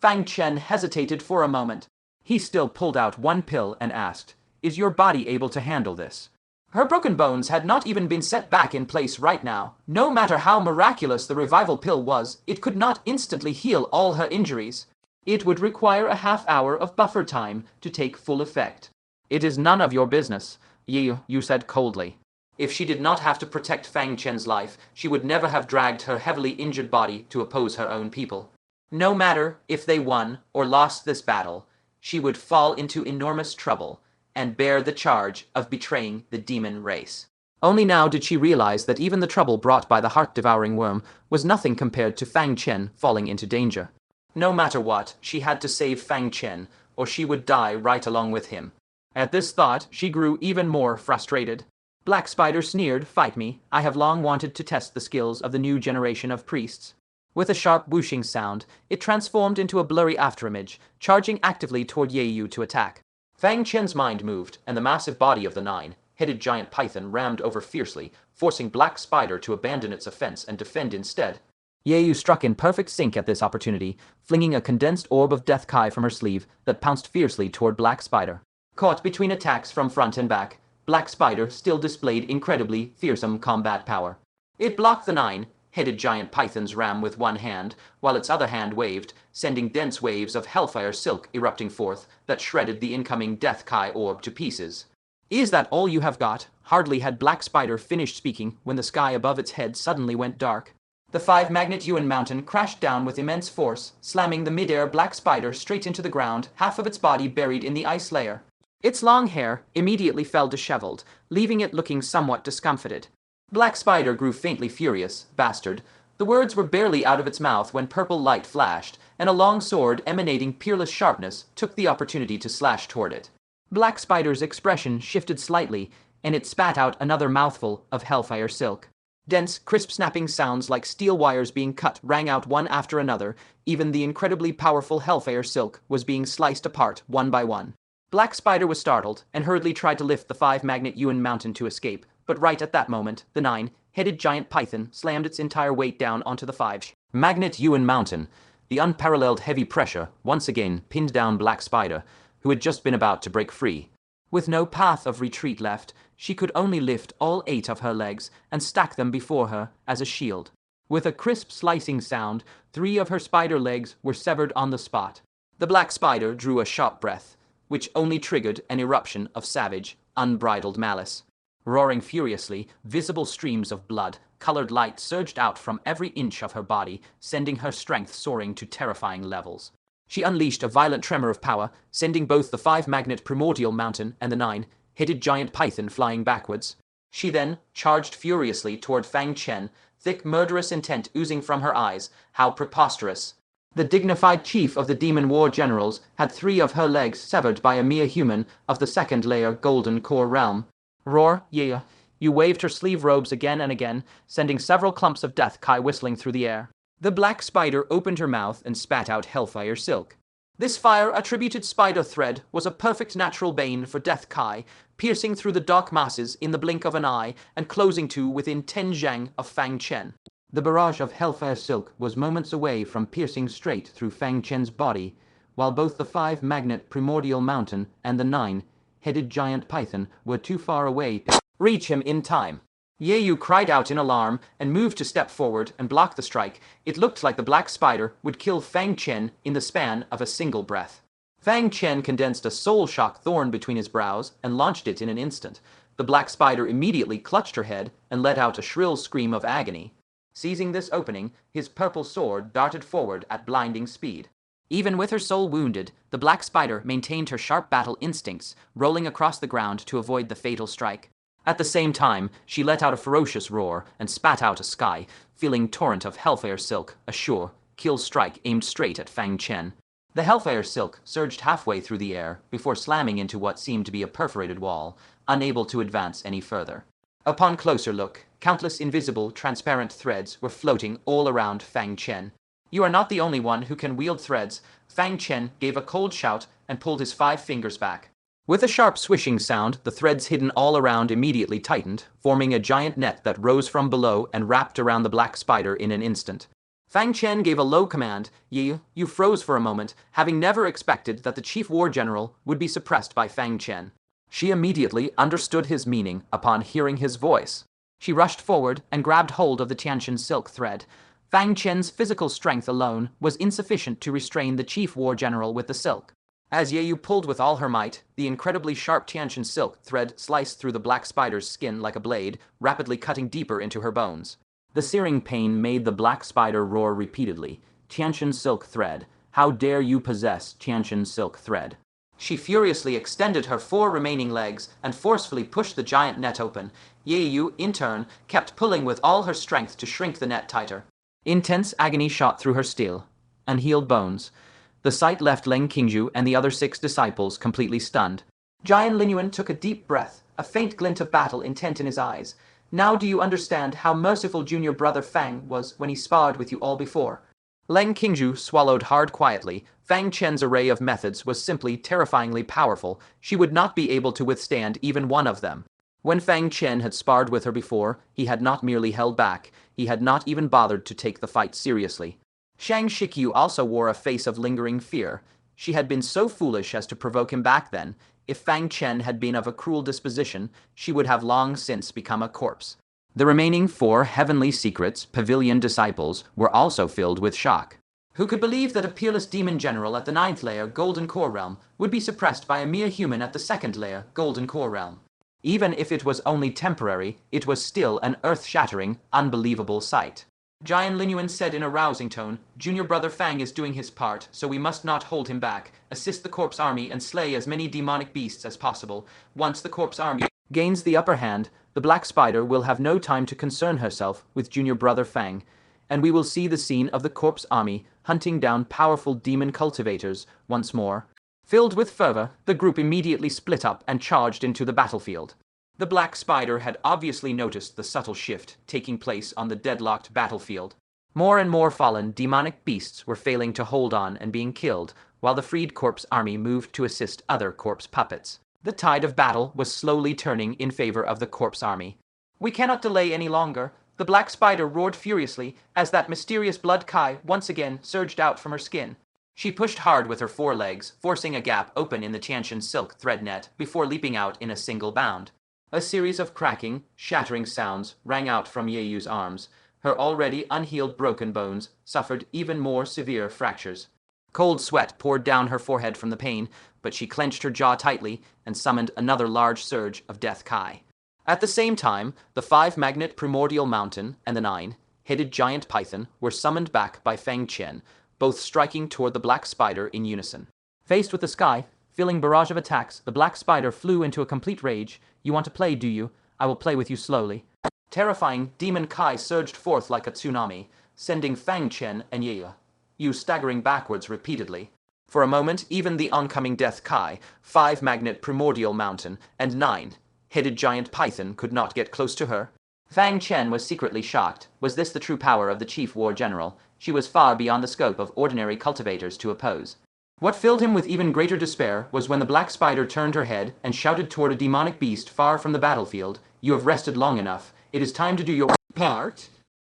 Speaker 4: Fang Chen hesitated for a moment. He still pulled out one pill and asked, is your body able to handle this? Her broken bones had not even been set back in place right now. No matter how miraculous the revival pill was, it could not instantly heal all her injuries. It would require a half-hour of buffer time to take full effect. It is none of your business, you said coldly. If she did not have to protect Fang Chen's life, she would never have dragged her heavily injured body to oppose her own people. No matter if they won or lost this battle, she would fall into enormous trouble and bear the charge of betraying the demon race. Only now did she realize that even the trouble brought by the heart-devouring worm was nothing compared to Fang Chen falling into danger. No matter what, she had to save Fang Chen, or she would die right along with him. At this thought, she grew even more frustrated. Black Spider sneered, fight me. I have long wanted to test the skills of the new generation of priests. With a sharp whooshing sound, it transformed into a blurry afterimage, charging actively toward Yaoyu to attack. Fang Chen's mind moved, and the massive body of the 9-headed giant python rammed over fiercely, forcing Black Spider to abandon its offense and defend instead. Yaoyu struck in perfect sync at this opportunity, flinging a condensed orb of Death Kai from her sleeve that pounced fiercely toward Black Spider. Caught between attacks from front and back, Black Spider still displayed incredibly fearsome combat power. It blocked the 9-headed giant python's ram with one hand, while its other hand waved, sending dense waves of hellfire silk erupting forth that shredded the incoming Death Kai orb to pieces. Is that all you have got? Hardly had Black Spider finished speaking when the sky above its head suddenly went dark. The 5-magnet Yuan mountain crashed down with immense force, slamming the mid-air Black Spider straight into the ground, half of its body buried in the ice layer. Its long hair immediately fell disheveled, leaving it looking somewhat discomfited. Black Spider grew faintly furious, bastard. The words were barely out of its mouth when purple light flashed, and a long sword emanating peerless sharpness took the opportunity to slash toward it. Black Spider's expression shifted slightly, and it spat out another mouthful of hellfire silk. Dense, crisp snapping sounds like steel wires being cut rang out one after another. Even the incredibly powerful hellfire silk was being sliced apart one by one. Black Spider was startled and hurriedly tried to lift the 5-magnet Yuan mountain to escape, but right at that moment, the 9-headed giant python slammed its entire weight down onto the 5-magnet Yuan mountain. The unparalleled heavy pressure once again pinned down Black Spider, who had just been about to break free. With no path of retreat left, she could only lift all 8 of her legs and stack them before her as a shield. With a crisp slicing sound, 3 of her spider legs were severed on the spot. The Black Spider drew a sharp breath, which only triggered an eruption of savage, unbridled malice. Roaring furiously, visible streams of blood-colored light surged out from every inch of her body, sending her strength soaring to terrifying levels. She unleashed a violent tremor of power, sending both the 5-magnet primordial mountain and the 9-headed giant python flying backwards. She then charged furiously toward Fang Chen, thick murderous intent oozing from her eyes. How preposterous! The dignified chief of the demon war generals had 3 of her legs severed by a mere human of the 2nd-layer golden core realm. Roar, yeah, you waved her sleeve robes again and again, sending several clumps of Death Kai whistling through the air. The black spider opened her mouth and spat out hellfire silk. This fire-attributed spider thread was a perfect natural bane for Death Kai, piercing through the dark masses in the blink of an eye and closing to within 10 zhang of Fang Chen. The barrage of hellfire silk was moments away from piercing straight through Fang Chen's body, while both the 5-magnet primordial mountain and the 9-headed giant python were too far away to reach him in time. Yaoyu cried out in alarm and moved to step forward and block the strike. It looked like the black spider would kill Fang Chen in the span of a single breath. Fang Chen condensed a soul shock thorn between his brows and launched it in an instant. The black spider immediately clutched her head and let out a shrill scream of agony. Seizing this opening, his purple sword darted forward at blinding speed. Even with her soul wounded, the black spider maintained her sharp battle instincts, rolling across the ground to avoid the fatal strike. At the same time, she let out a ferocious roar and spat out a sky-filling torrent of hellfire silk, a sure kill strike aimed straight at Fang Chen. The hellfire silk surged halfway through the air before slamming into what seemed to be a perforated wall, unable to advance any further. Upon closer look, countless invisible, transparent threads were floating all around Fang Chen. "You are not the only one who can wield threads." Fang Chen gave a cold shout and pulled his 5 fingers back. With a sharp swishing sound, the threads hidden all around immediately tightened, forming a giant net that rose from below and wrapped around the black spider in an instant. Fang Chen gave a low command. You froze for a moment, having never expected that the chief war general would be suppressed by Fang Chen. She immediately understood his meaning upon hearing his voice. She rushed forward and grabbed hold of the Tiantian silk thread. Fang Chen's physical strength alone was insufficient to restrain the chief war general with the silk. As Yaoyu pulled with all her might, the incredibly sharp Tiantian silk thread sliced through the black spider's skin like a blade, rapidly cutting deeper into her bones. The searing pain made the black spider roar repeatedly. "Tiantian silk thread, how dare you possess Tiantian silk thread?" She furiously extended her 4 remaining legs and forcefully pushed the giant net open. Yaoyu, in turn, kept pulling with all her strength to shrink the net tighter. Intense agony shot through her still unhealed bones. The sight left Leng Qingju and the other 6 disciples completely stunned. Jian Linyuan took a deep breath, a faint glint of battle intent in his eyes. "Now do you understand how merciful junior brother Fang was when he sparred with you all before?" Leng Qingju swallowed hard quietly. Fang Chen's array of methods was simply terrifyingly powerful. She would not be able to withstand even one of them. When Fang Chen had sparred with her before, he had not merely held back, he had not even bothered to take the fight seriously. Shang Shikyu also wore a face of lingering fear. She had been so foolish as to provoke him back then. If Fang Chen had been of a cruel disposition, she would have long since become a corpse. The remaining 4 Heavenly Secrets Pavilion disciples were also filled with shock. Who could believe that a peerless demon general at the 9th layer Golden Core Realm would be suppressed by a mere human at the 2nd layer Golden Core Realm? Even if it was only temporary, it was still an earth-shattering, unbelievable sight. Jian Linyuan said in a rousing tone, "Junior brother Fang is doing his part, so we must not hold him back. Assist the corpse army and slay as many demonic beasts as possible. Once the corpse army gains the upper hand, the black spider will have no time to concern herself with junior brother Fang, and we will see the scene of the corpse army hunting down powerful demon cultivators once more." Filled with fervor, the group immediately split up and charged into the battlefield. The black spider had obviously noticed the subtle shift taking place on the deadlocked battlefield. More and more fallen demonic beasts were failing to hold on and being killed, while the freed corpse army moved to assist other corpse puppets. The tide of battle was slowly turning in favor of the corpse army. "We cannot delay any longer," the black spider roared furiously as that mysterious blood kai once again surged out from her skin. She pushed hard with her 4 legs, forcing a gap open in the Tiantian silk thread net before leaping out in a single bound. A series of cracking, shattering sounds rang out from Yaoyu's arms. Her already unhealed broken bones suffered even more severe fractures. Cold sweat poured down her forehead from the pain, but she clenched her jaw tightly and summoned another large surge of death kai. At the same time, the 5-magnet primordial mountain and the 9-headed giant python were summoned back by Fang Chen, both striking toward the black spider in unison. Faced with the sky, feeling barrage of attacks, the black spider flew into a complete rage. "You want to play, do you? I will play with you slowly." Terrifying demon kai surged forth like a tsunami, sending Fang Chen and Yaoyu staggering backwards repeatedly. For a moment, even the oncoming death kai, 5-magnet primordial mountain, and 9-headed giant python could not get close to her. Fang Chen was secretly shocked. Was this the true power of the chief war general?
Speaker 3: she was far beyond the scope of ordinary cultivators to oppose. What filled him with even greater despair was when the black spider turned her head and shouted toward a demonic beast far from the battlefield, "You have rested long enough. It is time to do your part."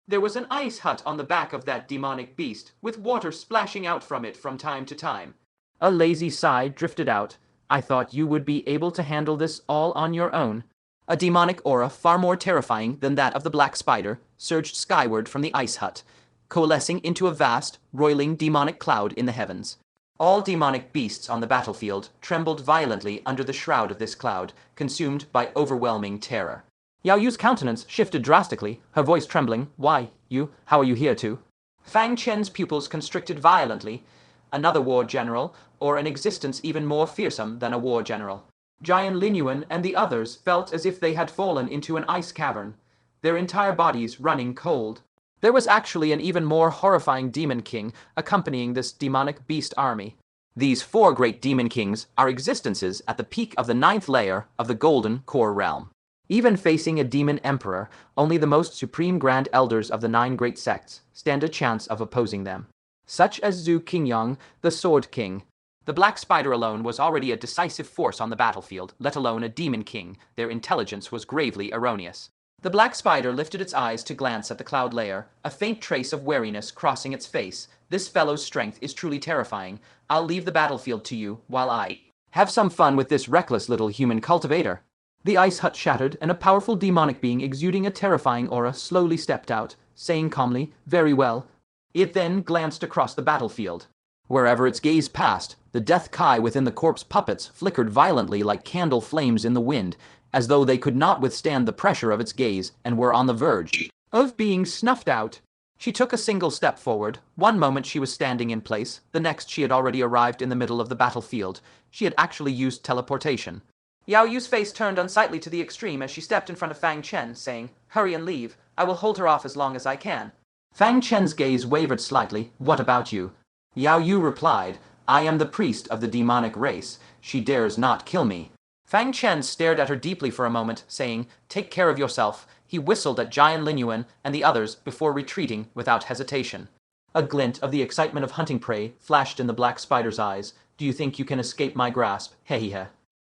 Speaker 3: There was an ice hut on the back of that demonic beast, with water splashing out from it from time to time.
Speaker 4: A lazy sigh drifted out. I thought you would be able to handle this all on your own.
Speaker 3: A demonic aura far more terrifying than that of the black spider surged skyward from the ice hut, coalescing into a vast, roiling demonic cloud in the heavens. All demonic beasts on the battlefield trembled violently under the shroud of this cloud, consumed by overwhelming terror.
Speaker 4: Yao Yu's countenance shifted drastically, her voice trembling. "Why, you? How are you here too?"
Speaker 3: Fang Chen's pupils constricted violently. Another war general, or an existence even more fearsome than a war general. Jian Linyuan and the others felt as if they had fallen into an ice cavern, their entire bodies running cold.
Speaker 4: There was actually an even more horrifying demon king accompanying this demonic beast army.
Speaker 3: These 4 great demon kings are existences at the peak of the 9th layer of the Golden Core Realm.
Speaker 4: Even facing a demon emperor, only the most supreme grand elders of the 9 great sects stand a chance of opposing them, such as Zhu Qingyang, the Sword King.
Speaker 3: The black spider alone was already a decisive force on the battlefield, let alone a demon king. Their intelligence was gravely erroneous. The black spider lifted its eyes to glance at the cloud layer, a faint trace of wariness crossing its face. "This fellow's strength is truly terrifying. I'll leave the battlefield to you while I
Speaker 4: have some fun with this reckless little human cultivator." The ice hut shattered, and a powerful demonic being exuding a terrifying aura slowly stepped out, saying calmly, "Very well."
Speaker 3: It then glanced across the battlefield.
Speaker 4: Wherever its gaze passed, the death kai within the corpse puppets flickered violently like candle flames in the wind, as though they could not withstand the pressure of its gaze and were on the verge
Speaker 3: of being snuffed out. She took a single step forward. One moment she was standing in place, the next she had already arrived in the middle of the battlefield. She had actually used teleportation. Yao Yu's face turned unsightly to the extreme as she stepped in front of Fang Chen, saying, "Hurry and leave. I will hold her off as long as I can." Fang Chen's gaze wavered slightly. "What about you?" Yao Yu replied, "I am the priest of the demonic race. She dares not kill me." Fang Chen stared at her deeply for a moment, saying, "Take care of yourself." He whistled at Jian Linyuan and the others before retreating without hesitation. A glint of the excitement of hunting prey flashed in the black spider's eyes. "Do you think you can escape my grasp? Hehehe."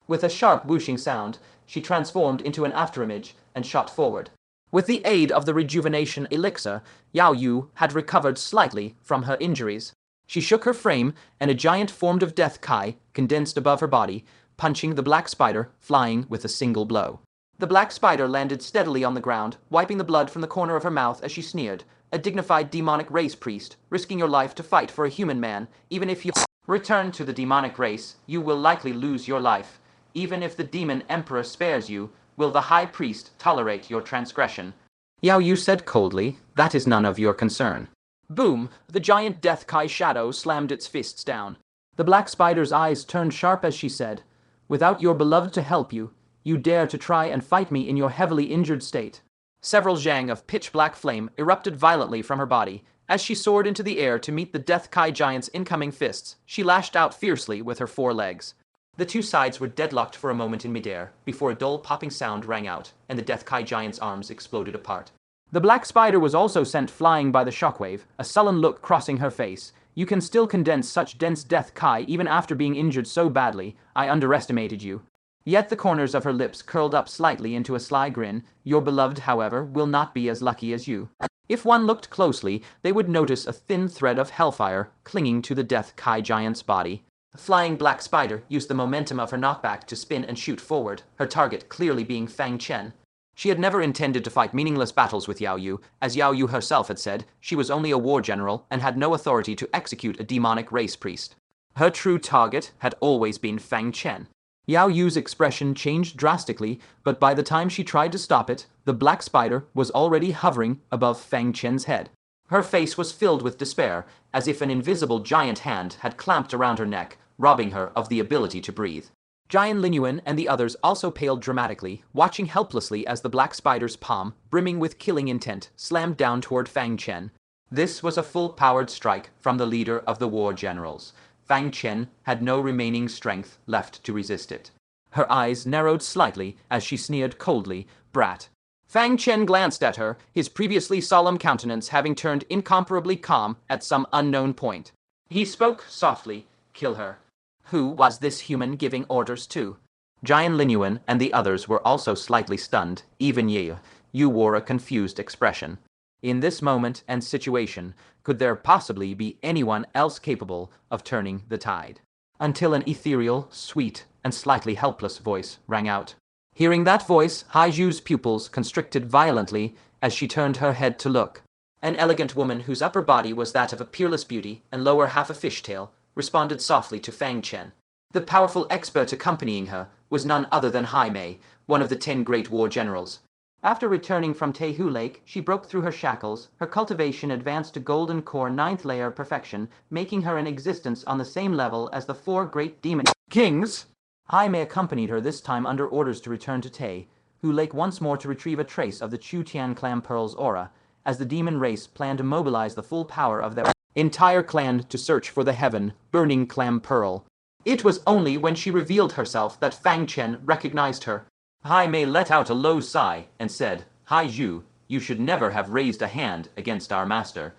Speaker 3: With a sharp whooshing sound, she transformed into an afterimage and shot forward. With the aid of the rejuvenation elixir, Yao Yu had recovered slightly from her injuries. She shook her frame, and a giant form of death kai condensed above her body, punching the black spider, flying with a single blow. The black spider landed steadily on the ground, wiping the blood from the corner of her mouth as she sneered. "A dignified demonic race priest, risking your life to fight for a human man. Even if you return to the demonic race, you will likely lose your life. Even if the demon emperor spares you, will the high priest tolerate your transgression?" Yao Yu said coldly, "That is none of your concern." Boom! The giant death kai shadow slammed its fists down. The black spider's eyes turned sharp as she said, "Without your beloved to help you, you dare to try and fight me in your heavily injured state." Several zhang of pitch-black flame erupted violently from her body. As she soared into the air to meet the death kai giant's incoming fists, she lashed out fiercely with her 4 legs. The 2 sides were deadlocked for a moment in midair, before a dull popping sound rang out, and the death kai giant's arms exploded apart. The black spider was also sent flying by the shockwave, a sullen look crossing her face. "You can still condense such dense death kai even after being injured so badly. I underestimated you." Yet the corners of her lips curled up slightly into a sly grin. "Your beloved, however, will not be as lucky as you." If one looked closely, they would notice a thin thread of hellfire clinging to the death kai giant's body. The flying black spider used the momentum of her knockback to spin and shoot forward, her target clearly being Fang Chen. She had never intended to fight meaningless battles with Yao Yu. As Yao Yu herself had said, she was only a war general and had no authority to execute a demonic race priest. Her true target had always been Fang Chen. Yao Yu's expression changed drastically, but by the time she tried to stop it, the black spider was already hovering above Fang Chen's head. Her face was filled with despair, as if an invisible giant hand had clamped around her neck, robbing her of the ability to breathe. Jian Linyuan and the others also paled dramatically, watching helplessly as the black spider's palm, brimming with killing intent, slammed down toward Fang Chen. This was a full-powered strike from the leader of the war generals. Fang Chen had no remaining strength left to resist it. Her eyes narrowed slightly as she sneered coldly, "Brat."
Speaker 4: Fang Chen glanced at her, his previously solemn countenance having turned incomparably calm at some unknown point. He spoke softly. Kill her. Who was this human giving orders to? Jian Linyuan and the others were also slightly stunned. Even Yao Yue wore a confused expression. In this moment and situation, could there possibly be anyone else capable of turning the tide? Until an ethereal, sweet, and slightly helpless voice rang out. Hearing that voice, Haiju's pupils constricted violently as she turned her head to look. An elegant woman whose upper body was that of a peerless beauty and lower half a fishtail responded softly to Fang Chen. The powerful expert accompanying her was none other than Hai Mei, one of the 10 great war generals. After returning from Tehu Lake, she broke through her shackles. Her cultivation advanced to golden core 9th layer perfection, making her an existence on the same level as the 4 great demon kings. Hai Mei accompanied her this time under orders to return to Tehu Lake once more to retrieve a trace of the Chu Tian clan Pearl's aura, as the demon race planned to mobilize the full power of their entire clan to search for the heaven-burning clam pearl. It was only when she revealed herself that Fang Chen recognized her. Hai Mei let out a low sigh and said, Haiju, you should never have raised a hand against our master.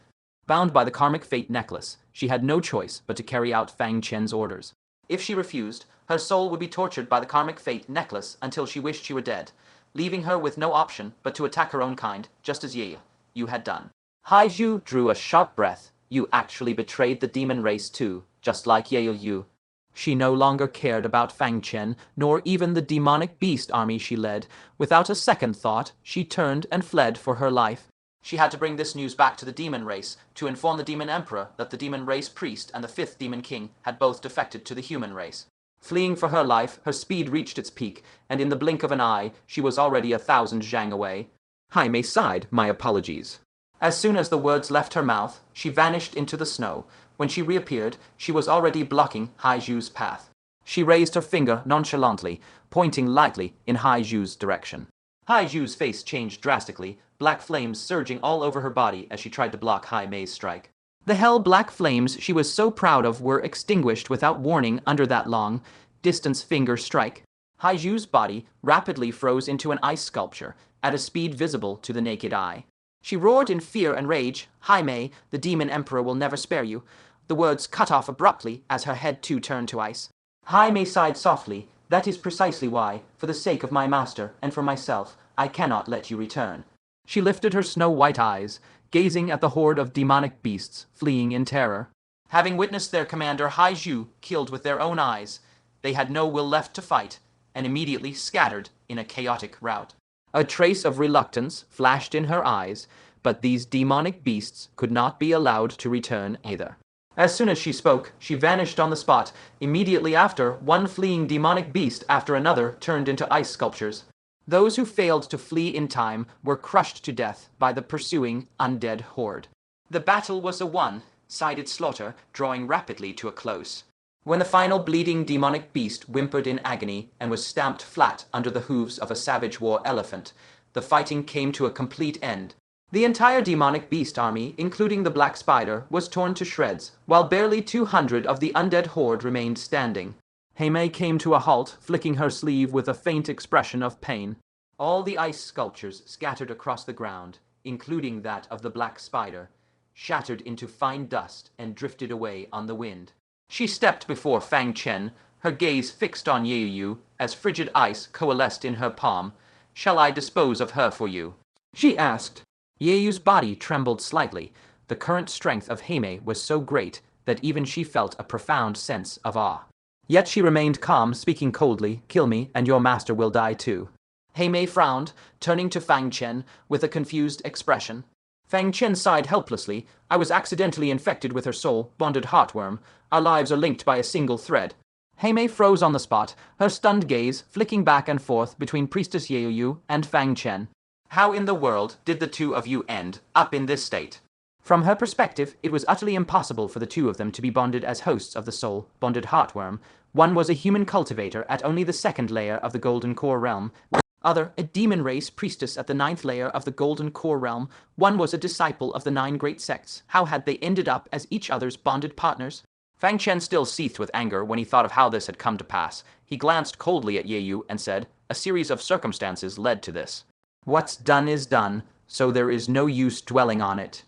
Speaker 4: Bound by the karmic fate necklace, she had no choice but to carry out Fang Chen's orders. If she refused, her soul would be tortured by the karmic fate necklace until she wished she were dead, leaving her with no option but to attack her own kind, just as Yaoyu had done. Haiju drew a sharp breath. You actually betrayed the demon race too, just like Yaoyu. She no longer cared about Fang Chen, nor even the demonic beast army she led. Without a second thought, she turned and fled for her life. She had to bring this news back to the demon race, to inform the demon emperor that the demon race priest and the 5th demon king had both defected to the human race. Fleeing for her life, her speed reached its peak, and in the blink of an eye, she was already 1,000 zhang away. Hai Mei sighed, my apologies. As soon as the words left her mouth, she vanished into the snow. When she reappeared, she was already blocking Haiju's path. She raised her finger nonchalantly, pointing lightly in Haiju's direction. Haiju's face changed drastically, black flames surging all over her body as she tried to block Hai Mei's strike. The hell-black flames she was so proud of were extinguished without warning under that long, distance finger strike. Haiju's body rapidly froze into an ice sculpture, at a speed visible to the naked eye. She roared in fear and rage, Hai Mei, the demon emperor will never spare you. The words cut off abruptly as her head too turned to ice. Hai Mei sighed softly. That is precisely why, for the sake of my master and for myself, I cannot let you return. She lifted her snow-white eyes, gazing at the horde of demonic beasts fleeing in terror. Having witnessed their commander Haiju killed with their own eyes, they had no will left to fight, and immediately scattered in a chaotic rout. A trace of reluctance flashed in her eyes, but these demonic beasts could not be allowed to return either. As soon as she spoke, she vanished on the spot. Immediately after, one fleeing demonic beast after another turned into ice sculptures. Those who failed to flee in time were crushed to death by the pursuing undead horde. The battle was a one-sided slaughter, drawing rapidly to a close. When the final bleeding demonic beast whimpered in agony and was stamped flat under the hooves of a savage war elephant, the fighting came to a complete end. The entire demonic beast army, including the black spider, was torn to shreds, while barely 200 of the undead horde remained standing. Hai Mei came to a halt, flicking her sleeve with a faint expression of pain. All the ice sculptures scattered across the ground, including that of the black spider, shattered into fine dust and drifted away on the wind. She stepped before Fang Chen, her gaze fixed on Yaoyu as frigid ice coalesced in her palm. Shall I dispose of her for you? She asked. Yaoyu's body trembled slightly. The current strength of Hai Mei was so great that even she felt a profound sense of awe. Yet she remained calm, speaking coldly, kill me and your master will die too. Hai Mei frowned, turning to Fang Chen with a confused expression. Fang Chen sighed helplessly. I was accidentally infected with her soul, bonded heartworm. Our lives are linked by a single thread. Hai Mei froze on the spot, her stunned gaze flicking back and forth between Priestess Yaoyu and Fang Chen. How in the world did the two of you end up in this state? From her perspective, it was utterly impossible for the two of them to be bonded as hosts of the soul, bonded heartworm. One was a human cultivator at only the 2nd layer of the Golden Core Realm. Other, a demon race priestess at the 9th layer of the Golden Core Realm. One was a disciple of the 9 great sects. How had they ended up as each other's bonded partners? Fang Chen still seethed with anger when he thought of how this had come to pass. He glanced coldly at Yaoyu and said, a series of circumstances led to this.
Speaker 3: What's done is done, so there is no use dwelling on it.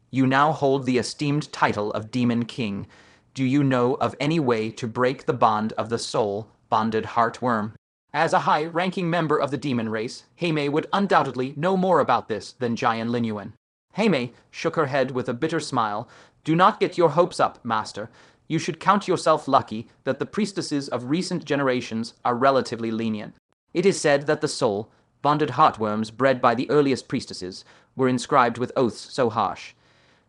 Speaker 3: You now hold the esteemed title of Demon King. Do you know of any way to break the bond of the soul, bonded heartworm? As a high-ranking member of the demon race, Heimei would undoubtedly know more about this than Jian Linyuan. Heimei shook her head with a bitter smile. Do not get your hopes up, master. You should count yourself lucky that the priestesses of recent generations are relatively lenient. It is said that the soul, bonded heartworms bred by the earliest priestesses, were inscribed with oaths so harsh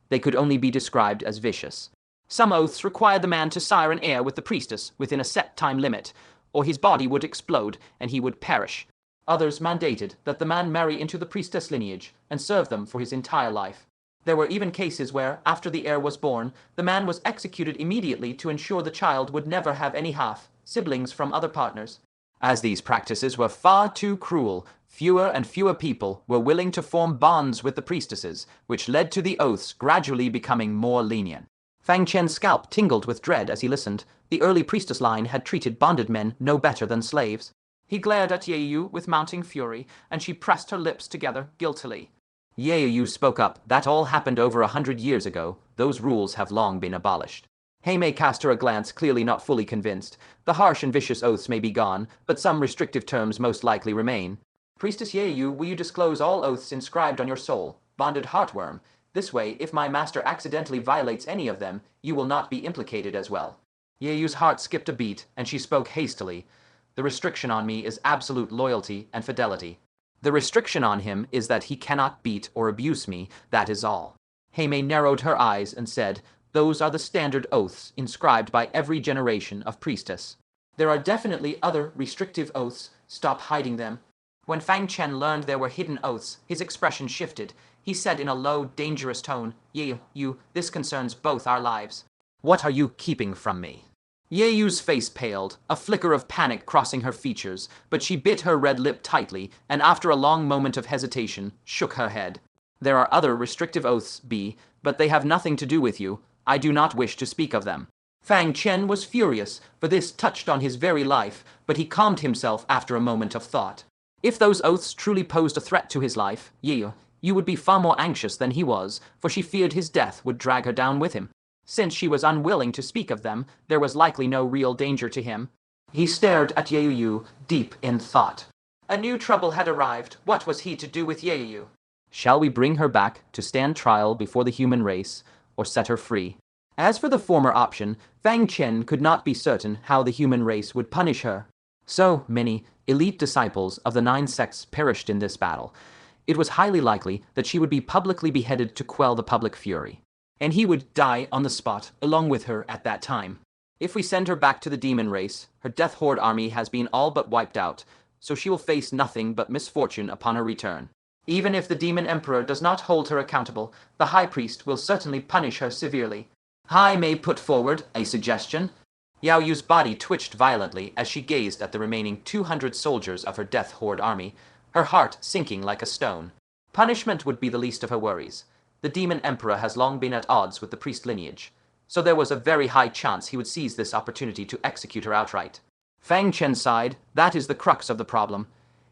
Speaker 3: they could only be described as vicious. Some oaths required the man to sire an heir with the priestess within a set time limit, or his body would explode and he would perish. Others mandated that the man marry into the priestess lineage and serve them for his entire life. There were even cases where, after the heir was born, the man was executed immediately to ensure the child would never have any siblings from other partners. As these practices were far too cruel, fewer and fewer people were willing to form bonds with the priestesses, which led to the oaths gradually becoming more lenient. Fang Chen's scalp tingled with dread as he listened. The early priestess line had treated bonded men no better than slaves. He glared at Yaoyu with mounting fury, and she pressed her lips together guiltily. Yaoyu spoke up. That all happened over 100 years ago. Those rules have long been abolished. Heimei cast her a glance, clearly not fully convinced. The harsh and vicious oaths may be gone, but some restrictive terms most likely remain. Priestess Yaoyu, will you disclose all oaths inscribed on your soul, bonded heartworm? This way, if my master accidentally violates any of them, you will not be implicated as well. Yaoyu's heart skipped a beat, and she spoke hastily. The restriction on me is absolute loyalty and fidelity. The restriction on him is that he cannot beat or abuse me, that is all. Heimei narrowed her eyes and said, those are the standard oaths inscribed by every generation of priestess. There are definitely other restrictive oaths. Stop hiding them. When Fang Chen learned there were hidden oaths, his expression shifted. He said in a low, dangerous tone, Yaoyu, this concerns both our lives. What are you keeping from me? Yaoyu's face paled, a flicker of panic crossing her features, but she bit her red lip tightly, and after a long moment of hesitation, shook her head. There are other restrictive oaths, B, but they have nothing to do with you. I do not wish to speak of them. Fang Chen was furious, for this touched on his very life, but he calmed himself after a moment of thought. If those oaths truly posed a threat to his life, you would be far more anxious than he was, for she feared his death would drag her down with him. Since she was unwilling to speak of them, there was likely no real danger to him. He stared at Yaoyu, deep in thought. A new trouble had arrived. What was he to do with Yaoyu? Shall we bring her back to stand trial before the human race, or set her free? As for the former option, Fang Chen could not be certain how the human race would punish her. So many elite disciples of the 9 sects perished in this battle. It was highly likely that she would be publicly beheaded to quell the public fury. And he would die on the spot along with her at that time. If we send her back to the demon race, her Death Horde army has been all but wiped out, so she will face nothing but misfortune upon her return. Even if the demon emperor does not hold her accountable, the high priest will certainly punish her severely. Heimei put forward a suggestion. Yaoyu's body twitched violently as she gazed at the remaining 200 soldiers of her Death Horde army, her heart sinking like a stone. Punishment would be the least of her worries. The demon emperor has long been at odds with the priest lineage, so there was a very high chance he would seize this opportunity to execute her outright. Fang Chen sighed. That is the crux of the problem.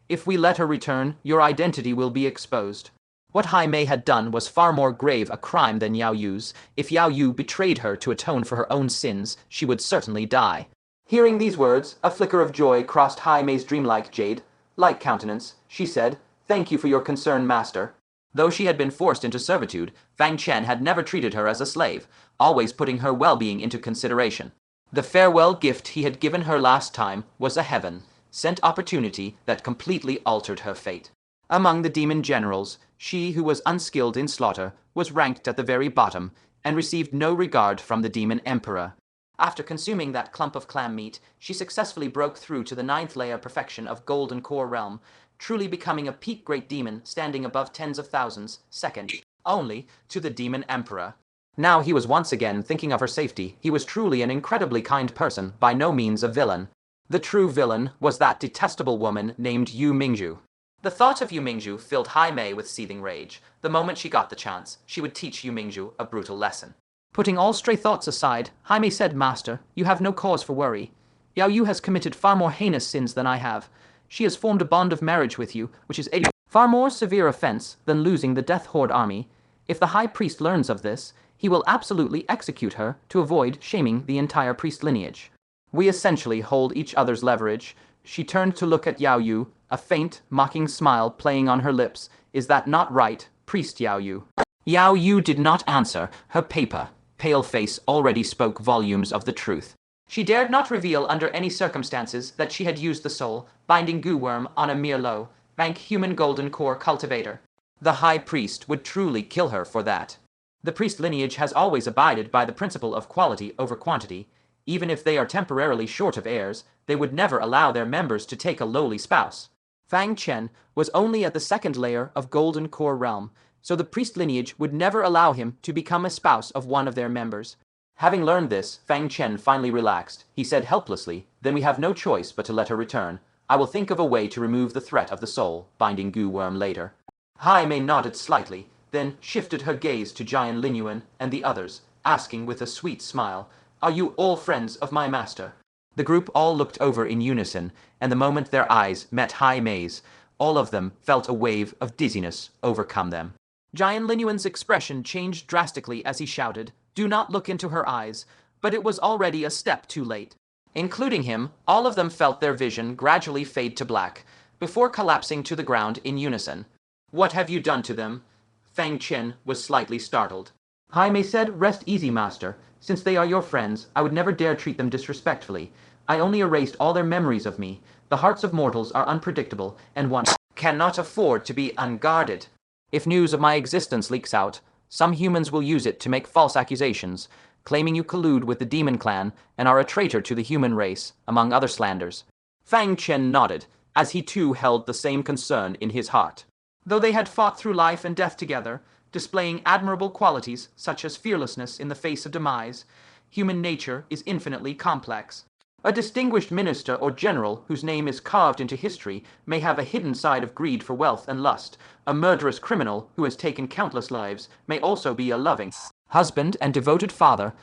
Speaker 3: If we let her return, your identity will be exposed. What Heimei had done was far more grave a crime than Yaoyu's. If Yaoyu betrayed her to atone for her own sins, she would certainly die. Hearing these words, a flicker of joy crossed Heimei's dreamlike jade-like countenance. She said, Thank you for your concern, master. Though she had been forced into servitude, Fang Chen had never treated her as a slave, always putting her well-being into consideration. The farewell gift he had given her last time was a heaven-sent opportunity that completely altered her fate. Among the demon generals, she who was unskilled in slaughter was ranked at the very bottom and received no regard from the demon emperor. After consuming that clump of clam meat, she successfully broke through to the 9th layer perfection of Golden Core Realm, truly becoming a peak great demon standing above tens of thousands, second only to the demon emperor. Now he was once again thinking of her safety. He was truly an incredibly kind person, by no means a villain. The true villain was that detestable woman named Yu Mingzhu. The thought of Yu Mingzhu filled Heimei with seething rage. The moment she got the chance, she would teach Yu Mingzhu a brutal lesson. Putting all stray thoughts aside, Heimei said, Master, you have no cause for worry. Yao Yue has committed far more heinous sins than I have. She has formed a bond of marriage with you, which is
Speaker 4: Far more severe offense than losing the Death Horde army. If the High Priest learns of this, he will absolutely execute her to avoid shaming the entire priest lineage. We essentially hold each other's leverage. She turned to look at Yaoyu, a faint, mocking smile playing on her lips. Is that not right, Priest Yaoyu? Yaoyu did not answer. Her pale face already spoke volumes of the truth. She dared not reveal under any circumstances that she had used the soul, binding goo worm on a mere low rank human golden core cultivator. The High Priest would truly kill her for that. The priest lineage has always abided by the principle of quality over quantity. Even if they are temporarily short of heirs, they would never allow their members to take a lowly spouse. Fang Chen was only at the second layer of Golden Core Realm, so the priest lineage would never allow him to become a spouse of one of their members. Having learned this, Fang Chen finally relaxed. He said helplessly, "Then we have no choice but to let her return. I will think of a way to remove the threat of the soul, binding goo worm later." Hai Mei nodded slightly, then shifted her gaze to Jian Linyuan and the others, asking with a sweet smile, "Are you all friends of my master?" The group all looked over in unison, and the moment their eyes met Hai Mei's, all of them felt a wave of dizziness overcome them. Jian Linyuan's expression changed drastically as he shouted, "Do not look into her eyes," but it was already a step too late. Including him, all of them felt their vision gradually fade to black, before collapsing to the ground in unison. "What have you done to them?" Fang Chen was slightly startled. Hai Mei said, "Rest easy, master. Since they are your friends, I would never dare treat them disrespectfully. I only erased all their memories of me. The hearts of mortals are unpredictable, and one cannot afford to be unguarded. If news of my existence leaks out, some humans will use it to make false accusations, claiming you collude with the demon clan and are a traitor to the human race, among other slanders." Fang Chen nodded, as he too held the same concern in his heart. Though they had fought through life and death together, displaying admirable qualities such as fearlessness in the face of demise, human nature is infinitely complex. A distinguished minister or general whose name is carved into history may have a hidden side of greed for wealth and lust. A murderous criminal who has taken countless lives may also be a loving husband and devoted father.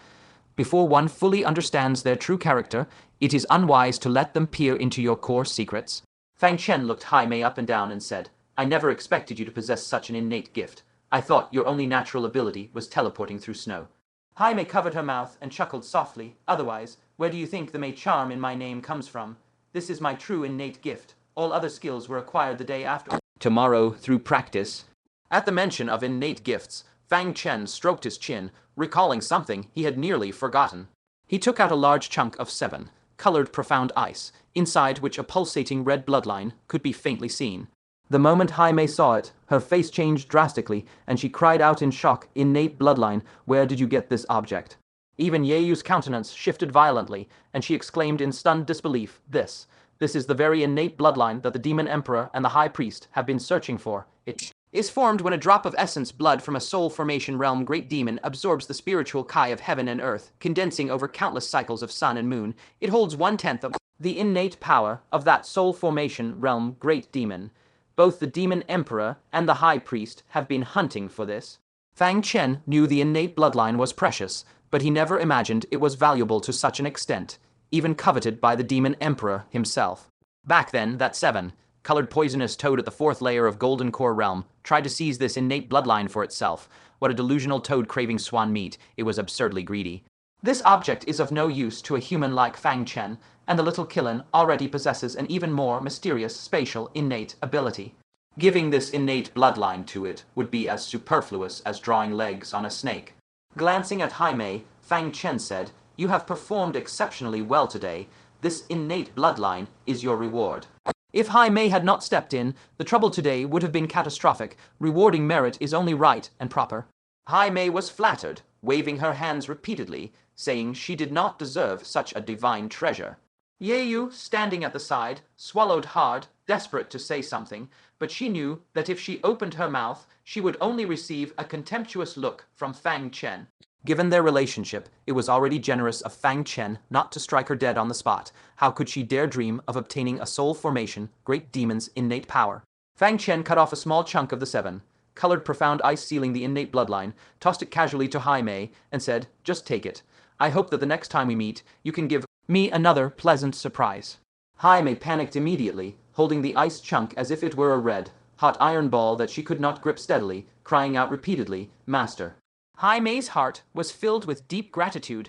Speaker 4: Before one fully understands their true character, it is unwise to let them peer into your core secrets. Fang Chen looked Hai Mei up and down and said, "I never expected you to possess such an innate gift. I thought your only natural ability was teleporting through snow." Hai Mei covered her mouth and chuckled softly. "Otherwise, where do you think the Mei charm in my name comes from? This is my true innate gift. All other skills were acquired the day after. Tomorrow, through practice." At the mention of innate gifts, Fang Chen stroked his chin, recalling something he had nearly forgotten. He took out a large chunk of 7-colored profound ice, inside which a pulsating red bloodline could be faintly seen. The moment Hai Mei saw it, her face changed drastically, and she cried out in shock, "Innate bloodline, where did you get this object?" Even Yaoyu's countenance shifted violently, and she exclaimed in stunned disbelief, This is the very innate bloodline that the Demon Emperor and the High Priest have been searching for. It is formed when a drop of essence blood from a soul formation realm great demon absorbs the spiritual Kai of heaven and earth, condensing over countless cycles of sun and moon. It holds 1/10 of the innate power of that soul formation realm great demon. Both the Demon Emperor and the High Priest have been hunting for this. Fang Chen knew the innate bloodline was precious, but he never imagined it was valuable to such an extent, even coveted by the Demon Emperor himself. Back then, that 7-colored poisonous toad at the 4th layer of Golden Core Realm tried to seize this innate bloodline for itself. What a delusional toad craving swan meat. It was absurdly greedy. This object is of no use to a human like Fang Chen, and the little Killen already possesses an even more mysterious spatial innate ability. Giving this innate bloodline to it would be as superfluous as drawing legs on a snake. Glancing at Hai Mei, Fang Chen said, "You have performed exceptionally well today. This innate bloodline is your reward." If Hai Mei had not stepped in, the trouble today would have been catastrophic. Rewarding merit is only right and proper. Hai Mei was flattered, waving her hands repeatedly, saying she did not deserve such a divine treasure. Yaoyu, standing at the side, swallowed hard, desperate to say something, but she knew that if she opened her mouth, she would only receive a contemptuous look from Fang Chen. Given their relationship, it was already generous of Fang Chen not to strike her dead on the spot. How could she dare dream of obtaining a soul formation, great demon's innate power? Fang Chen cut off a small chunk of the 7-colored profound ice sealing the innate bloodline, tossed it casually to Hai Mei, and said, "Just take it. I hope that the next time we meet, you can give me another pleasant surprise." Hai Mei panicked immediately, holding the ice chunk as if it were a red,
Speaker 3: hot iron ball that she could not grip steadily, crying out repeatedly, "Master."
Speaker 4: Hai Mei's heart was filled with deep gratitude.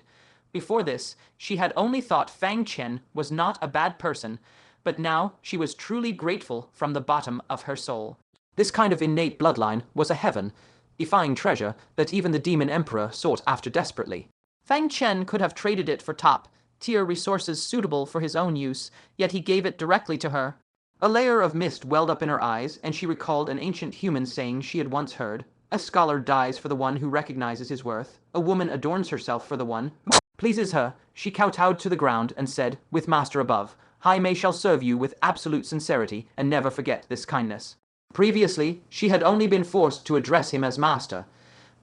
Speaker 4: Before this, she had only thought Fang Chen was not a bad person, but now she was truly grateful from the bottom of her soul.
Speaker 3: This kind of innate bloodline was a heaven-defying treasure that even the demon emperor sought after desperately.
Speaker 4: Fang Chen could have traded it for top-tier resources suitable for his own use, yet he gave it directly to her.
Speaker 3: A layer of mist welled up in her eyes, and she recalled an ancient human saying she had once heard. A scholar dies for the one who recognizes his worth. A woman adorns herself for the one who pleases her. She kowtowed to the ground and said, with Master above, "Hai Mei shall serve you with absolute sincerity and never forget this kindness." Previously, she had only been forced to address him as Master,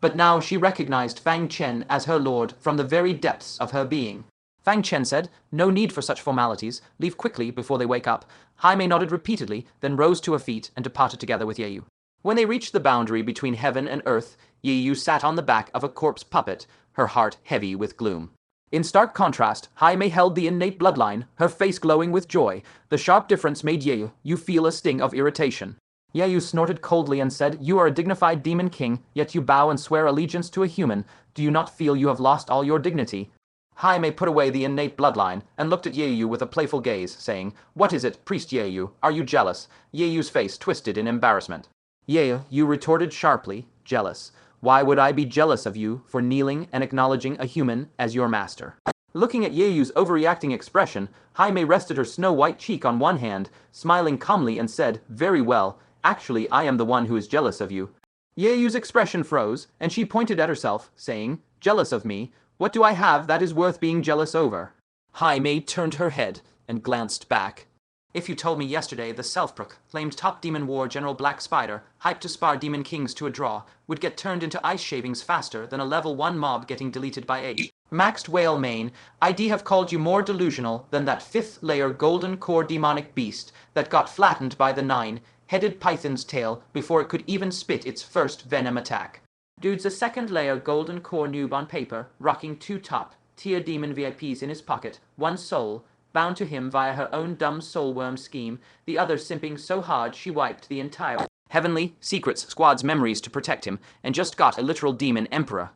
Speaker 3: but now she recognized Fang Chen as her lord from the very depths of her being.
Speaker 4: Fang Chen said, "No need for such formalities. Leave quickly before they wake up." Hai Mei nodded repeatedly, then rose to her feet and departed together with Yaoyu.
Speaker 3: When they reached the boundary between heaven and earth, Yaoyu sat on the back of a corpse puppet, her heart heavy with gloom.
Speaker 4: In stark contrast, Hai Mei held the innate bloodline, her face glowing with joy. The sharp difference made Yaoyu feel a sting of irritation. Yaoyu snorted coldly and said, "You are a dignified demon king, yet you bow and swear allegiance to a human. Do you not feel you have lost all your dignity?"
Speaker 3: Hai Mei put away the innate bloodline and looked at Yaoyu with a playful gaze, saying, "What is it, priest Yaoyu? Are you jealous?" Yaoyu's face twisted in embarrassment. Yaoyu retorted sharply, "Jealous? Why would I be jealous of you for kneeling and acknowledging a human as your master?" Looking at Yaoyu's overreacting expression, Hai Mei rested her snow-white cheek on one hand, smiling calmly and said, "Very well. Actually, I am the one who is jealous of you." Yaoyu's expression froze, and she pointed at herself, saying, "Jealous of me? What do I have that is worth being jealous over?" Hai Mei turned her head and glanced back.
Speaker 4: "If you told me yesterday the self-proclaimed top demon war General Black Spider, hyped to spar demon kings to a draw, would get turned into ice shavings faster than a level 1 mob getting deleted by a maxed whale main, I'd have called you more delusional than that 5th layer golden core demonic beast that got flattened by the 9-headed python's tail before it could even spit its first venom attack. Dude's a 2nd layer golden core noob on paper, rocking 2 top-tier demon VIPs in his pocket, 1 soul, bound to him via her own dumb soulworm scheme, the other simping so hard she wiped the entire Heavenly Secrets Squad's memories to protect him, and just got a literal demon emperor.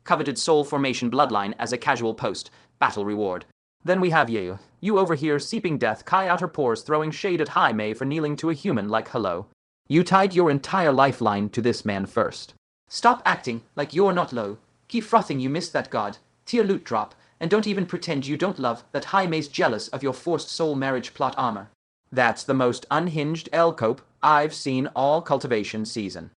Speaker 4: Coveted soul formation bloodline as a casual post-battle reward. Then we have Yaoyu. You over here seeping death, Kai out her pores, throwing shade at Hai Mei for kneeling to a human like hello. You tied your entire lifeline to this man first. Stop acting like you're not low. Keep frothing you missed that god. Tier loot drop. And don't even pretend you don't love that Hai Mei's jealous of your forced soul marriage plot armor. That's the most unhinged L-cope I've seen all Cultivation season.